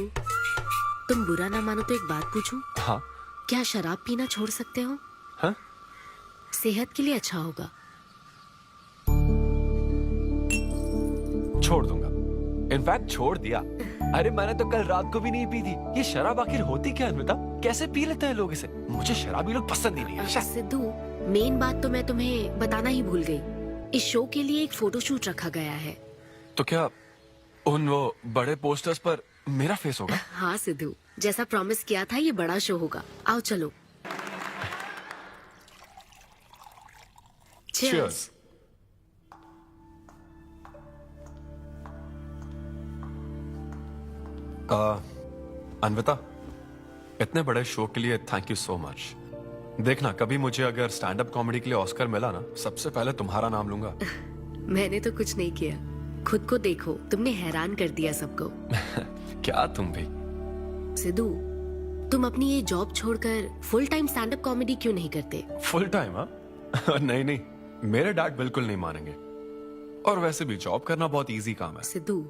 Speaker 9: तुम बुरा ना मानो तो एक बात पूछूं?
Speaker 7: हाँ।
Speaker 9: क्या शराब पीना छोड़ सकते हो?
Speaker 7: हाँ?
Speaker 9: सेहत के लिए अच्छा होगा।
Speaker 7: छोड़ दूंगा, इनफैक्ट छोड़ दिया। अरे मैंने तो कल रात को भी नहीं पी थी। ये शराब आखिर होती क्या है? कैसे पी लेते हैं लोग इसे? मुझे शराबी लोग पसंद ही नहीं है।
Speaker 9: सिद्धू, मेन बात तो मैं तुम्हें बताना ही भूल गई। इस शो के लिए एक फोटोशूट रखा गया है।
Speaker 7: तो क्या उन वो बड़े पोस्टर्स पर मेरा फेस होगा?
Speaker 9: हाँ सिद्धू, जैसा प्रॉमिस किया था, ये बड़ा शो होगा। आओ चलो।
Speaker 7: Cheers. अन्विता, इतने बड़े शो के लिए थैंक यू सो मच। देखना, कभी मुझे अगर स्टैंड अप कॉमेडी के लिए ऑस्कर मिला ना, सबसे पहले तुम्हारा नाम लूंगा।
Speaker 9: मैंने तो कुछ नहीं किया, खुद को देखो, तुमने हैरान कर दिया सबको।
Speaker 7: क्या तुम भी?
Speaker 9: सिद्धू, तुम अपनी ये जॉब छोड़कर full time stand up comedy क्यों नहीं करते?
Speaker 7: Full time? हाँ? नहीं, मेरे डैड बिल्कुल नहीं मानेंगे। और वैसे भी जॉब करना बहुत इजी काम है।
Speaker 9: सिद्धू,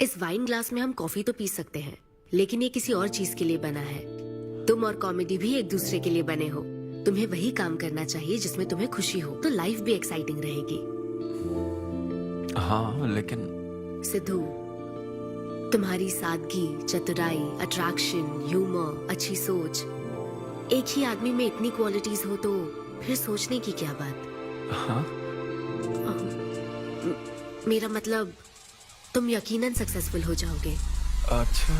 Speaker 9: इस वाइन ग्लास में हम कॉफी तो पी सकते हैं, लेकिन ये किसी और चीज के लिए बना है। तुम और कॉमेडी भी एक दूसरे के लिए बने हो। तुम्हें वही काम करना चाहिए जिसमें तुम्हें खुशी हो, तो लाइफ भी एक्साइटिंग रहेगी।
Speaker 7: हाँ, लेकिन
Speaker 9: सिद्धू, तुम्हारी सादगी, चतुराई, अट्रैक्शन, ह्यूमर, अच्छी सोच, एक ही आदमी में इतनी क्वालिटीज हो तो फिर सोचने की क्या बात?
Speaker 7: हाँ?
Speaker 9: मेरा मतलब, तुम यकीनन सक्सेसफुल हो जाओगे।
Speaker 7: अच्छा।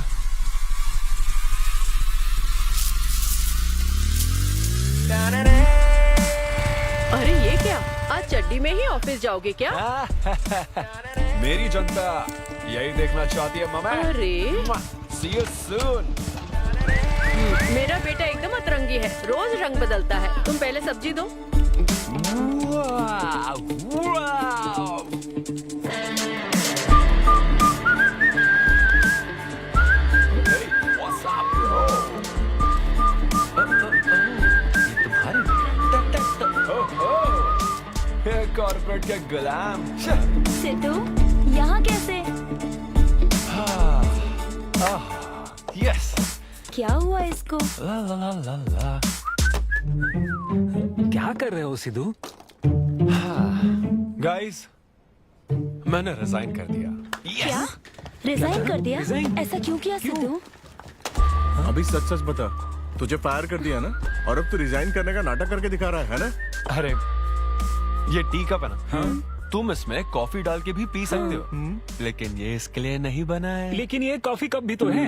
Speaker 5: अरे ये क्या, आज चड्डी में ही ऑफिस जाओगे क्या?
Speaker 7: मेरी जनता यही देखना चाहती है मामा।
Speaker 5: अरे
Speaker 7: See you soon.
Speaker 5: मेरा बेटा एकदम अतरंगी है, रोज रंग बदलता है। तुम पहले सब्जी दो।
Speaker 7: कॉर्पोरेट के गुलाम।
Speaker 12: सिद्धू, यहाँ कैसे?
Speaker 7: यस।
Speaker 12: क्या हुआ इसको?
Speaker 7: ला ला ला ला ला।
Speaker 3: क्या कर रहे हो सिद्धू?
Speaker 7: गाइस, मैंने रिजाइन कर दिया।
Speaker 12: क्या? रिजाइन कर दिया? ऐसा क्यों किया सिद्धू?
Speaker 6: अभी सच सच बता, तुझे फायर कर दिया ना, और अब तू रिजाइन करने का नाटक करके दिखा रहा है ना?
Speaker 7: अरे ये टी कप है ना, हाँ? तुम इसमें कॉफी डाल के भी पी सकते हो, लेकिन ये इसके लिए नहीं बना है।
Speaker 3: लेकिन ये कॉफी कप भी तो है।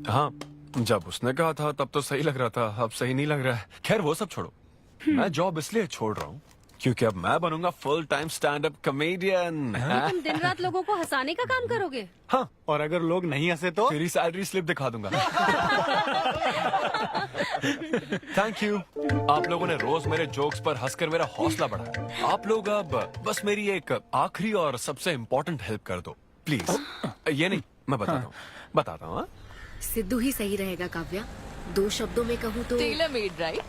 Speaker 7: हाँ, जब उसने कहा था तब तो सही लग रहा था, अब सही नहीं लग रहा है। खैर वो सब छोड़ो, मैं जॉब इसलिए छोड़ रहा हूँ क्योंकि अब मैं बनूंगा full time stand up comedian.
Speaker 12: तुम दिन रात लोगों को हंसाने का काम करोगे?
Speaker 7: हाँ,
Speaker 11: और अगर लोग नहीं हंसे तो
Speaker 7: तेरी सैलरी स्लिप दिखा दूंगा। Thank you. आप लोगों ने रोज मेरे जोक्स पर हंसकर मेरा हौसला बढ़ाया। आप लोग अब बस मेरी एक आखिरी और सबसे इम्पोर्टेंट हेल्प कर दो प्लीज। ये नहीं, मैं बताता हूँ।
Speaker 9: सिद्धू ही सही रहेगा काव्या। 2 शब्दों में कहूँ तो
Speaker 2: टेलर मेड, राइट?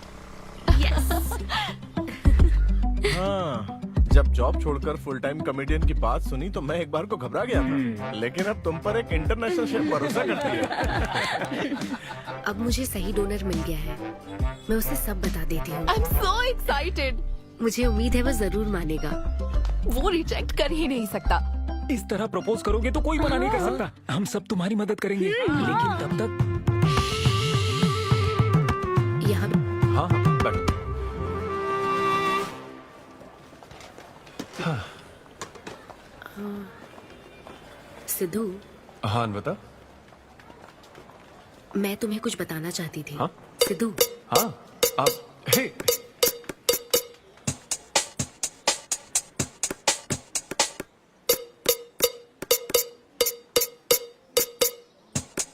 Speaker 6: हाँ, जब जॉब छोड़कर फुल टाइम कॉमेडियन की बात सुनी तो मैं एक बार को घबरा गया था, लेकिन अब तुम पर एक इंटरनेशनल शेफ भरोसा करती है।
Speaker 9: अब मुझे सही डोनर मिल गया है, मैं उसे सब बता देती हूँ।
Speaker 2: आई एम सो एक्साइटेड।
Speaker 9: मुझे उम्मीद है वो जरूर मानेगा।
Speaker 2: वो रिजेक्ट कर ही नहीं सकता।
Speaker 3: इस तरह प्रपोज करोगे तो कोई मना नहीं कर सकता। हम सब तुम्हारी मदद करेंगे, लेकिन तब तक
Speaker 9: यहाँ
Speaker 7: हाँ, बैठो।
Speaker 9: सिद्धू,
Speaker 7: हाँ बता।
Speaker 9: मैं तुम्हें कुछ बताना चाहती थी।
Speaker 7: हाँ?
Speaker 9: सिद्धू।
Speaker 7: हाँ, आप hey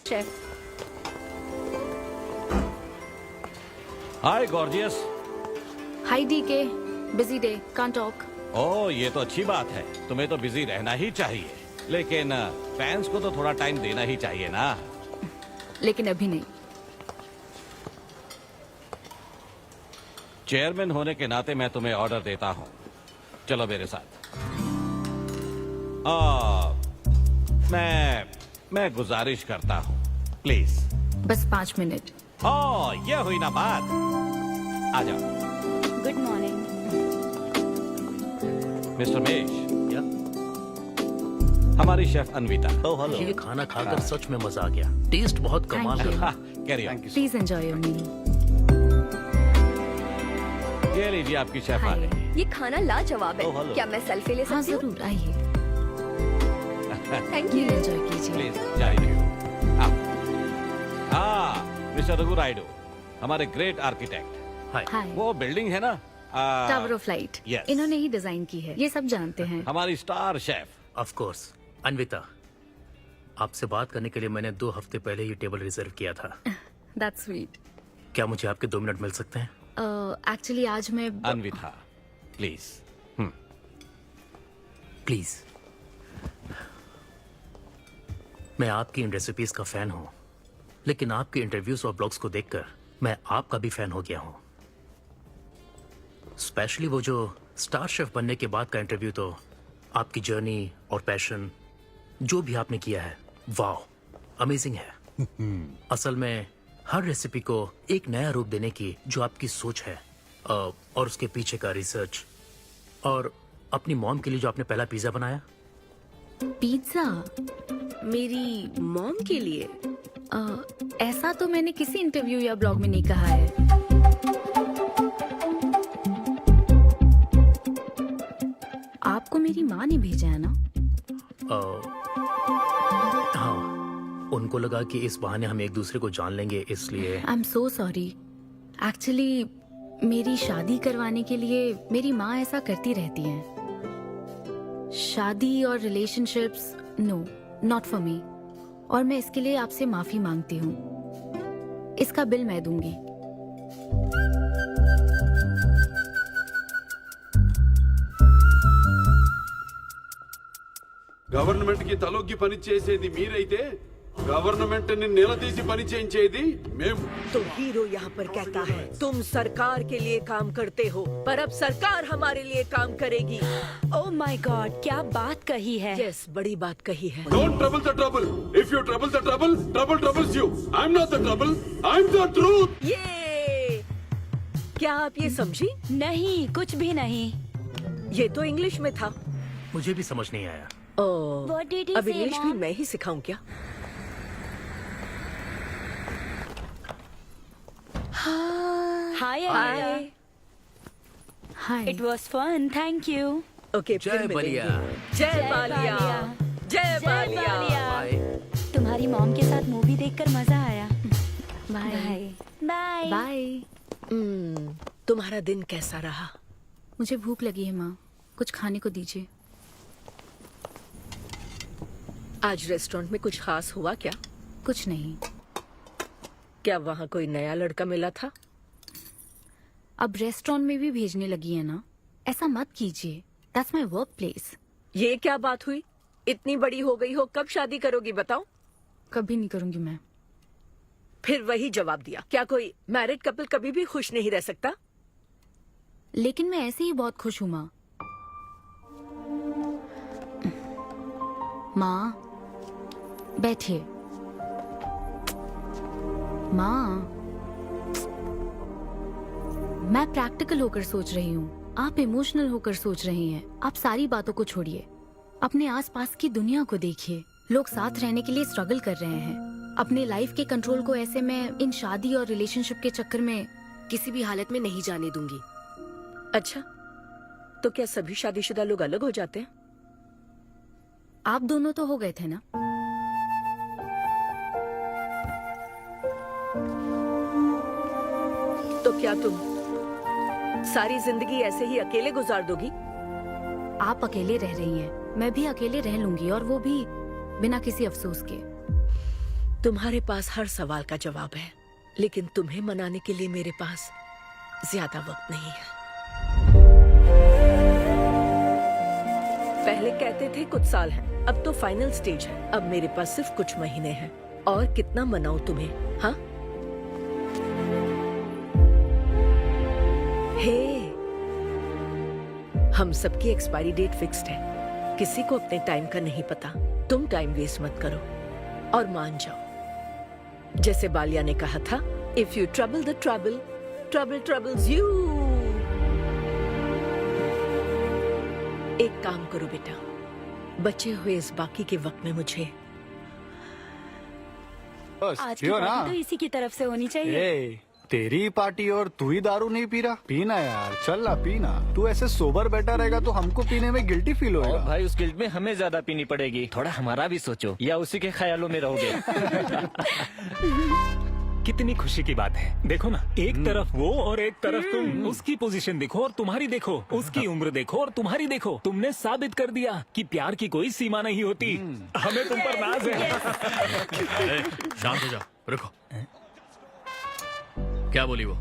Speaker 12: chef.
Speaker 11: Hi gorgeous.
Speaker 1: Hi DK, busy day, can't talk.
Speaker 11: Oh, ये तो अच्छी बात है। तुम्हें तो बिजी रहना ही चाहिए, लेकिन फैंस को तो थोड़ा टाइम देना ही चाहिए ना।
Speaker 1: लेकिन अभी नहीं।
Speaker 11: चेयरमैन होने के नाते मैं तुम्हें ऑर्डर देता हूँ, चलो मेरे साथ। मैं गुजारिश करता हूँ, प्लीज।
Speaker 1: बस 5 मिनट।
Speaker 11: ओह, ये हुई ना बात। आ जाओ।
Speaker 12: Good morning
Speaker 11: mister mesh. हमारी शेफ अन्विता।
Speaker 4: ये खाना खाकर सच में मजा आ गया। टेस्ट बहुत कमाल
Speaker 1: Thank you.
Speaker 4: का।
Speaker 11: Carry on.
Speaker 1: Please enjoy your meal.
Speaker 11: ये लीजिए आपकी शेफ आ
Speaker 1: हाय।
Speaker 11: गई।
Speaker 12: ये खाना लाजवाब
Speaker 11: Oh, hello.
Speaker 12: क्या मैं सेल्फी ले
Speaker 1: हाँ
Speaker 12: सकती हूँ?
Speaker 1: जरूर, आइए।
Speaker 12: Thank
Speaker 1: please
Speaker 12: you.
Speaker 1: एंजॉय कीजिए।
Speaker 11: प्लीज जारी रखिए। मिस्टर रघु राइडू, हमारे ग्रेट आर्किटेक्ट।
Speaker 1: हाय।
Speaker 11: वो बिल्डिंग है ना,
Speaker 1: टावर ऑफ लाइट,
Speaker 11: Yes.
Speaker 1: इन्होंने ही डिजाइन की है, ये सब जानते हैं।
Speaker 11: हमारी star chef.
Speaker 4: Of course. Anvita, आपसे बात करने के लिए मैंने 2 हफ्ते पहले ये टेबल रिजर्व किया था।
Speaker 1: That's sweet.
Speaker 4: क्या मुझे आपके 2 मिनट मिल सकते हैं?
Speaker 1: एक्चुअली आज मैं
Speaker 11: अन्विता, प्लीज।
Speaker 4: प्लीज। मैं आपकी इन रेसिपीज का फैन हूं, लेकिन आपके इंटरव्यूज और ब्लॉग्स को देखकर मैं आपका भी फैन हो गया हूं। स्पेशली वो जो स्टार शेफ बनने के बाद का इंटरव्यू, तो आपकी जर्नी और पैशन जो भी आपने किया है, वाह, अमेजिंग है। असल में हर रेसिपी को एक नया रूप देने की जो आपकी सोच है, और उसके पीछे का रिसर्च, और अपनी मॉम के लिए जो आपने पहला पिज्जा बनाया।
Speaker 1: पिज्जा
Speaker 9: मेरी मॉम के लिए?
Speaker 1: ऐसा तो मैंने किसी इंटरव्यू या ब्लॉग में नहीं कहा है। आपको मेरी माँ ने भेजा है ना?
Speaker 4: हाँ, उनको लगा कि इस बहाने हम एक दूसरे को जान लेंगे, इसलिए।
Speaker 1: आई एम सो सॉरी। एक्चुअली मेरी शादी करवाने के लिए मेरी माँ ऐसा करती रहती हैं। शादी और relationships, no, not for me. और मैं इसके लिए आपसे माफी मांगती हूँ। इसका बिल मैं दूंगी।
Speaker 15: గవర్నమెంట్ కి తలొగ్గి పని చేసేది మీరైతే गवर्नमेंट ने నిలదీసి పని చేయించేది మేము।
Speaker 5: तो हीरो यहाँ पर कहता है तुम सरकार के लिए काम करते हो, पर अब सरकार हमारे लिए काम करेगी।
Speaker 12: ओह माय गॉड, क्या बात कही है।
Speaker 5: यस, बड़ी बात कही है।
Speaker 15: Don't trouble the trouble, if you trouble the trouble, trouble troubles you. I am not the trouble, I am the truth.
Speaker 5: ये क्या आप ये समझी?
Speaker 12: नहीं, कुछ भी नहीं।
Speaker 5: ये तो इंग्लिश में था।
Speaker 4: मुझे भी समझ नहीं आया।
Speaker 12: What did he
Speaker 5: अब
Speaker 12: say,
Speaker 5: इंग्लिश भी
Speaker 12: Mom?
Speaker 5: मैं ही सिखाऊं क्या?
Speaker 12: Hi
Speaker 5: hi.
Speaker 1: Hi.
Speaker 12: It was fun, thank you.
Speaker 5: Okay,
Speaker 4: जय
Speaker 5: फिर
Speaker 4: बलिया।
Speaker 5: मिलेंगे। जय बालिया, जय बालिया।
Speaker 12: तुम्हारी मॉम के साथ मूवी देखकर मजा आया।
Speaker 1: बाय।
Speaker 12: बाय।
Speaker 1: बाय।
Speaker 5: तुम्हारा दिन कैसा रहा?
Speaker 1: मुझे भूख लगी है माँ, कुछ खाने को दीजिए।
Speaker 5: आज रेस्टोरेंट में कुछ खास हुआ क्या?
Speaker 1: कुछ नहीं।
Speaker 5: क्या वहाँ कोई नया लड़का मिला था?
Speaker 1: अब रेस्टोरेंट में भी भेजने लगी है ना, ऐसा मत कीजिए। That's my work place.
Speaker 5: ये क्या बात हुई? इतनी बड़ी हो गई हो, कब शादी करोगी बताओ?
Speaker 1: कभी नहीं करूंगी मैं।
Speaker 5: फिर वही जवाब दिया। क्या कोई मैरिड कपल कभी भी खुश नहीं रह सकता?
Speaker 1: लेकिन मैं ऐसे ही बहुत खुश हूँ माँ। माँ बैठिए। माँ, मैं प्रैक्टिकल होकर सोच रही हूँ, आप इमोशनल होकर सोच रही हैं। आप सारी बातों को छोड़िए, अपने आसपास की दुनिया को देखिए। लोग साथ रहने के लिए स्ट्रगल कर रहे हैं। अपने लाइफ के कंट्रोल को ऐसे में इन शादी और रिलेशनशिप के चक्कर में किसी भी हालत में नहीं जाने दूंगी।
Speaker 5: अच्छा, तो क्या सभी शादीशुदा लोग अलग हो जाते हैं?
Speaker 1: आप दोनों तो हो गए थे ना।
Speaker 5: तो क्या तुम सारी जिंदगी ऐसे ही अकेले गुजार दोगी?
Speaker 1: आप अकेले रह रही हैं, मैं भी अकेले रह लूंगी, और वो भी बिना किसी अफसोस के।
Speaker 5: तुम्हारे पास हर सवाल का जवाब है, लेकिन तुम्हें मनाने के लिए मेरे पास ज्यादा वक्त नहीं है। पहले कहते थे कुछ साल हैं, अब तो फाइनल स्टेज है। अब मेरे पास सिर्फ कुछ महीने हैं, और कितना मनाऊं तुम्हें? हाँ, हे, हम सबकी एक्सपायरी डेट फिक्स्ड है। किसी को अपने टाइम का नहीं पता। तुम टाइम वेस्ट मत करो और मान जाओ। जैसे बालिया ने कहा था, if you trouble the trouble, trouble troubles you. एक काम करो बेटा, बचे हुए इस बाकी के वक्त में मुझे
Speaker 12: आज की पार्टी तो इसी की तरफ से होनी चाहिए।
Speaker 14: तेरी पार्टी और तू ही दारू नहीं पी रहा? पीना यार, चल ना पीना। तू ऐसे सोबर बैठा रहेगा तो हमको पीने में गिल्टी फील होगा।
Speaker 11: भाई उस गिल्ट में हमें ज्यादा पीनी पड़ेगी। थोड़ा हमारा भी सोचो, या उसी के ख्यालों में रहोगे।
Speaker 3: कितनी खुशी की बात है। देखो ना, एक तरफ वो और एक तरफ तुम। उसकी पोजीशन देखो और तुम्हारी देखो, उसकी उम्र देखो और तुम्हारी देखो। तुमने साबित कर दिया कि प्यार की कोई सीमा नहीं होती। हमें तुम पर नाज है।
Speaker 4: शांत हो जाओ, रुको। क्या बोली वो?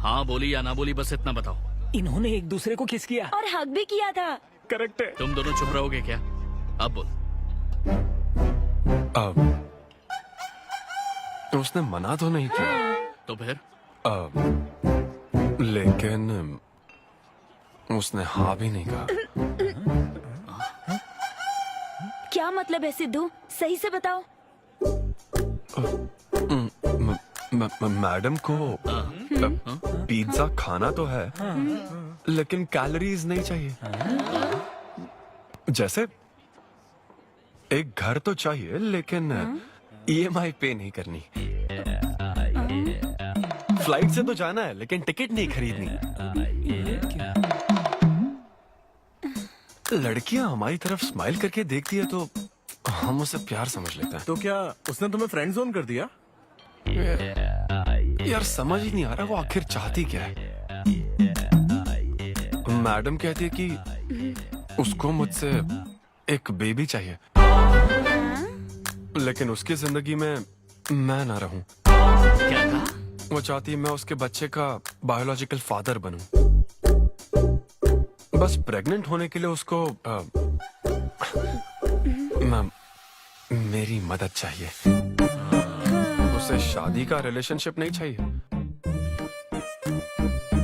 Speaker 4: हाँ बोली या ना बोली, बस इतना बताओ।
Speaker 3: इन्होंने एक दूसरे को किस किया
Speaker 12: और हक भी किया था।
Speaker 3: करेक्ट है।
Speaker 4: तुम दोनों चुप रहोगे क्या? अब बोल।
Speaker 7: उसने मना तो नहीं किया।
Speaker 4: तो फिर?
Speaker 7: लेकिन उसने हाँ भी नहीं कहा।
Speaker 12: क्या मतलब है सिद्धू? सही से बताओ।
Speaker 7: मैडम को पिज्जा खाना तो है, लेकिन कैलोरीज नहीं चाहिए। जैसे एक घर तो चाहिए, लेकिन EMI पे नहीं करनी। फ्लाइट से तो जाना है, लेकिन टिकट नहीं खरीदनी। लड़कियां हमारी तरफ स्माइल करके देखती है तो हम उसे प्यार समझ लेते हैं।
Speaker 6: तो क्या उसने तुम्हें फ्रेंड जोन कर दिया?
Speaker 7: यार समझ ही नहीं आ रहा वो आखिर चाहती क्या है। मैडम कहती है कि उसको मुझसे एक बेबी चाहिए। लेकिन उसकी जिंदगी में मैं ना रहूं।
Speaker 16: क्या कहा?
Speaker 7: वो चाहती है मैं उसके बच्चे का बायोलॉजिकल फादर बनूं। बस प्रेग्नेंट होने के लिए उसको मेरी मदद चाहिए। उसे शादी का रिलेशनशिप नहीं चाहिए।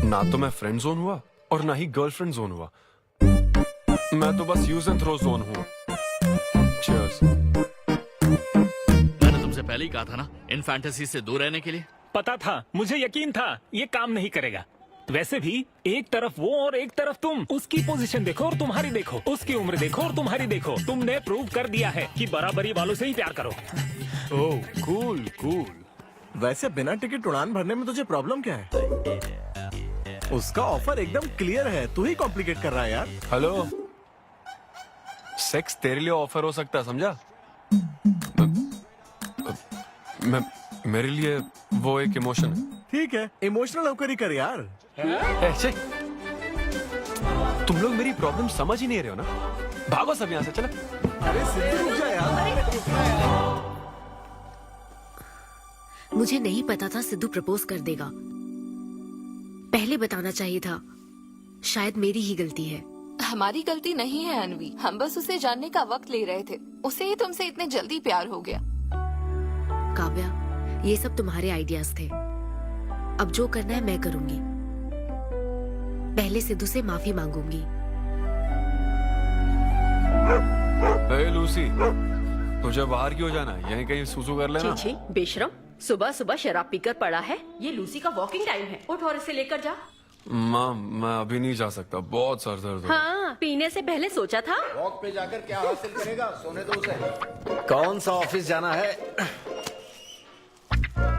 Speaker 7: ना तो मैं फ्रेंड जोन हुआ और ना ही गर्लफ्रेंड जोन हुआ। मैं तो बस यूज एंड थ्रो जोन हूँ। Cheers.
Speaker 16: मैंने तुमसे पहले ही कहा था ना इन फैंटेसी से दूर रहने के लिए।
Speaker 3: पता था, मुझे यकीन था ये काम नहीं करेगा। वैसे भी एक तरफ वो और एक तरफ तुम। उसकी पोजीशन देखो और तुम्हारी देखो, उसकी उम्र देखो और तुम्हारी देखो। तुमने प्रूव कर दिया है कि बराबरी वालों से ही प्यार करो।
Speaker 6: ओह कूल कूल। वैसे बिना टिकट उड़ान भरने में तुझे प्रॉब्लम क्या है? उसका ऑफर एकदम क्लियर है, तू ही कॉम्प्लिकेट कर रहा है यार।
Speaker 7: हेलो, सेक्स तेरे लिए ऑफर हो सकता है, समझा? मेरे लिए वो एक इमोशन है।
Speaker 6: ठीक है, इमोशनल होकर ही कर यार।
Speaker 7: ऐसे तुम लोग मेरी प्रॉब्लम समझ ही नहीं रहे हो ना। भागो सब यहाँ से, चलो।
Speaker 6: अरे सिद्धू रुक जा यार।
Speaker 9: मुझे नहीं पता था सिद्धू प्रपोज कर देगा। पहले बताना चाहिए था। शायद मेरी ही गलती है।
Speaker 2: हमारी गलती नहीं है अनवी, हम बस उसे जानने का वक्त ले रहे थे। उसे ही तुमसे इतने जल्दी प्यार हो गया।
Speaker 9: काव्या, ये सब तुम्हारे आइडियाज थे। अब जो करना है मैं करूंगी। पहले सिद्धू से माफी मांगूंगी।
Speaker 7: हे लूसी, तुझे बाहर क्यों जाना है? यहीं कहीं सूसू कर लेना।
Speaker 5: छी बेशरम, सुबह सुबह शराब पीकर पड़ा है। ये लूसी का वॉकिंग टाइम है, उठ और इसे लेकर जा।
Speaker 7: माँ, मैं अभी नहीं जा सकता, बहुत सर दर्द हो रहा है।
Speaker 5: हाँ, पीने से पहले सोचा था।
Speaker 10: वॉक पे जाकर क्या हासिल करेगा? सोने दो उसे। कौन सा ऑफिस जाना है?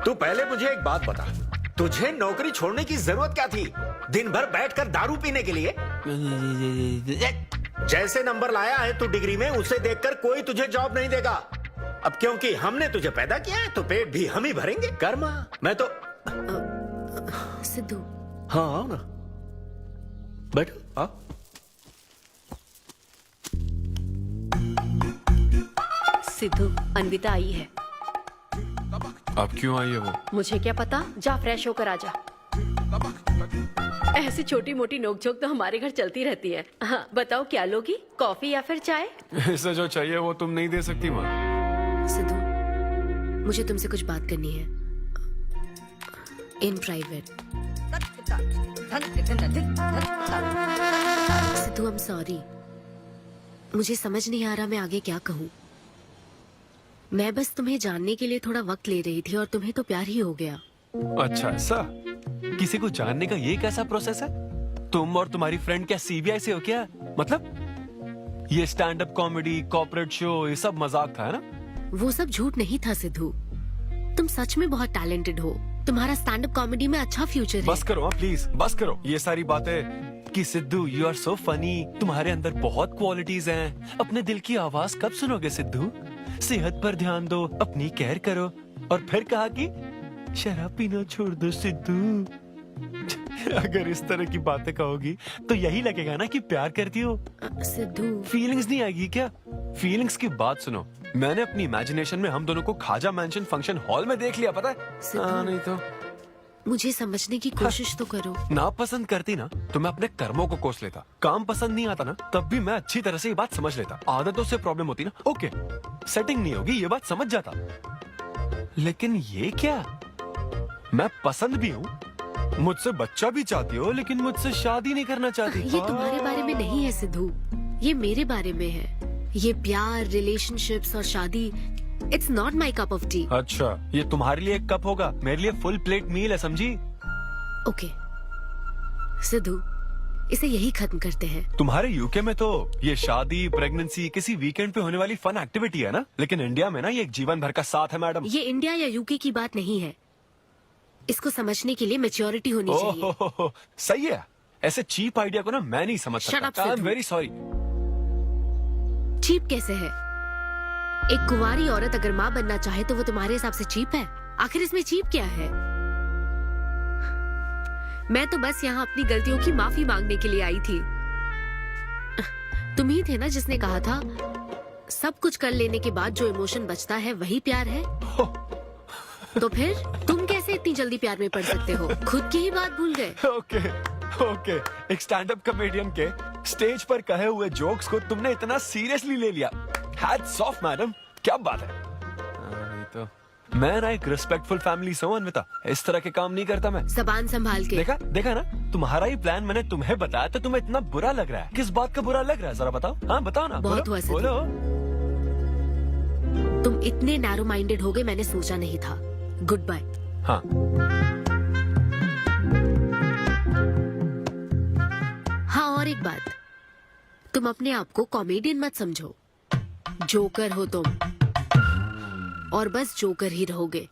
Speaker 10: तू पहले मुझे एक बात बता, तुझे नौकरी छोड़ने की जरूरत क्या थी? दिन भर बैठकर दारू पीने के लिए? जैसे नंबर लाया है तू डिग्री में, उसे देखकर कोई तुझे जॉब नहीं देगा। अब क्योंकि हमने तुझे पैदा किया है तो पेट भी हम ही भरेंगे। कर्मा, मैं तो
Speaker 9: सिद्धू।
Speaker 10: हाँ आओ ना, बैठो। हाँ
Speaker 5: सिद्धू, अन्विता आई है।
Speaker 7: अब क्यों आई है वो?
Speaker 5: मुझे क्या पता, जा फ्रेश होकर आ जा। ऐसी छोटी मोटी नोकझोंक तो हमारे घर चलती रहती है। हाँ, बताओ क्या लोगी, कॉफी या फिर चाय?
Speaker 7: इसे जो चाहिए वो तुम नहीं दे सकती माँ।
Speaker 9: सिद्धू, मुझे तुमसे कुछ बात करनी है, in private. Sidhu, I am sorry. मुझे समझ नहीं आ रहा मैं आगे क्या कहूँ। मैं बस तुम्हें जानने के लिए थोड़ा वक्त ले रही थी और तुम्हें तो प्यार ही हो गया।
Speaker 7: अच्छा ऐसा? किसी को जानने का ये कैसा प्रोसेस है? तुम और तुम्हारी फ्रेंड क्या सीबीआई से हो क्या? मतलब ये stand up comedy, corporate show, ये सब मजाक था, है ना?
Speaker 9: वो सब झूठ नहीं था सिद्धू। तुम सच में बहुत टैलेंटेड हो। तुम्हारा स्टैंड अप कॉमेडी में अच्छा फ्यूचर है।
Speaker 7: बस करो प्लीज, बस करो ये सारी बातें कि Sidhu you are so funny, तुम्हारे अंदर बहुत क्वालिटीज हैं। अपने दिल की आवाज कब सुनोगे सिद्धू? सेहत पर ध्यान दो, अपनी केयर करो। और फिर कहा कि शराब पीना छोड़ दो सिद्धू। अगर इस तरह की बातें कहोगी तो यही लगेगा ना कि प्यार करती हो।
Speaker 9: सिद्धू,
Speaker 7: फीलिंग्स नहीं आएगी क्या? फीलिंग्स की बात सुनो, मैंने अपनी इमेजिनेशन में हम दोनों को खाजा मैंशन फंक्शन हॉल में देख लिया, पता है? नहीं तो
Speaker 9: मुझे समझने की कोशिश तो करो।
Speaker 7: ना पसंद करती ना तो मैं अपने कर्मों को कोस लेता। काम पसंद नहीं आता ना तब भी मैं अच्छी तरह से ये बात समझ लेता। आदतों से प्रॉब्लम होती ना, ओके सेटिंग नहीं होगी, ये बात समझ जाता। लेकिन ये क्या, मैं पसंद भी हूँ, मुझसे बच्चा भी चाहती हो, लेकिन मुझसे शादी नहीं करना चाहती।
Speaker 9: ये तुम्हारे बारे में नहीं है सिद्धू, ये मेरे बारे में है। ये प्यार, रिलेशनशिप्स और शादी, it's not my cup of T.
Speaker 7: अच्छा, ये तुम्हारे लिए एक कप होगा, मेरे लिए फुल प्लेट मील है, समझी?
Speaker 9: ओके सिद्धू, इसे यही खत्म करते हैं।
Speaker 7: तुम्हारे यूके में तो ये शादी, प्रेगनेंसी किसी वीकेंड पे होने वाली फन एक्टिविटी है ना, लेकिन इंडिया में ना ये एक जीवन भर का साथ है मैडम।
Speaker 9: ये इंडिया या यूके की बात नहीं है। इसको समझने के लिए मैच्योरिटी होनी चाहिए।
Speaker 7: सही है, ऐसे चीप आइडिया को ना मैं नहीं समझ सकता। I am very sorry.
Speaker 9: Cheap कैसे है? एक कुंवारी औरत अगर माँ बनना चाहे तो वो तुम्हारे हिसाब से चीप है? आखिर इसमें चीप क्या है? मैं तो बस यहाँ अपनी गलतियों की माफी मांगने के लिए आई थी। तुम ही थे ना जिसने कहा था सब कुछ कर लेने के बाद जो इमोशन बचता है वही प्यार है। तो फिर तुम कैसे इतनी जल्दी प्यार में पड़ सकते हो? खुद की ही बात भूल गए।
Speaker 7: ओके ओके, एक स्टैंड अप कॉमेडियन के स्टेज पर कहे हुए जोक्स को तुमने इतना सीरियसली ले लिया। हैट्स ऑफ मैडम, क्या बात है। नहीं तो मैं ना एक रिस्पेक्टफुल फैमिली से हूं अन्विता, इस तरह के काम नहीं करता मैं।
Speaker 9: जबान संभाल के।
Speaker 7: देखा ना, तुम्हारा ही प्लान मैंने तुम्हें बताया तो तुम्हें इतना बुरा लग रहा है। किस बात का बुरा लग रहा है जरा बताओ। हाँ बताओ ना।
Speaker 9: बहुत हुआ
Speaker 7: बोलो।
Speaker 9: तुम इतने नैरो माइंडेड होगे मैंने सोचा नहीं था। Goodbye.
Speaker 7: हाँ
Speaker 9: हाँ, और एक बात, तुम अपने आप को कॉमेडियन मत समझो। जोकर हो तुम, और बस जोकर ही रहोगे।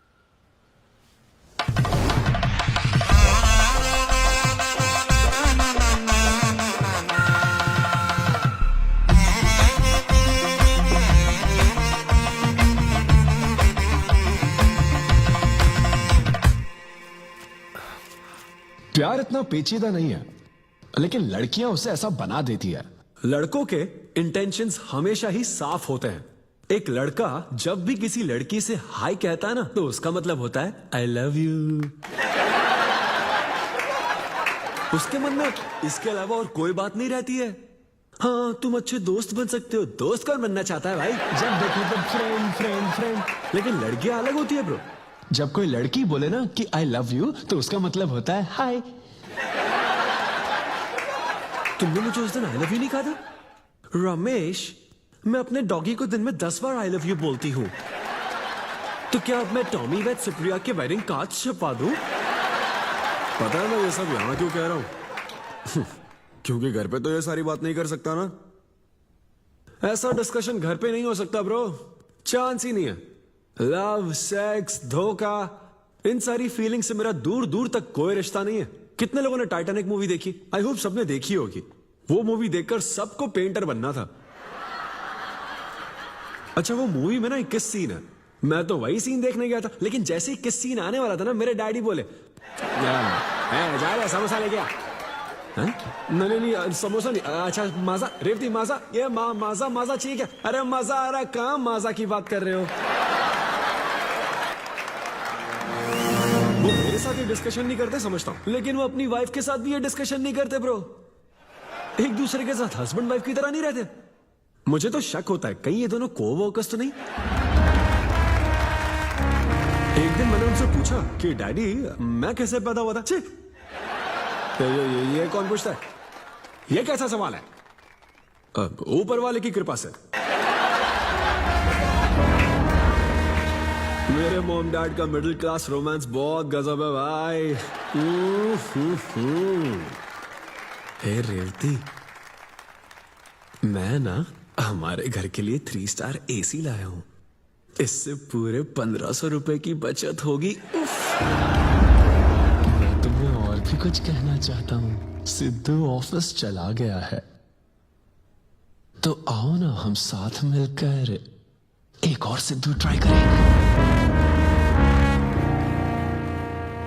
Speaker 8: प्यार इतना पेचीदा नहीं है, लेकिन लड़कियां उसे ऐसा बना देती है।
Speaker 14: लड़कों के इंटेंशंस हमेशा ही साफ होते हैं। एक लड़का जब भी किसी लड़की से हाय कहता है ना, तो उसका मतलब होता है आई लव यू। उसके मन में इसके अलावा और कोई बात नहीं रहती है। हाँ, तुम अच्छे दोस्त बन सकते हो। दोस्त कौन बनना चाहता है भाई? जब देखो तब फ्रेंड फ्रेंड फ्रेंड। लेकिन लड़कियां अलग होती है ब्रो।
Speaker 8: जब कोई लड़की बोले ना कि आई लव यू, तो उसका मतलब होता है हाय।
Speaker 14: तुमने मुझे उस दिन आई लव यू नहीं कहा था? रमेश, मैं अपने डॉगी को दिन में 10 बार आई लव यू बोलती हूँ। तो क्या अब मैं टॉमी वेद सुप्रिया के वेडिंग कार्ड छपा दूं?
Speaker 8: पता है मैं ये सब यहाँ क्यों कह रहा हूँ? क्योंकि घर पे तो ये सारी बात नहीं कर सकता ना।
Speaker 14: ऐसा डिस्कशन घर पे नहीं हो सकता ब्रो, चांस ही नहीं है। लव, सेक्स, धोखा, इन सारी फीलिंग से मेरा दूर दूर तक कोई रिश्ता नहीं है। कितने लोगों ने टाइटैनिक मूवी देखी? आई होप सबने देखी होगी। वो मूवी देखकर सबको पेंटर बनना था। अच्छा, वो मूवी में ना 21 सीन है। मैं तो वही सीन देखने गया था, लेकिन जैसे ही 21 सीन आने वाला था ना, मेरे डैडी बोले जा रहे समोसा लेके आ। नहीं, समोसा नहीं। अच्छा माजा, रेवती माजा, ये माजा माजा चाहिए क्या? अरे मजा आ रहा, कहाँ माजा की बात कर रहे हो? वो मेरे साथ ये डिस्कशन नहीं करते समझता हूँ, लेकिन वो अपनी वाइफ के साथ भी ये डिस्कशन नहीं करते ब्रो। एक दूसरे के साथ हस्बैंड वाइफ की तरह नहीं रहते। मुझे तो शक होता है कहीं ये दोनों को-वर्कर्स तो नहीं। एक दिन मैंने उनसे पूछा कि डैडी मैं कैसे पैदा हुआ था? छी, ये कौन पूछता है? ये कैसा सवाल है? ऊपर वाले की कृपा से। मेरे मॉम डैड का मिडिल क्लास रोमांस बहुत गजब है भाई। हे रेवती, मैं ना हमारे घर के लिए 3 स्टार AC लाया हूं। इससे पूरे 1500 रुपए की बचत होगी।
Speaker 8: मैं तुम्हें और भी कुछ कहना चाहता हूँ। सिद्धू ऑफिस चला गया है, तो आओ ना हम साथ मिलकर एक और सिद्धू ट्राई करें।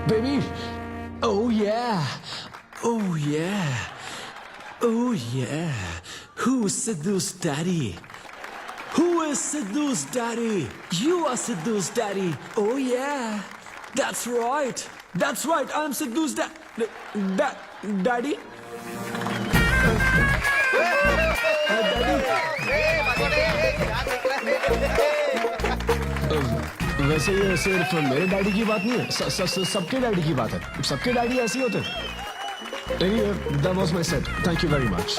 Speaker 8: Baby, oh yeah, oh yeah, oh yeah. Who's Sidhu's daddy? Who is Sidhu's daddy? You are Sidhu's daddy. Oh yeah, that's right. That's right. I'm Sidhu's daddy. वैसे ये सिर्फ मेरे डैडी की बात नहीं है, सबके डैडी की बात है। सबके डैडी ऐसे ही होते हैं। Anyway, that was my set. Thank you very much.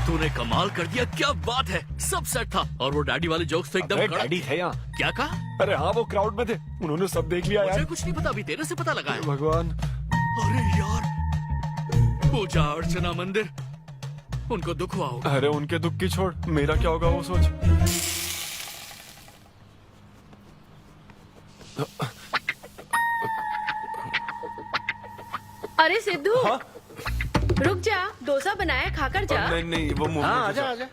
Speaker 16: तूने कमाल कर दिया, क्या बात है। सब सेट था और वो डैडी वाले जोक्स तो एकदम
Speaker 7: डैडी थे यहाँ।
Speaker 16: क्या कहा?
Speaker 7: अरे हाँ, वो क्राउड में थे, उन्होंने सब देख लिया यार।
Speaker 16: मुझे कुछ नहीं पता, अभी तेरे से पता लगा है।
Speaker 7: भगवान,
Speaker 16: अरे यार, पूजा अर्चना मंदिर, उनको दुख हुआ होगा।
Speaker 7: अरे उनके दुख की छोड़, मेरा क्या होगा वो सोच।
Speaker 5: अरे सिद्धू, रुक जा, डोसा बनाया, खाकर जा।
Speaker 7: नहीं, वो मूवी।
Speaker 4: हाँ, आजा आजा।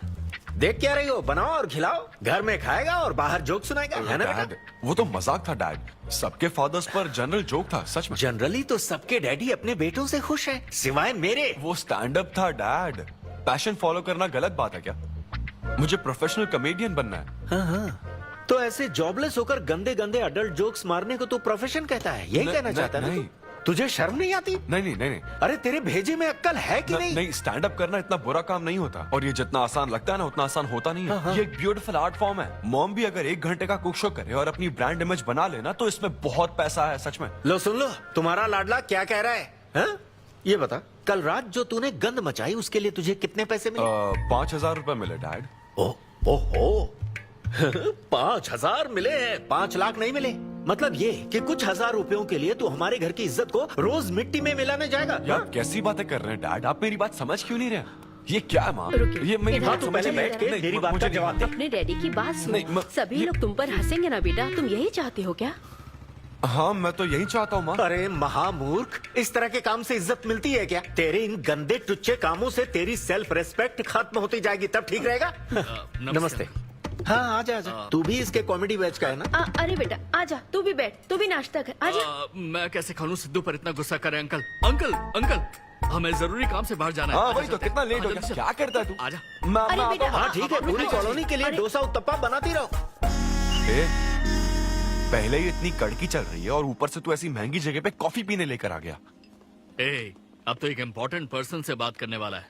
Speaker 10: देख क्या रही हो? बनाओ और खिलाओ। घर में खाएगा और बाहर जोक सुनाएगा, है ना बेटा?
Speaker 7: डैड, वो तो मजाक था डैड। सबके फादर्स पर जनरल जोक था, सच में।
Speaker 10: जनरली तो सबके डैडी अपने बेटों से खुश हैं, सिवाय मेरे।
Speaker 7: वो स्टैंड अप था डैड। पैशन फॉलो करना गलत बात है क्या? मुझे प्रोफेशनल कॉमेडियन बनना है।
Speaker 10: हाँ हाँ, तो ऐसे जॉबलेस होकर गंदे गंदे अडल्ट जोक्स मारने को तो प्रोफेशन कहता है, यही कहना चाहता है ना तू? तुझे शर्म नहीं आती?
Speaker 7: नहीं।
Speaker 10: अरे तेरे भेजे में अक्कल है कि नहीं?
Speaker 7: नहीं, स्टैंड अप करना इतना बुरा काम नहीं होता, और ये जितना आसान लगता है ना उतना आसान होता नहीं है।
Speaker 10: हाँ।
Speaker 7: ये एक ब्यूटीफुल आर्ट फॉर्म है। मॉम भी अगर 1 घंटे का कुक शो करे और अपनी ब्रांड इमेज बना लेना तो इसमें बहुत पैसा है, सच में।
Speaker 10: लो सुन लो, तुम्हारा लाडला क्या कह रहा है, हाँ? ये बता, कल रात जो तूने गंद मचाई उसके लिए तुझे कितने पैसे मिले?
Speaker 7: 5,000 रुपए मिले डैड।
Speaker 10: ओहो 5,000 मिले हैं, 5 लाख नहीं मिले। मतलब ये कि कुछ हजार रुपयों के लिए तू हमारे घर की इज्जत को रोज मिट्टी में मिलाने जाएगा?
Speaker 7: यार कैसी बातें कर रहे हैं डैड, आप मेरी बात समझ क्यों नहीं रहे? ये क्या है माँ? ये मेरी
Speaker 10: हाँ,
Speaker 7: बात
Speaker 10: तू
Speaker 7: समझ
Speaker 10: पहले
Speaker 7: नहीं
Speaker 10: बैठ
Speaker 7: रहे।
Speaker 10: के
Speaker 7: नहीं,
Speaker 10: मेरी बात
Speaker 7: मुझे
Speaker 10: का जवाब दे।
Speaker 5: अपने डैडी की बात
Speaker 7: नहीं,
Speaker 5: सुनो। सभी लोग तुम पर हंसेंगे ना बेटा, तुम यही चाहते हो क्या?
Speaker 7: हाँ, मैं तो यही चाहता हूँ माँ।
Speaker 10: अरे महामूर्ख, इस तरह के काम से इज्जत मिलती है क्या? तेरे इन गंदे टुच्चे कामों से तेरी सेल्फ रेस्पेक्ट खत्म होती जाएगी, तब ठीक रहेगा। नमस्ते। हाँ आजा आजा, तू भी इसके कॉमेडी बैच का है ना?
Speaker 5: अरे बेटा आजा, तू भी बैठ, तू भी नाश्ता कर, आजा।
Speaker 16: मैं कैसे खा लूं? सिद्धू पर इतना गुस्सा करे। अंकल अंकल अंकल, हमें जरूरी काम से बाहर जाना है।
Speaker 7: हाँ वही तो, कितना लेट हो गया। क्या करता है तू?
Speaker 16: आजा।
Speaker 5: अरे बेटा,
Speaker 10: हाँ ठीक है, पूरी कॉलोनी के लिए डोसा उत्तप्पा बनाती रहो।
Speaker 7: पहले ही इतनी कड़की चल रही है और ऊपर से तू ऐसी महंगी जगह पे कॉफी पीने लेकर आ गया।
Speaker 16: अब तो एक इम्पोर्टेंट पर्सन से बात करने वाला है।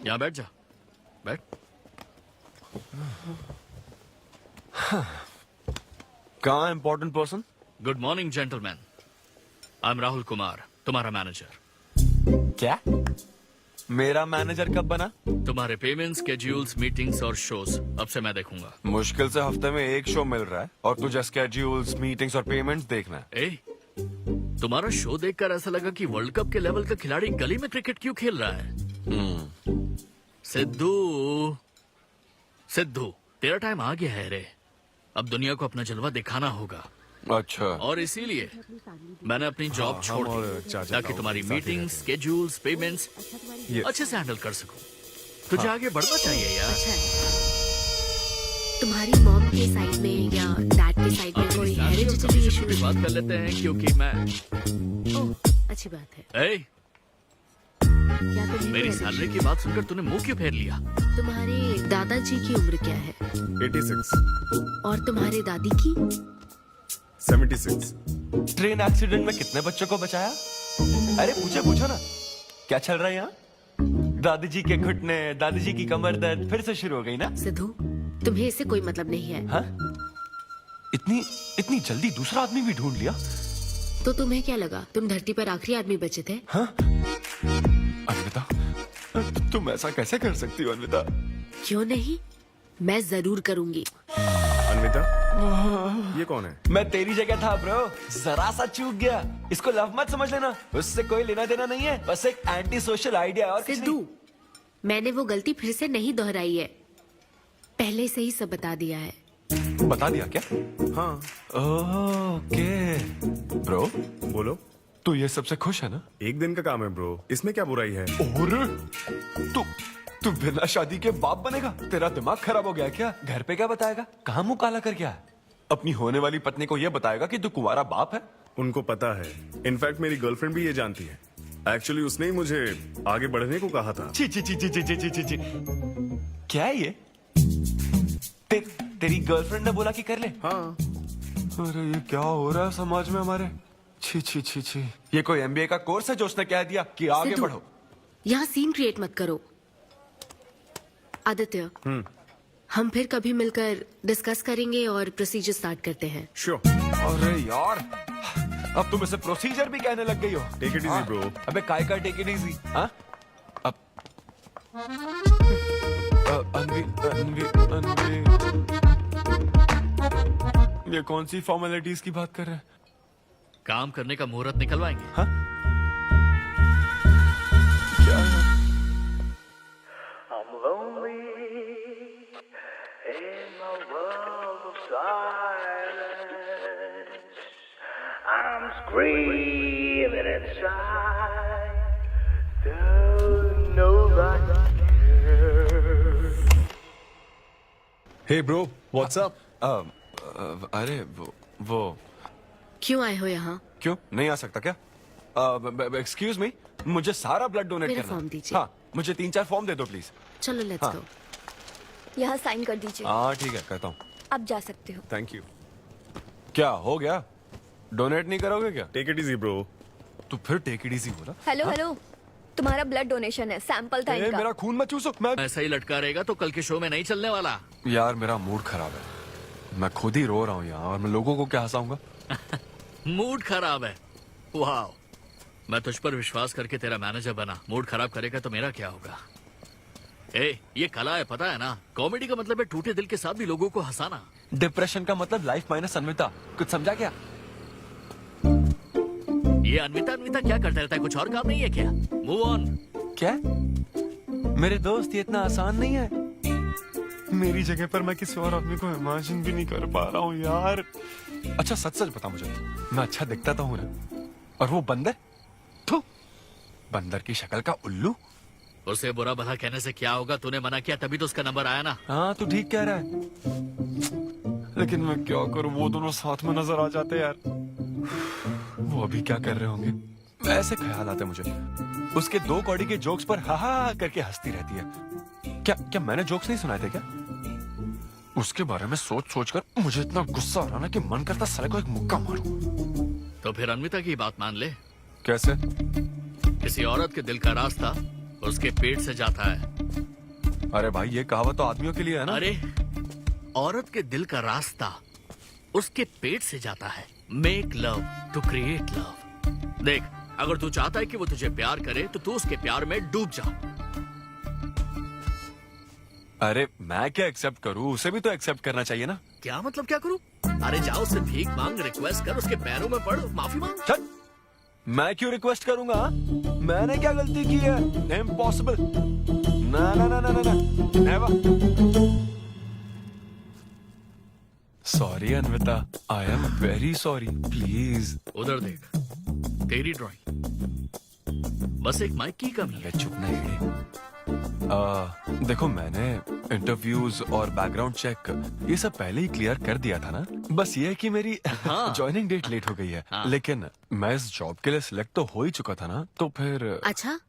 Speaker 16: यहाँ बैठ जा, बैठ।
Speaker 7: कहाँ important person?
Speaker 16: Good morning gentleman, I am Rahul Kumar, तुम्हारा मैनेजर।
Speaker 7: क्या? मेरा मैनेजर कब बना?
Speaker 16: तुम्हारे पेमेंट, स्केड्यूल्स, मीटिंग्स और शोज अब से मैं देखूंगा।
Speaker 7: मुश्किल से हफ्ते में 1 शो मिल रहा है और तुझे स्केड्यूल्स, मीटिंग्स और पेमेंट्स देखना है।
Speaker 16: तुम्हारा शो देखकर ऐसा लगा कि वर्ल्ड कप के लेवल का खिलाड़ी गली में क्रिकेट क्यों खेल रहा है। सिद्धू तेरा टाइम आ गया है रे, अब दुनिया को अपना जलवा दिखाना होगा।
Speaker 7: अच्छा।
Speaker 16: और इसीलिए मैंने अपनी जॉब छोड़ दी ताकि तुम्हारी मीटिंग्स, स्केड्यूल्स, पेमेंट्स अच्छे से हैंडल कर सकूं। तुझे आगे बढ़ना चाहिए यार।
Speaker 9: तुम्हारी मॉम के साइड में या डैड के साइड में कोई हेरिडिटरी इशू?
Speaker 16: बात कर लेते हैं क्योंकि मैं
Speaker 9: अच्छी बात है। क्या
Speaker 16: मेरी सैलरी की बात सुनकर तूने मुंह क्यों फेर लिया?
Speaker 9: तुम्हारे दादाजी की उम्र क्या है?
Speaker 14: 86।
Speaker 9: और तुम्हारे दादी की?
Speaker 14: 76।
Speaker 7: ट्रेन एक्सीडेंट में कितने बच्चों को बचाया? अरे पूछो ना, क्या चल रहा है यहाँ? दादी जी के घुटने, दादी जी की कमर दर्द फिर से शुरू हो गई ना?
Speaker 9: सिद्धू, तुम्हें इससे कोई मतलब नहीं है।
Speaker 7: हाँ? इतनी जल्दी दूसरा आदमी भी ढूंढ लिया?
Speaker 9: तो तुम्हें क्या लगा तुम धरती पर आखिरी आदमी बचे थे?
Speaker 7: हाँ? अन्विता, तुम ऐसा कैसे कर सकती हो अन्विता?
Speaker 9: क्यों नहीं, मैं जरूर करूंगी।
Speaker 14: अन्विता, ये कौन है?
Speaker 7: मैं तेरी जगह था ब्रो, जरा सा चूक गया। इसको लव मत समझ लेना, उससे कोई लेना देना नहीं है, बस एक एंटी सोशल आइडिया। और
Speaker 9: सिद्धू, मैंने वो गलती फिर से नहीं दोहराई है, पहले से ही सब बता दिया है।
Speaker 7: बता दिया क्या?
Speaker 14: हाँ।
Speaker 7: ओके ब्रो,
Speaker 14: बोलो।
Speaker 7: तू ये सबसे खुश है ना?
Speaker 14: एक दिन का काम है ब्रो, इसमें क्या बुराई है?
Speaker 7: और तू बिना शादी के बाप बनेगा? तेरा दिमाग खराब हो गया क्या? घर पे क्या बताएगा? कहाँ मुंह काला कर गया है? अपनी होने वाली पत्नी को ये बताएगा कि तू कुंवारा बाप है?
Speaker 14: उनको पता है, इनफैक्ट मेरी गर्लफ्रेंड भी ये जानती है। एक्चुअली उसने ही मुझे आगे बढ़ने को कहा था।
Speaker 7: ची ची ची ची ची ची ची ची। क्या है ये? तेरी गर्लफ्रेंड ने बोला कि कर ले?
Speaker 14: हाँ।
Speaker 7: अरे ये क्या हो रहा है समाज में हमारे? छी छी छी छी। ये कोई MBA का कोर्स है जो उसने कह दिया कि आगे बढ़ो?
Speaker 9: यहाँ सीन क्रिएट मत करो। आदित्य, हम फिर कभी मिलकर डिस्कस करेंगे और प्रोसीजर स्टार्ट करते हैं।
Speaker 14: श्योर।
Speaker 7: अरे यार, अब तुम इसे प्रोसीजर भी कहने लग गई हो।
Speaker 14: Take it easy bro.
Speaker 7: अबे काय का टेक इट इजी? हाँ? अब अनवी ये कौन सी फॉर्मेलिटीज की बात कर रहे हैं?
Speaker 16: काम करने का मुहूर्त निकलवाएंगे।
Speaker 7: हाँ? क्या है?
Speaker 17: I'm lonely in my world of silence. I'm screaming inside, though nobody cares.
Speaker 14: Hey bro, what's up?
Speaker 7: अरे वो
Speaker 9: क्यों आए हो यहाँ?
Speaker 7: क्यों नहीं आ सकता क्या? एक्सक्यूज मी, मुझे सारा ब्लड डोनेट
Speaker 9: मेरा
Speaker 7: करना
Speaker 9: फॉर्म दीजिए।
Speaker 7: हाँ, मुझे 3-4 फॉर्म दे दो प्लीज।
Speaker 9: चलो लेट्स
Speaker 7: हाँ।
Speaker 9: गो।
Speaker 12: यहाँ साइन कर दीजिए।
Speaker 7: हाँ ठीक है, करता हूँ।
Speaker 12: आप जा सकते हो।
Speaker 7: Thank you. क्या हो गया? डोनेट नहीं करोगे क्या?
Speaker 14: Take it easy bro.
Speaker 7: तो फिर टेक इट इजी बोला।
Speaker 12: हेलो हेलो, तुम्हारा ब्लड डोनेशन है, सैंपल था इनका।
Speaker 7: मेरा खून मत चूसो। मैं
Speaker 16: ऐसा ही लटका रहेगा तो कल के शो में नहीं चलने वाला।
Speaker 7: यार मेरा मूड खराब है, मैं खुद ही रो रहा हूँ यहाँ, और मैं लोगों को क्या हंसाऊंगा?
Speaker 16: मूड खराब है? वाह, मैं तुझ पर विश्वास करके तेरा मैनेजर बना, मूड खराब करेगा तो मेरा क्या होगा? ये कला है, पता है ना? कॉमेडी का मतलब है टूटे दिल के साथ भी लोगों को हंसाना।
Speaker 7: डिप्रेशन का मतलब लाइफ माइनस अन्विता, कुछ समझा क्या?
Speaker 16: ये अन्विता अन्विता क्या करता रहता है, कुछ और काम नहीं है क्या? Move on.
Speaker 7: क्या? मेरे दोस्त, ये इतना आसान नहीं है। मेरी जगह पर मैं किसी और आदमी को इमेजिन भी नहीं कर पा रहा हूँ यार। अच्छा सच सच बता मुझे, मैं अच्छा दिखता तो हूँ ना? और वो बंदर, थू, बंदर की शक्ल का उल्लू।
Speaker 16: उसे बुरा भला कहने से क्या होगा? तूने मना किया तभी तो उसका नंबर आया ना।
Speaker 7: हाँ तू ठीक कह रहा है, लेकिन मैं क्या करूँ, वो दोनों साथ में नजर आ जाते यार। वो अभी क्या कर रहे होंगे? ऐसे ख्याल आते मुझे, उसके 2 कौड़ी के जोक्स पर हा हा करके हंसती रहती है। क्या मैंने जोक्स नहीं सुनाए थे क्या? उसके बारे में सोच सोच कर मुझे इतना गुस्सा आ रहा ना कि मन करता साले को एक मुक्का मारूं।
Speaker 16: तो फिर अन्विता की बात मान ले।
Speaker 7: कैसे?
Speaker 16: किसी औरत के दिल का रास्ता उसके पेट से जाता है।
Speaker 7: अरे भाई ये कहावत तो आदमियों के लिए है ना?
Speaker 16: अरे औरत के दिल का रास्ता उसके पेट से जाता है। Make love to create love. देख, अगर तू चाहता है कि वो तुझे प्यार करे तो तू उसके प्यार में डूब जा।
Speaker 7: अरे मैं क्या एक्सेप्ट करूं, उसे भी तो एक्सेप्ट करना चाहिए ना।
Speaker 16: क्या मतलब क्या करूं? अरे जाओ उससे भीख मांग, रिक्वेस्ट कर, उसके पैरों में पड़, माफी मांग।
Speaker 7: चल, मैं क्यों रिक्वेस्ट करूंगा? मैंने क्या गलती की है? इम्पॉसिबल। ना ना ना ना ना, never. Sorry Anvita, I am very sorry, please.
Speaker 16: उधर देख, तेरी ड्राइंग, बस एक माइक की कमी है।
Speaker 7: चुप नहीं। देखो मैंने इंटरव्यूज और बैकग्राउंड चेक ये सब पहले ही क्लियर कर दिया था ना। बस ये है कि मेरी ज्वाइनिंग डेट लेट हो गई है। लेकिन मैं इस जॉब के लिए सिलेक्ट तो हो ही चुका था ना, तो फिर।
Speaker 9: अच्छा,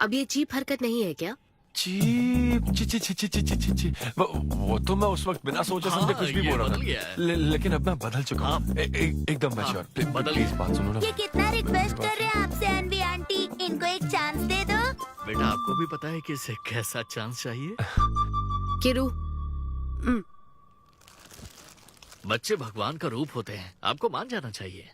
Speaker 9: अब ये चीप हरकत नहीं है क्या?
Speaker 7: चीप ची ची ची ची ची ची ची वो तो मैं उस वक्त बिना सोचे समझे कुछ भी बोल रहा था, लेकिन अब मैं बदल चुका हूँ। एकदम मैच्योर। प्लीज बात सुनो ना।
Speaker 12: ये कितना रिक्वेस्ट कर रहे हैं आपसे अनवी आंटी, इनको एक चांस दे दो।
Speaker 16: बेटा आपको भी पता है कि इसे कैसा चांस चाहिए?
Speaker 9: किरू,
Speaker 16: बच्चे भगवान का रूप होते हैं, आपको मान जाना चाहिए।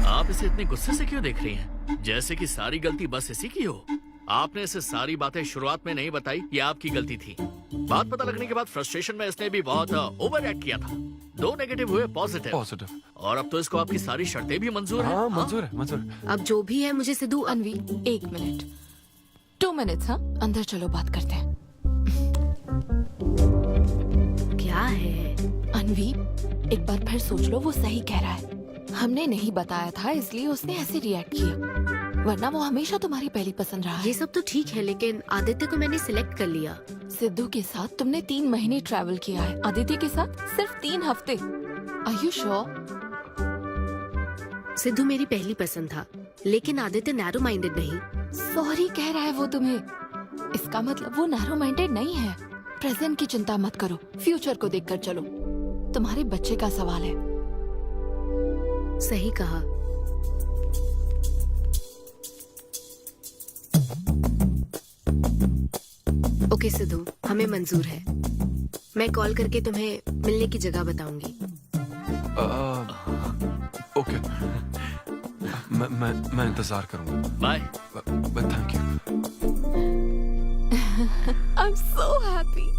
Speaker 16: आप इसे इतने गुस्से से क्यों देख रही हैं? जैसे कि सारी गलती बस इसी की हो। आपने इसे सारी बातें शुरुआत में नहीं बताई, ये आपकी गलती थी। बात पता लगने के बाद फ्रस्ट्रेशन में इसने भी बहुत ओवर एक्ट किया था। 2 नेगेटिव हुए, पॉजिटिव। और अब तो इसको आपकी सारी शर्तें भी मंजूर हैं।
Speaker 7: हाँ, मंजूर है, मंजूर।
Speaker 9: अब जो भी है मुझे सिद्धू।
Speaker 2: अनवी 1 मिनट, 2 मिनट्स। हाँ, अंदर चलो, बात करते हैं।
Speaker 9: क्या है?
Speaker 2: अनवी, एक बार फिर सोच लो, वो सही कह रहा है। हमने नहीं बताया था इसलिए उसने ऐसे रिएक्ट किया, वरना वो हमेशा तुम्हारी पहली पसंद रहा है।
Speaker 9: ये सब तो ठीक है, लेकिन आदित्य को मैंने सिलेक्ट कर लिया।
Speaker 2: सिद्धू के साथ तुमने 3 महीने ट्रैवल किया है, आदित्य के साथ सिर्फ 3 हफ्ते। Are you sure?
Speaker 9: सिद्धू मेरी पहली पसंद था, लेकिन आदित्य नैरो माइंडेड नहीं।
Speaker 2: सॉरी कह रहा है वो तुम्हें, इसका मतलब वो नैरो माइंडेड नहीं है। प्रेजेंट की चिंता मत करो, फ्यूचर को देखकर चलो। तुम्हारे बच्चे का सवाल है।
Speaker 9: सही कहा। ओके सिद्धू, हमें मंजूर है। मैं कॉल करके तुम्हें मिलने की जगह बताऊंगी।
Speaker 7: ओके, मैं इंतजार करूंगा।
Speaker 16: Bye.
Speaker 7: Thank you.
Speaker 2: I am so happy.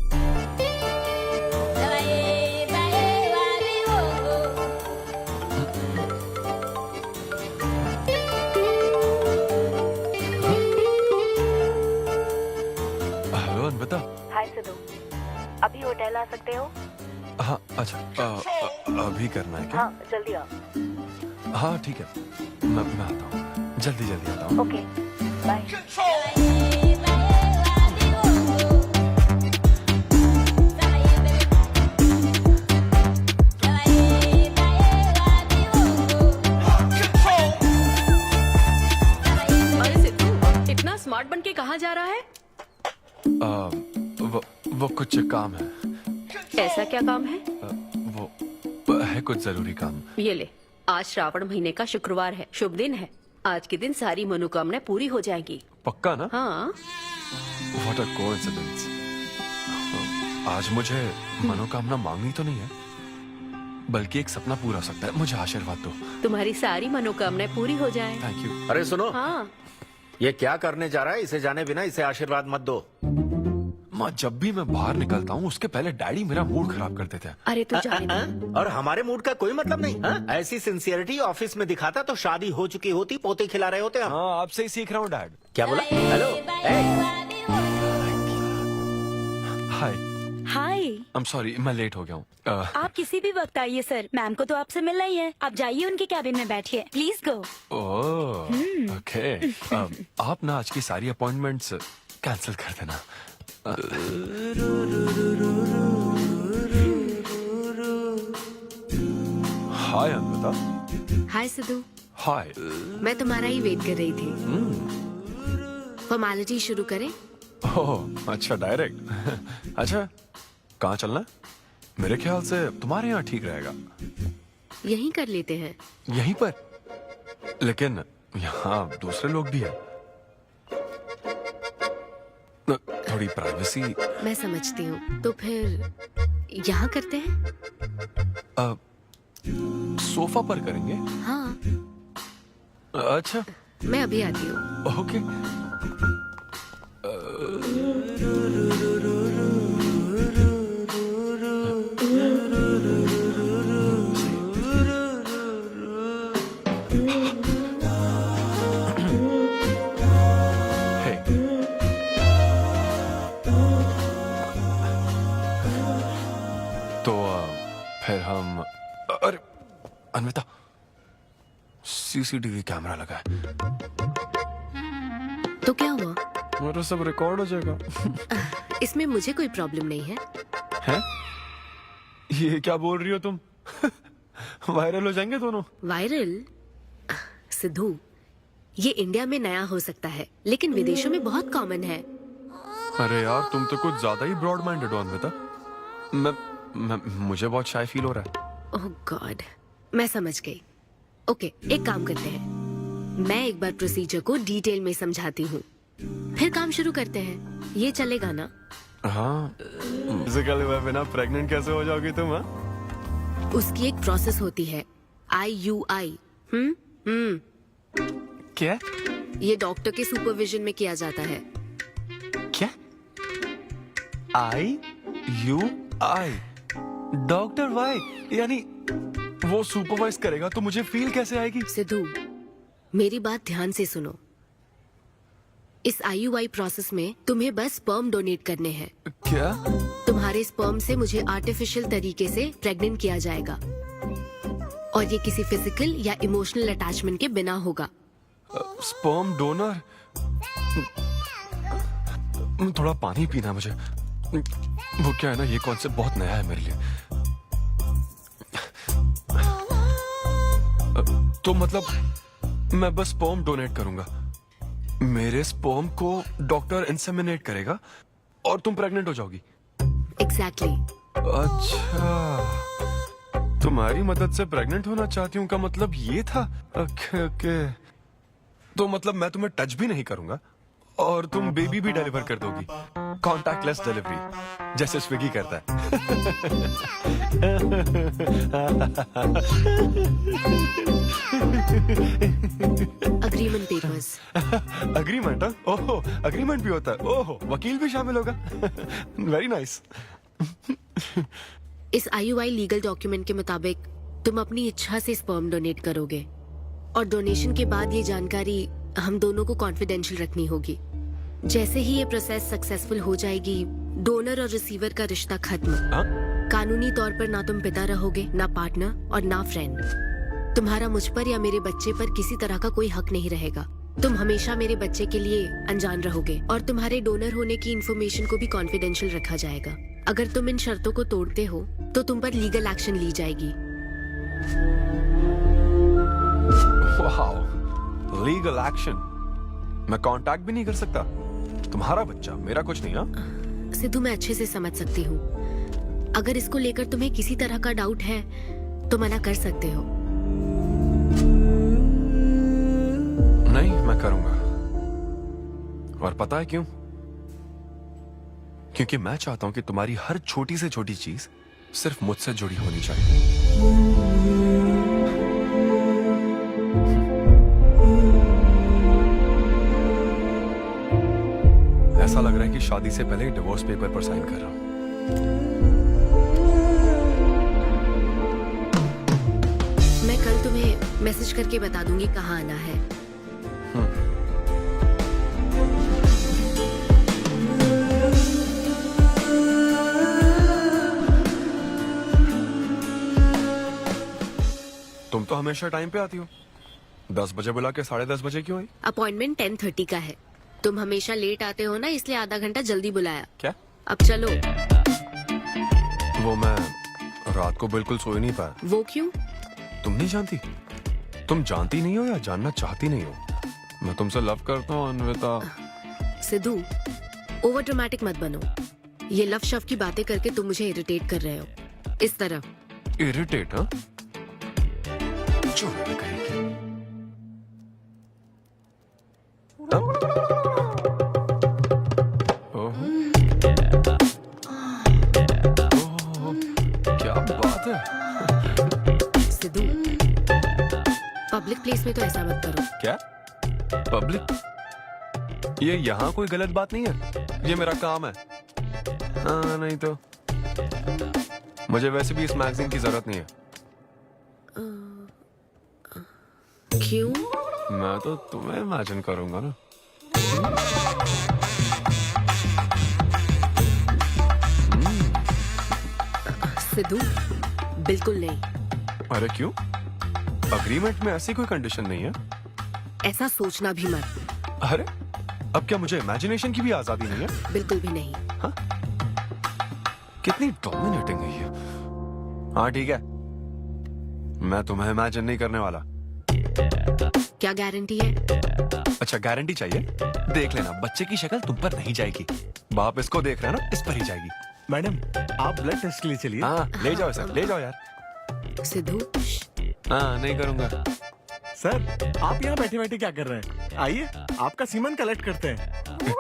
Speaker 7: Hello Anvita.
Speaker 12: Hi Siddhu, अभी होटल आ सकते हो?
Speaker 7: हाँ अच्छा, अभी करना है क्या?
Speaker 12: हाँ जल्दी आओ।
Speaker 7: हाँ ठीक है, मैं आता हूँ, जल्दी आता हूँ।
Speaker 12: Okay bye.
Speaker 5: कहाँ जा रहा है?
Speaker 7: वो कुछ काम है।
Speaker 5: ऐसा क्या काम है?
Speaker 7: वो है कुछ जरूरी काम।
Speaker 5: ये ले, आज श्रावण महीने का शुक्रवार है, शुभ दिन है। आज के दिन सारी मनोकामनाएं पूरी हो जाएंगी।
Speaker 7: पक्का ना?
Speaker 5: हाँ।
Speaker 7: What a coincidence। आज मुझे मनोकामना मांगनी तो नहीं है, बल्कि एक सपना पूरा हो सकता है। मुझे आशीर्वाद दो।
Speaker 5: तुम्हारी सारी मनोकामनाएं पूरी हो जाएं।
Speaker 7: Thank you.
Speaker 10: अरे सुनो,
Speaker 5: हाँ।
Speaker 10: ये क्या करने जा रहा है? इसे जाने बिना इसे आशीर्वाद मत दो।
Speaker 7: माँ, जब भी मैं बाहर निकलता हूँ उसके पहले डैडी मेरा मूड खराब कर देते हैं।
Speaker 5: अरे तू जाने दे।
Speaker 10: और हमारे मूड का कोई मतलब नहीं। हाँ? ऐसी सिंसियरिटी ऑफिस में दिखाता तो शादी हो चुकी होती, पोते खिला रहे होते हम।
Speaker 7: हाँ, आपसे ही सीख रहा हूँ डैड।
Speaker 10: क्या बोला? Hello.
Speaker 7: Hi.
Speaker 12: Hi.
Speaker 7: I am sorry, मैं लेट हो गया हूँ।
Speaker 12: आप किसी भी वक्त आइए सर, मैम को तो आपसे मिलना ही है। आप जाइए उनके कैबिन में बैठिए, प्लीज गो।
Speaker 7: Oh, okay. आप ना आज की सारी अपॉइंटमेंट्स कैंसिल कर देना। हाय अन्विता।
Speaker 9: हाय सिद्धू।
Speaker 7: हाय।
Speaker 9: मैं तुम्हारा ही वेट कर रही थी। फॉर्मेलिटी शुरू करें?
Speaker 7: ओह, अच्छा, डायरेक्ट। अच्छा, कहाँ चलना है? मेरे ख्याल से तुम्हारे यहाँ ठीक रहेगा।
Speaker 9: यहीं कर लेते हैं।
Speaker 7: यहीं पर? लेकिन यहाँ दूसरे लोग भी हैं। थोड़ी प्राइवेसी।
Speaker 9: मैं समझती हूँ, तो फिर यहाँ करते हैं?
Speaker 7: सोफा पर करेंगे?
Speaker 9: हाँ।
Speaker 7: अच्छा,
Speaker 9: मैं अभी आती हूँ।
Speaker 7: ओके। फिर हम, अरे अन्विता, सीसीटीवी कैमरा लगा है।
Speaker 9: तो क्या हुआ?
Speaker 7: मेरा सब रिकॉर्ड हो जाएगा।
Speaker 9: इसमें मुझे कोई प्रॉब्लम नहीं है।
Speaker 7: हैं? ये क्या बोल रही हो तुम? वायरल हो जाएंगे दोनों।
Speaker 9: वायरल? सिद्धू, ये इंडिया में नया हो सकता है, लेकिन विदेशों में बहुत कॉमन है।
Speaker 7: अरे यार, तुम तो कुछ ज्यादा ही ब्रॉड माइंडेड हो अन्विता। मुझे बहुत शाय फील हो रहा है।
Speaker 9: ओह गॉड, मैं समझ गई। ओके, एक काम करते हैं, मैं एक बार प्रोसीजर को डिटेल में समझाती हूँ, फिर काम शुरू करते हैं। ये चलेगा ना?
Speaker 7: हाँ। फिजिकली बिना प्रेग्नेंट कैसे हो जाओगी तुम? हाँ,
Speaker 9: उसकी एक प्रोसेस होती है, IUI।
Speaker 7: क्या?
Speaker 9: ये डॉक्टर के सुपरविजन में किया जाता है।
Speaker 7: क्या? IUI? Doctor why? यानी वो सुपरवाइज करेगा तो मुझे फील कैसे आएगी?
Speaker 9: सिद्धू, मेरी बात ध्यान से सुनो। इस IUI प्रोसेस में तुम्हें बस स्पर्म डोनेट करने हैं।
Speaker 7: क्या?
Speaker 9: तुम्हारे स्पर्म से मुझे आर्टिफिशियल तरीके से प्रेग्नेंट किया जाएगा, और ये किसी फिजिकल या इमोशनल अटैचमेंट के बिना होगा।
Speaker 7: Sperm donor? थोड़ा पानी पीना मुझे। वो क्या है ना, ये कॉन्सेप्ट बहुत नया है मेरे लिए। तो मतलब मैं बस स्पर्म डोनेट करूंगा, मेरे स्पर्म को डॉक्टर इंसेमिनेट करेगा और तुम प्रेग्नेंट हो जाओगी?
Speaker 9: एग्जैक्टली।
Speaker 7: अच्छा, तुम्हारी मदद से प्रेग्नेंट होना चाहती हूँ का मतलब ये था? ओके। तो मतलब मैं तुम्हें टच भी नहीं करूंगा और तुम बेबी भी डिलीवर कर दोगी, कॉन्टैक्टलेस डिलीवरी, जैसे स्विगी करता है।
Speaker 9: Agreement papers.
Speaker 7: अग्रीमेंट? ओहो, अग्रीमेंट भी होता है? ओहो, वकील भी शामिल होगा। Very nice.
Speaker 9: इस IUI लीगल डॉक्यूमेंट के मुताबिक तुम अपनी इच्छा से स्पर्म डोनेट करोगे, और डोनेशन के बाद ये जानकारी हम दोनों को कॉन्फिडेंशियल रखनी होगी। जैसे ही ये प्रोसेस सक्सेसफुल हो जाएगी, डोनर और रिसीवर का रिश्ता खत्म। कानूनी तौर पर ना तुम पिता रहोगे, ना पार्टनर और ना फ्रेंड। तुम्हारा मुझ पर या मेरे बच्चे पर किसी तरह का कोई हक नहीं रहेगा। तुम हमेशा मेरे बच्चे के लिए अनजान रहोगे, और तुम्हारे डोनर होने की इंफॉर्मेशन को भी कॉन्फिडेंशियल रखा जाएगा। अगर तुम इन शर्तों को तोड़ते हो तो तुम पर लीगल एक्शन ली जाएगी।
Speaker 7: Wow, legal action? मैं कांटेक्ट भी नहीं कर सकता? तुम्हारा बच्चा, मेरा कुछ नहीं। हाँ
Speaker 9: सिद्धू, मैं अच्छे से समझ सकती हूँ। अगर इसको लेकर तुम्हें किसी तरह का डाउट है तो मना कर सकते हो।
Speaker 7: नहीं, मैं करूंगा। और पता है क्यों? क्योंकि मैं चाहता हूं कि तुम्हारी हर छोटी से छोटी चीज सिर्फ मुझसे जुड़ी होनी चाहिए। ऐसा लग रहा है कि शादी से पहले डिवोर्स पेपर पर साइन कर रहा हूं।
Speaker 9: मैं कल तुम्हें मैसेज करके बता दूंगी कहाँ आना है।
Speaker 7: तुम तो हमेशा टाइम पे आती हो। 10 बजे बुला के 10:30 बजे क्यों आई?
Speaker 9: अपॉइंटमेंट 10:30 का है। तुम हमेशा लेट आते हो ना, इसलिए आधा घंटा जल्दी बुलाया।
Speaker 7: क्या?
Speaker 9: अब चलो।
Speaker 7: वो मैं रात को बिल्कुल सो ही नहीं पाया।
Speaker 9: वो क्यों?
Speaker 7: तुम नहीं जानती? तुम जानती नहीं हो या जानना चाहती नहीं हो? मैं तुमसे लव करता हूँ अन्विता।
Speaker 9: सिद्धू, ओवर ड्रामेटिक मत बनो। ये लव शव की बातें करके तुम मुझे इरिटेट कर रहे हो। इस तरह
Speaker 7: इरिटेट? हाँ, चोर कहेगी। ओहो, क्या बात है।
Speaker 9: सिद्धू, पब्लिक प्लेस में तो ऐसा मत करो।
Speaker 7: क्या पब्लिक? ये यहाँ कोई गलत बात नहीं है, ये मेरा काम है। हाँ, नहीं तो मुझे वैसे भी इस मैगजीन की जरूरत नहीं है।
Speaker 9: क्यों?
Speaker 7: मैं तो तुम्हें इमेजिन करूंगा ना।
Speaker 9: सिद्धू, बिल्कुल नहीं।
Speaker 7: अरे क्यों? अग्रीमेंट में ऐसी कोई कंडीशन नहीं है।
Speaker 9: ऐसा सोचना भी मत।
Speaker 7: अरे अब क्या मुझे इमेजिनेशन की भी आजादी नहीं है?
Speaker 9: बिल्कुल भी नहीं।
Speaker 7: हाँ? कितनी डोमिनेटिंग है ये। हाँ ठीक है, मैं तुम्हें इमेजिन नहीं करने वाला।
Speaker 9: क्या गारंटी है?
Speaker 7: अच्छा, गारंटी चाहिए? देख लेना, बच्चे की शक्ल तुम पर नहीं जाएगी। बाप इसको देख रहा है ना, इस पर ही जाएगी।
Speaker 6: मैडम, आप ब्लड टेस्ट के लिए चलिए।
Speaker 7: हाँ ले जाओ सर, ले जाओ यार।
Speaker 9: सिद्धू,
Speaker 7: हाँ नहीं करूंगा।
Speaker 6: सर, आप यहाँ बैठे बैठे क्या कर रहे हैं? आइए, आपका सीमन कलेक्ट करते हैं।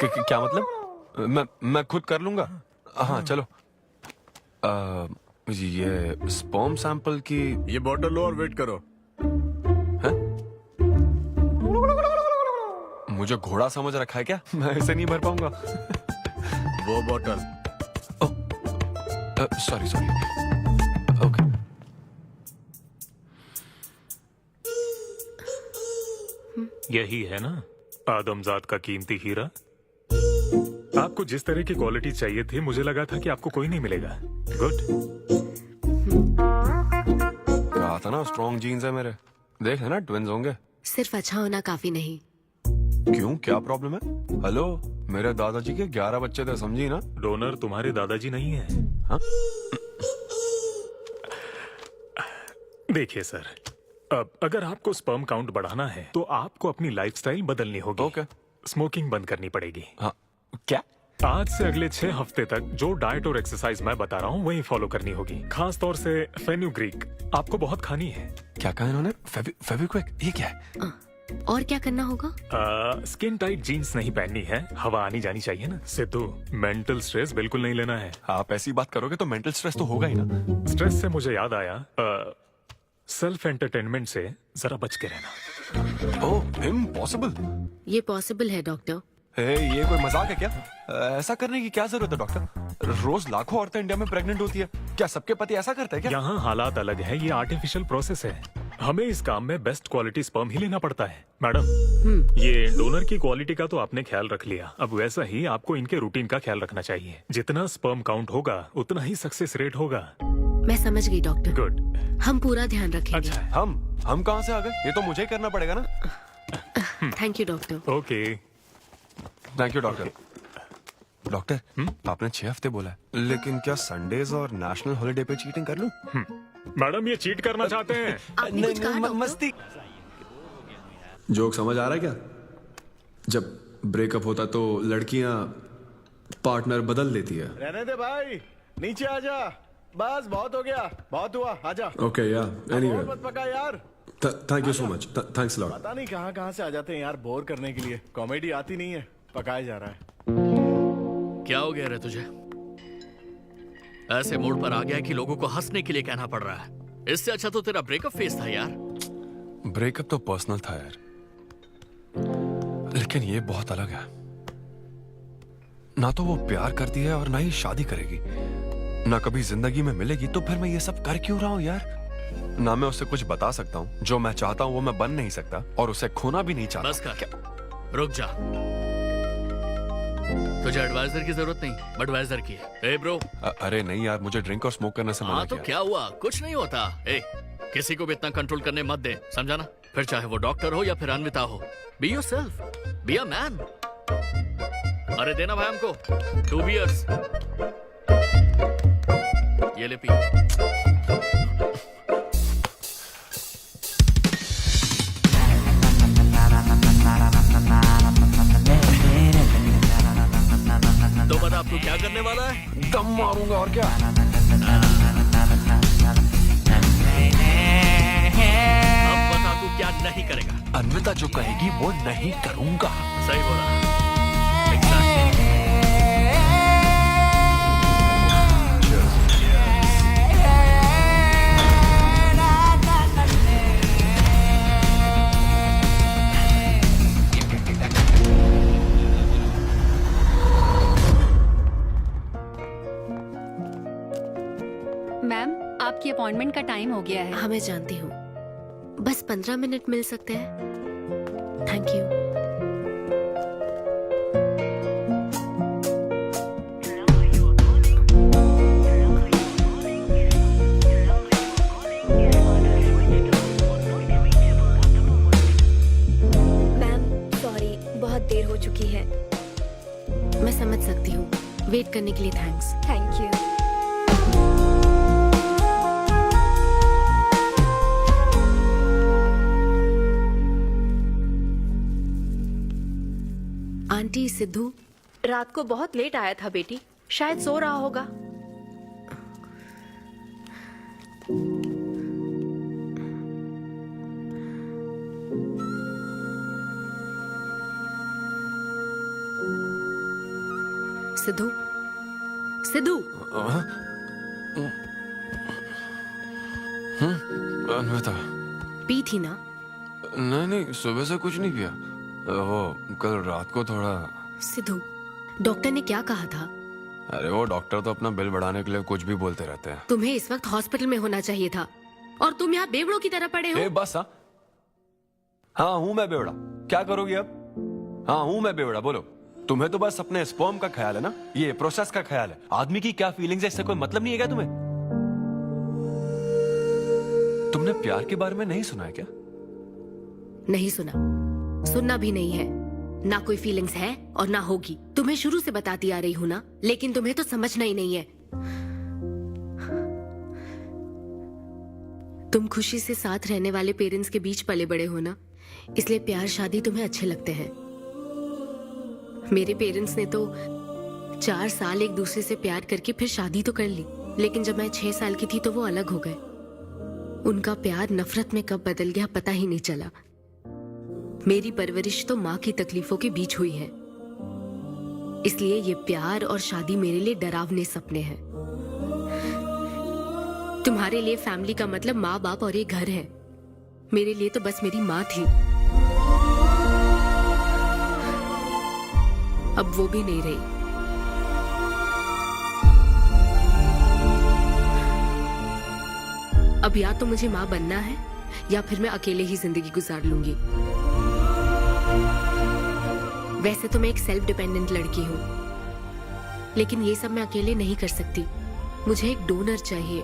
Speaker 7: क्या मतलब? मैं खुद कर लूंगा। हाँ चलो। ये स्पर्म सैंपल की
Speaker 6: ये बोतल लो और वेट करो।
Speaker 7: मुझे घोड़ा समझ रखा है क्या? मैं इसे नहीं भर पाऊंगा।
Speaker 6: वो बोतल।
Speaker 7: Sorry sorry. ओके।
Speaker 3: यही है ना आदमजात का कीमती हीरा? आपको जिस तरह की क्वालिटी चाहिए थी, मुझे लगा था कि आपको कोई नहीं मिलेगा। गुड।
Speaker 7: कहा था ना स्ट्रॉन्ग जीन्स है मेरे। देख लेना, ट्विंस होंगे।
Speaker 9: सिर्फ अच्छा होना काफी नहीं।
Speaker 7: क्यों, क्या प्रॉब्लम है? हेलो, मेरे दादाजी के 11 बच्चे थे, समझी ना?
Speaker 3: डोनर तुम्हारे दादाजी नहीं है।
Speaker 7: हाँ?
Speaker 3: देखिए सर, अब अगर आपको स्पर्म काउंट बढ़ाना है तो आपको अपनी लाइफस्टाइल बदलनी होगी।
Speaker 7: ओके।
Speaker 3: स्मोकिंग बंद करनी पड़ेगी।
Speaker 7: हाँ। क्या?
Speaker 3: आज से अगले 6 हफ्ते तक जो डाइट और एक्सरसाइज मैं बता रहा हूँ वही फॉलो करनी होगी। खास तौर से फेन्यूग्रीक आपको बहुत खानी है।
Speaker 7: क्या कहा इन्होंने? फेविक्विक? ये क्या है?
Speaker 9: और क्या करना होगा?
Speaker 3: स्किन टाइट जीन्स नहीं पहननी है, हवा आनी जानी चाहिए ना। सिद्धू, मेंटल स्ट्रेस बिल्कुल नहीं लेना है।
Speaker 7: आप ऐसी बात करोगे तो मेंटल स्ट्रेस तो होगा ही ना।
Speaker 3: स्ट्रेस से मुझे याद आया, सेल्फ एंटरटेनमेंट से जरा बच के रहना।
Speaker 7: ओह, इम्पॉसिबल।
Speaker 9: ये पॉसिबल है डॉक्टर।
Speaker 7: ये कोई मजाक है क्या? ऐसा करने की क्या जरूरत है डॉक्टर? रोज लाखों औरतें इंडिया में प्रेग्नेंट होती है। क्या सबके पति ऐसा करते हैं क्या?
Speaker 3: यहाँ हालात अलग है, ये आर्टिफिशियल प्रोसेस है। हमें इस काम में बेस्ट क्वालिटी स्पर्म ही लेना पड़ता है। मैडम, ये डोनर की क्वालिटी का तो आपने ख्याल रख लिया, अब वैसा ही आपको इनके रूटीन का ख्याल रखना चाहिए। जितना स्पर्म काउंट होगा उतना ही सक्सेस रेट होगा।
Speaker 9: मैं समझ गई डॉक्टर।
Speaker 3: गुड।
Speaker 9: हम पूरा ध्यान रखेंगे।
Speaker 3: अच्छा,
Speaker 7: हम कहाँ से आ गए? ये तो मुझे ही करना पड़ेगा ना।
Speaker 9: Thank you doctor.
Speaker 3: Okay.
Speaker 7: Thank you doctor. Doctor, आपने 6 हफ्ते बोला है, लेकिन क्या संडेज और नेशनल हॉलिडे पे चीटिंग कर लूं?
Speaker 3: मैडम, ये चीट करना चाहते हैं?
Speaker 7: नहीं, मस्ती।
Speaker 14: जोक समझ आ रहा है क्या? जब ब्रेकअप होता तो लड़कियां पार्टनर बदल देती है.
Speaker 6: रहने दे भाई, नीचे आ जा. बस बहुत हो गया, बहुत हुआ, आजा.
Speaker 14: Okay, yeah. Anyway.
Speaker 6: और मत पका यार.
Speaker 14: Thank you so much. Thanks a lot.
Speaker 6: पता नहीं कहाँ से आ जाते हैं यार बोर करने के लिए. कॉमेडी आती नहीं है, पकाया जा रहा है.
Speaker 16: क्या हो गया रे तुझे? ऐसे मूड पर आ गया कि लोगों को हंसने के लिए कहना पड़ रहा है. इससे अच्छा तो तेरा ब्रेकअप फेस था यार.
Speaker 7: ब्रेकअप तो पर्सनल था यार, लेकिन ये बहुत अलग है. ना तो वो प्यार करती है और ना ही शादी करेगी. ना कभी जिंदगी में मिलेगी, तो फिर मैं ये सब कर क्यों रहा हूं यार? ना मैं उसे कुछ बता सकता हूं. जो मैं चाहता हूं वो मैं बन नहीं सकता, और उसे खोना भी नहीं चाहता.
Speaker 16: बस कर. रुक जा. तुझे एडवाइजर की जरूरत नहीं, एडवाइजर की है. ए ब्रो.
Speaker 7: अरे नहीं यार, मुझे ड्रिंक और स्मोक करने से मना
Speaker 16: हाँ तो
Speaker 7: किया.
Speaker 16: क्या हुआ? कुछ नहीं होता. ए, किसी को भी इतना कंट्रोल करने मत दे, समझा ना? फिर चाहे वो डॉक्टर हो या फिर अन्विता हो. Be yourself, be a man. अरे देना भाई हमको 2 बियर्स. ये ले पी. तो बता अब तू क्या करने वाला है?
Speaker 7: दम मारूंगा और क्या.
Speaker 16: अब बता तू क्या नहीं करेगा?
Speaker 7: अन्विता जो कहेगी वो नहीं करूंगा.
Speaker 16: सही बोला.
Speaker 12: मैम, आपकी अपॉइंटमेंट का टाइम हो गया है.
Speaker 9: हाँ मैं जानती हूँ. बस 15 मिनट मिल सकते हैं? Thank you.
Speaker 1: मैम सॉरी, बहुत देर हो चुकी है.
Speaker 9: मैं समझ सकती हूँ. वेट करने के लिए thanks.
Speaker 1: Thank you.
Speaker 9: Aunty, Sidhu
Speaker 5: रात को बहुत लेट आया था बेटी, शायद सो रहा होगा.
Speaker 9: सिद्धू, सिद्धू.
Speaker 7: अन्विता.
Speaker 9: पी थी ना?
Speaker 7: नहीं, सुबह से कुछ नहीं पिया. वो कल रात को थोड़ा.
Speaker 9: सिद्धू, डॉक्टर ने क्या कहा था?
Speaker 7: अरे वो डॉक्टर तो अपना बिल बढ़ाने के लिए कुछ भी बोलते रहते हैं.
Speaker 9: तुम्हें इस वक्त हॉस्पिटल में होना चाहिए था, और तुम यहाँ बेवड़ों की तरह पड़े हो.
Speaker 7: बस. हाँ हूँ मैं बेवड़ा. क्या करोगी अब? हाँ हूँ मैं बेवड़ा. बोलो. तुम्हें तो बस अपने स्पर्म का ख्याल है ना, ये प्रोसेस का ख्याल है. आदमी की क्या फीलिंग्स है इससे कोई मतलब नहीं है क्या तुम्हें? तुमने प्यार के बारे में नहीं सुना है क्या?
Speaker 9: नहीं सुना, सुनना भी नहीं है. ना कोई फीलिंग्स है और ना होगी. तुम्हें शुरू से बताती आ रही हूं ना, लेकिन तुम्हें तो समझना ही नहीं है. तुम खुशी से साथ रहने वाले पेरेंट्स के बीच पले बड़े हो ना, इसलिए प्यार शादी तुम्हें अच्छे लगते हैं. मेरे पेरेंट्स ने तो 4 साल एक दूसरे से प्यार करके फिर शादी तो कर ली, लेकिन जब मैं 6 साल की थी तो वो अलग हो गए. उनका प्यार नफरत में कब बदल गया पता ही नहीं चला. मेरी परवरिश तो माँ की तकलीफों के बीच हुई है, इसलिए ये प्यार और शादी मेरे लिए डरावने सपने हैं. तुम्हारे लिए फैमिली का मतलब माँ बाप और ये घर है. मेरे लिए तो बस मेरी माँ थी. अब वो भी नहीं रही. अब या तो मुझे माँ बनना है या फिर मैं अकेले ही जिंदगी गुजार लूंगी. वैसे तो मैं एक सेल्फ डिपेंडेंट लड़की हूँ, लेकिन ये सब मैं अकेले नहीं कर सकती. मुझे एक डोनर चाहिए.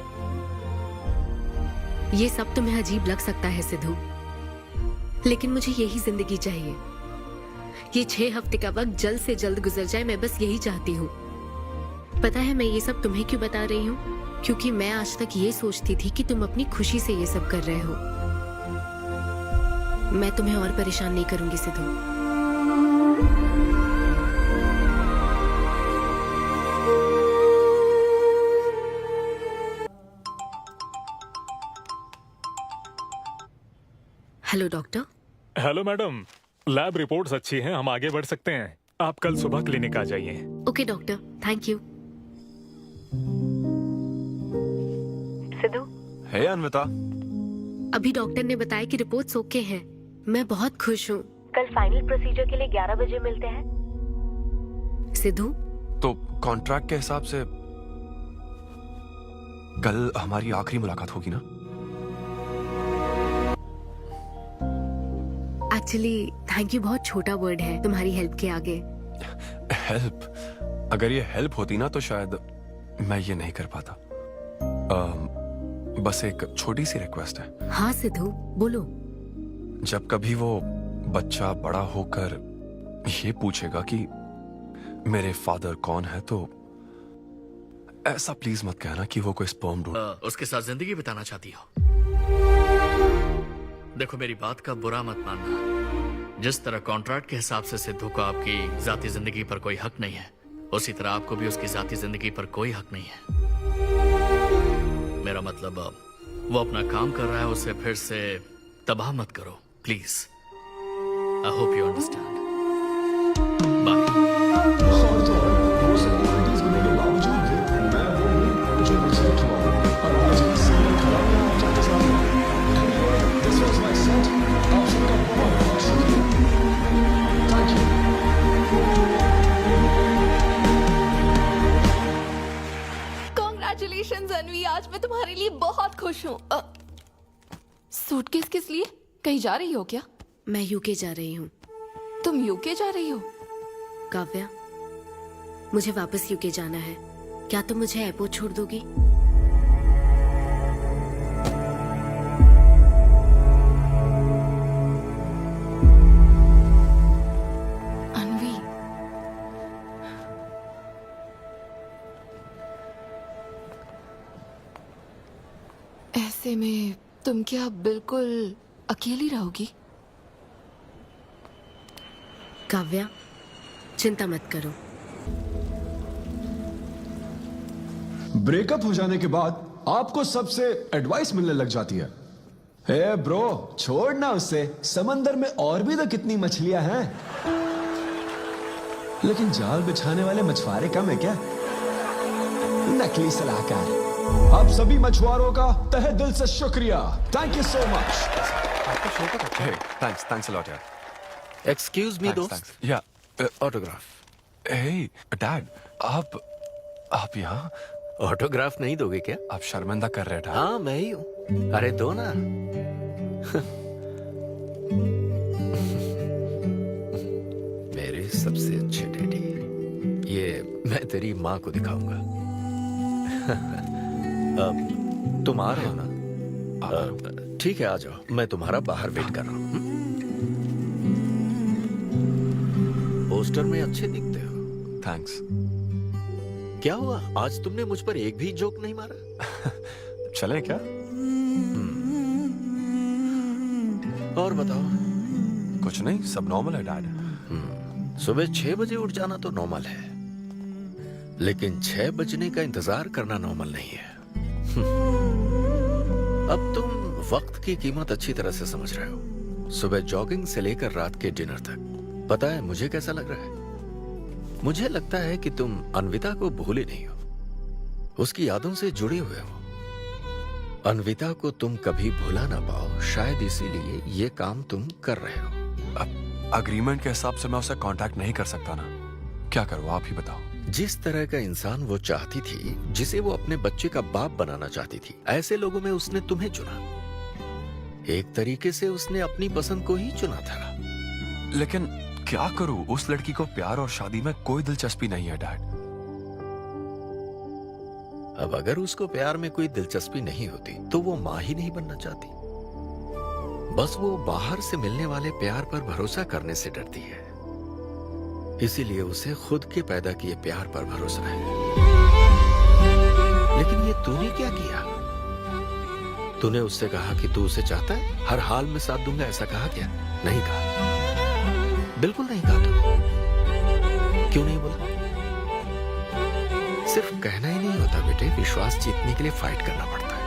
Speaker 9: ये सब तुम्हें अजीब लग सकता है सिद्धू, लेकिन मुझे यही जिंदगी चाहिए. ये 6 हफ्ते का वक्त जल्द से जल्द गुजर जाए, मैं बस यही चाहती हूँ. पता है मैं ये सब तुम्हें क्यों बता रही हूँ? क्योंकि मैं आज तक ये सोचती थी कि तुम अपनी खुशी से ये सब कर रहे हो. मैं तुम्हें और परेशान नहीं करूंगी Sidhu. Hello doctor.
Speaker 3: Hello madam, lab reports अच्छी हैं, हम आगे बढ़ सकते हैं। आप कल सुबह क्लिनिक आ जाइए।
Speaker 9: Okay doctor, thank you.
Speaker 12: Siddhu,
Speaker 7: hey Anvita.
Speaker 9: अभी डॉक्टर ने बताया कि रिपोर्ट्स ओके हैं। मैं बहुत खुश हूँ।
Speaker 12: कल फाइनल प्रोसीजर के लिए 11 बजे मिलते हैं।
Speaker 9: सिद्धू,
Speaker 7: तो कॉन्ट्रैक्ट के हिसाब से कल हमारी आखिरी मुलाकात होगी ना?
Speaker 9: एक्चुअली थैंक यू बहुत छोटा वर्ड है तुम्हारी हेल्प के आगे।
Speaker 7: हेल्प? अगर ये हेल्प होती ना तो शायद मैं ये नहीं कर पाता। बस एक छोटी सी रिक्वेस्ट है।
Speaker 9: हाँ सिद्धू, बोलो।
Speaker 7: जब कभी वो बच्चा बड़ा होकर ये पूछेगा कि मेरे फादर कौन है, तो ऐसा प्लीज मत कहना कि वो कोई स्पर्म डोनर।
Speaker 16: उसके साथ जिंदगी बिताना चाहती हो? देखो, मेरी बात का बुरा मत मानना। जिस तरह कॉन्ट्रैक्ट के हिसाब से सिद्धू को आपकी जाती जिंदगी पर कोई हक नहीं है, उसी तरह आपको भी उसकी जाती जिंदगी पर कोई हक नहीं है। मेरा मतलब, वो अपना काम कर रहा है, उसे फिर से तबाह मत करो please. I hope you understand. Bye.
Speaker 8: और तो और, वो सब क्वालिटीज होने के बावजूद भी मैं वो हूँ जो रिजेक्ट हुआ हूँ। और आज भी सीधे खड़ा हूँ आप सबके सामने। Anyway, this was my set. आप सबका बहुत बहुत शुक्रिया। Thank you.
Speaker 2: Congratulations अनवी, आज मैं तुम्हारे लिए बहुत खुश हूँ। सूटकेस किस लिए? कहीं जा रही हो क्या?
Speaker 9: मैं यूके जा रही हूँ।
Speaker 2: तुम यूके जा रही हो?
Speaker 9: काव्या, मुझे वापस यूके जाना है। क्या तुम मुझे एयरपोर्ट छोड़ दोगी?
Speaker 2: अनवी, ऐसे में तुम क्या बिल्कुल अकेली रहोगी?
Speaker 9: काव्या, चिंता मत करो।
Speaker 8: ब्रेकअप हो जाने के बाद आपको सबसे एडवाइस मिलने लग जाती है। हे ब्रो, छोड़ना उसे, समंदर में और भी तो कितनी मछलियां हैं। लेकिन जाल बिछाने वाले मछुआरे कम है क्या? नकली सलाहकार। आप सभी मछुआरों का तहे दिल से शुक्रिया। Thank you so much.
Speaker 7: Thanks a lot यार।
Speaker 10: एक्सक्यूज मी दोस्त,
Speaker 7: या
Speaker 10: ऑटोग्राफ।
Speaker 7: हे डैड, आप यहाँ?
Speaker 10: ऑटोग्राफ नहीं दोगे क्या?
Speaker 7: आप शर्मिंदा कर रहे थे।
Speaker 10: हाँ, मैं ही हूँ। अरे दो ना। मेरे सबसे अच्छे डैडी, ये मैं तेरी माँ को दिखाऊंगा। तुम आ रहे हो ना? ठीक है, आ जाओ। मैं तुम्हारा बाहर वेट कर रहा हूँ। पोस्टर में अच्छे दिखते हो।
Speaker 7: थैंक्स।
Speaker 10: क्या हुआ, आज तुमने मुझ पर एक भी जोक नहीं मारा?
Speaker 7: चले क्या?
Speaker 10: और बताओ।
Speaker 7: कुछ नहीं, सब नॉर्मल है डैड।
Speaker 10: सुबह 6 बजे उठ जाना तो नॉर्मल है, लेकिन 6 बजने का इंतजार करना नॉर्मल नहीं है। अब तुम वक्त की कीमत अच्छी तरह से समझ रहे हो। सुबह जॉगिंग से लेकर रात के डिनर तक। पता है मुझे कैसा लग रहा है? मुझे लगता है कि तुम अनविता को भूले नहीं हो, उसकी यादों से जुड़े हुए हो। अनविता को तुम कभी भुला ना पाओ, शायद इसीलिए ये काम तुम कर रहे हो।
Speaker 7: अब अग्रीमेंट के हिसाब से मैं उसे कांटेक्ट नहीं कर सकता ना। क्या करूं, आप ही बताओ।
Speaker 10: जिस तरह का इंसान वो चाहती थी, जिसे वो अपने बच्चे का बाप बनाना चाहती थी, ऐसे लोगों में उसने तुम्हें चुना। एक तरीके से उसने अपनी पसंद को ही चुना था।
Speaker 7: लेकिन क्या करूं, उस लड़की को प्यार और शादी में कोई दिलचस्पी नहीं है डैड।
Speaker 10: अब अगर उसको प्यार में कोई दिलचस्पी नहीं होती तो वो माँ ही नहीं बनना चाहती। बस वो बाहर से मिलने वाले प्यार पर भरोसा करने से डरती है, इसीलिए उसे खुद के पैदा किए प्यार पर भरोसा है। लेकिन ये तूने क्या किया? तूने उससे कहा कि तू उसे चाहता है, हर हाल में साथ दूंगा, ऐसा कहा क्या? नहीं कहा, बिल्कुल नहीं कहा तूने।
Speaker 18: विश्वास जीतने के लिए फाइट करना पड़ता है।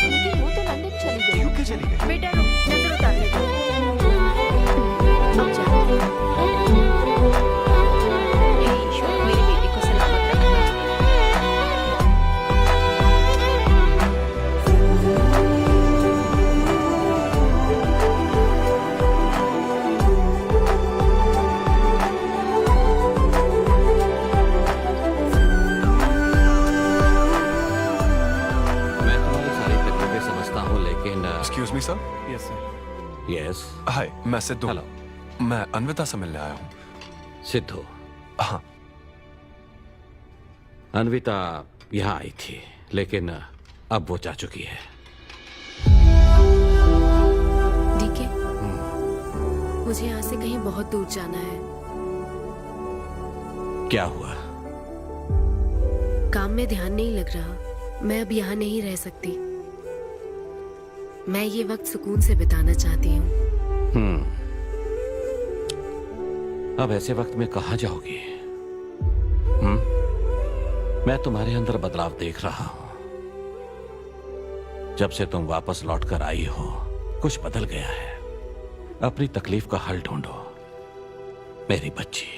Speaker 2: लेकिन वो तो लंदन चली गई।
Speaker 7: यूके चली गई।
Speaker 5: बेटा रुक, नजर उतारने दो।
Speaker 9: हे ईश्वर, मेरी बेटी को सलामत रखना।
Speaker 18: मैं तुम्हारी सारी तकलीफें समझता हूँ, लेकिन
Speaker 7: excuse me sir.
Speaker 6: Yes sir.
Speaker 18: Yes
Speaker 7: hi, मैं सिद्धू।
Speaker 18: हेलो।
Speaker 7: मैं अन्विता से मिलने आया हूँ।
Speaker 18: सिद्धू,
Speaker 7: हाँ।
Speaker 18: अन्विता यहाँ आई थी, लेकिन अब वो जा चुकी है।
Speaker 9: डीके, मुझे यहाँ से कहीं बहुत दूर जाना है।
Speaker 18: क्या हुआ?
Speaker 9: काम में ध्यान नहीं लग रहा। मैं अब यहाँ नहीं रह सकती। मैं ये वक्त सुकून से बिताना चाहती हूँ।
Speaker 18: अब ऐसे वक्त में कहाँ जाओगी? मैं तुम्हारे अंदर बदलाव देख रहा हूं। जब से तुम वापस लौट कर आई हो, कुछ बदल गया है। अपनी तकलीफ का हल ढूंढो, मेरी बच्ची।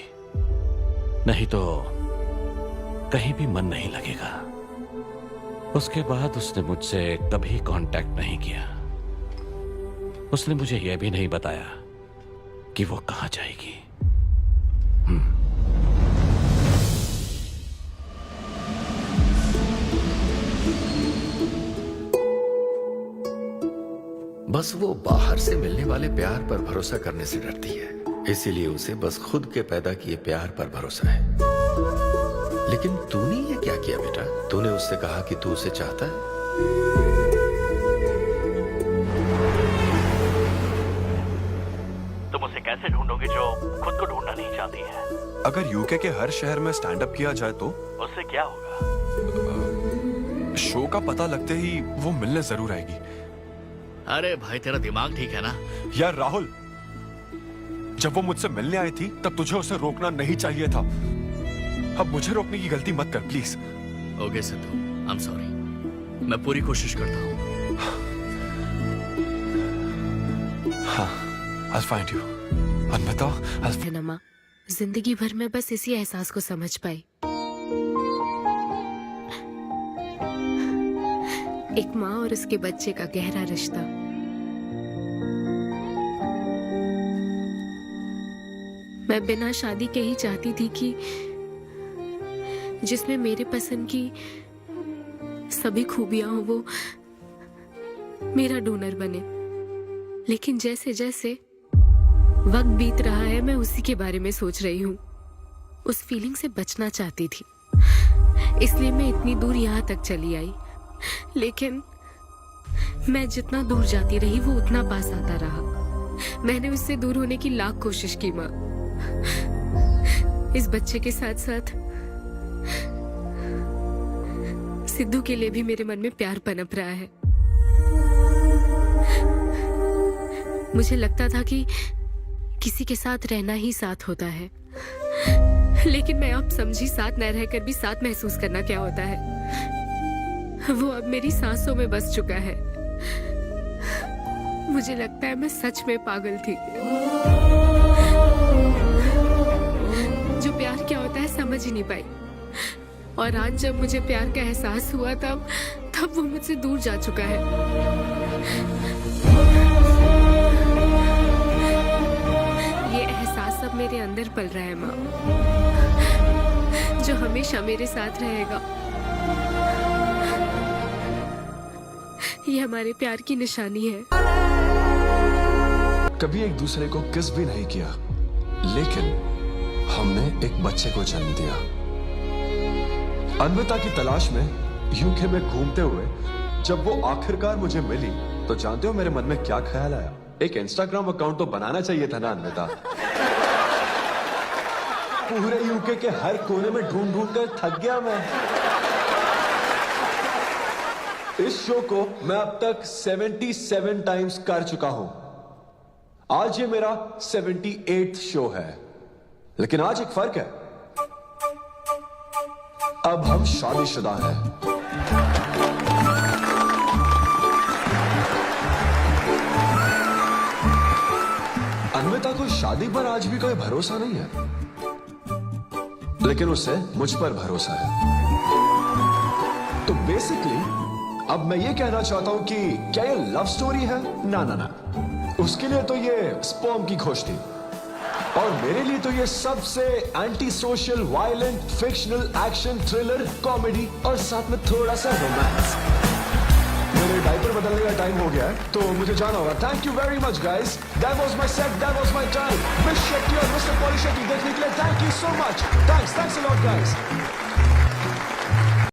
Speaker 18: नहीं तो कहीं भी मन नहीं लगेगा। उसके बाद उसने मुझसे कभी कांटेक्ट नहीं किया। उसने मुझे यह भी नहीं बताया कि वो कहां जाएगी। बस वो बाहर से मिलने वाले प्यार पर भरोसा करने से डरती है, इसीलिए उसे बस खुद के पैदा किए प्यार पर भरोसा है। लेकिन तूने ये क्या किया बेटा? तूने उससे कहा कि तू उसे चाहता है?
Speaker 16: तुम उसे कैसे ढूंढोगे जो खुद को ढूंढना नहीं चाहती है?
Speaker 7: अगर यूके के हर शहर में स्टैंड अप किया जाए तो
Speaker 16: उससे क्या होगा?
Speaker 7: शो का पता लगते ही वो मिलने जरूर आएगी।
Speaker 16: अरे भाई, तेरा दिमाग ठीक है ना?
Speaker 7: यार राहुल, जब वो मुझसे मिलने आई थी तब तुझे उसे रोकना नहीं चाहिए था। अब मुझे रोकने की गलती मत कर please.
Speaker 16: Okay Sidhu, I am sorry. मैं पूरी कोशिश करता हूँ।
Speaker 7: हाँ, I'll find you. अन्विता,
Speaker 9: नमा, जिंदगी भर में बस इसी एहसास को समझ पाई। एक माँ और उसके बच्चे का गहरा रिश्ता। मैं बिना शादी के ही चाहती थी कि जिसमें मेरे पसंद की सभी खूबियां हो वो मेरा डोनर बने। लेकिन जैसे जैसे वक्त बीत रहा है, मैं उसी के बारे में सोच रही हूँ। उस फीलिंग से बचना चाहती थी, इसलिए मैं इतनी दूर यहाँ तक चली आई। लेकिन मैं जितना दूर जाती रही, वो उतना पास आता रहा। मैंने उससे दूर होने की लाख कोशिश की माँ। इस बच्चे के साथ साथ सिद्धू के लिए भी मेरे मन में प्यार पनप रहा है। मुझे लगता था कि किसी के साथ रहना ही साथ होता है, लेकिन मैं अब समझी साथ न रहकर भी साथ महसूस करना क्या होता है। वो अब मेरी सांसों में बस चुका है। मुझे लगता है मैं सच में पागल थी। जो प्यार क्या होता है समझ ही नहीं पाई। और आज जब मुझे प्यार का एहसास हुआ तब वो मुझसे दूर जा चुका है। ये एहसास अब मेरे अंदर पल रहा है माँ, जो हमेशा मेरे साथ रहेगा। ये हमारे प्यार की निशानी है।
Speaker 8: कभी एक दूसरे को किस भी नहीं किया, लेकिन हमने एक बच्चे को जन्म दिया। अन्विता की तलाश में यूके में घूमते हुए जब वो आखिरकार मुझे मिली, तो जानते हो मेरे मन में क्या ख्याल आया? एक इंस्टाग्राम अकाउंट तो बनाना चाहिए था ना अन्विता। पूरे यूके के हर कोने में ढूंढ ढूंढ कर थक गया मैं। इस शो को मैं अब तक 77 टाइम्स कर चुका हूं। आज ये मेरा 78th शो है, लेकिन आज एक फर्क है, अब हम शादीशुदा हैं। अन्विता को शादी पर आज भी कोई भरोसा नहीं है, लेकिन उसे मुझ पर भरोसा है। तो बेसिकली अब मैं ये कहना चाहता हूं कि क्या ये लव स्टोरी है? ना ना ना, उसके लिए तो ये स्पर्म की खोज थी, और मेरे लिए तो ये सबसे anti social, violent, fictional, action, thriller, comedy और साथ में थोड़ा सा रोमांस। मेरे डायपर बदलने का टाइम हो गया है, तो मुझे जाना होगा। Thank you very much guys, that was my set, that was my time. Miss Shetty और मिस्टर पॉली शेट्टी देखने के लिए thank you so much. Thanks a lot guys.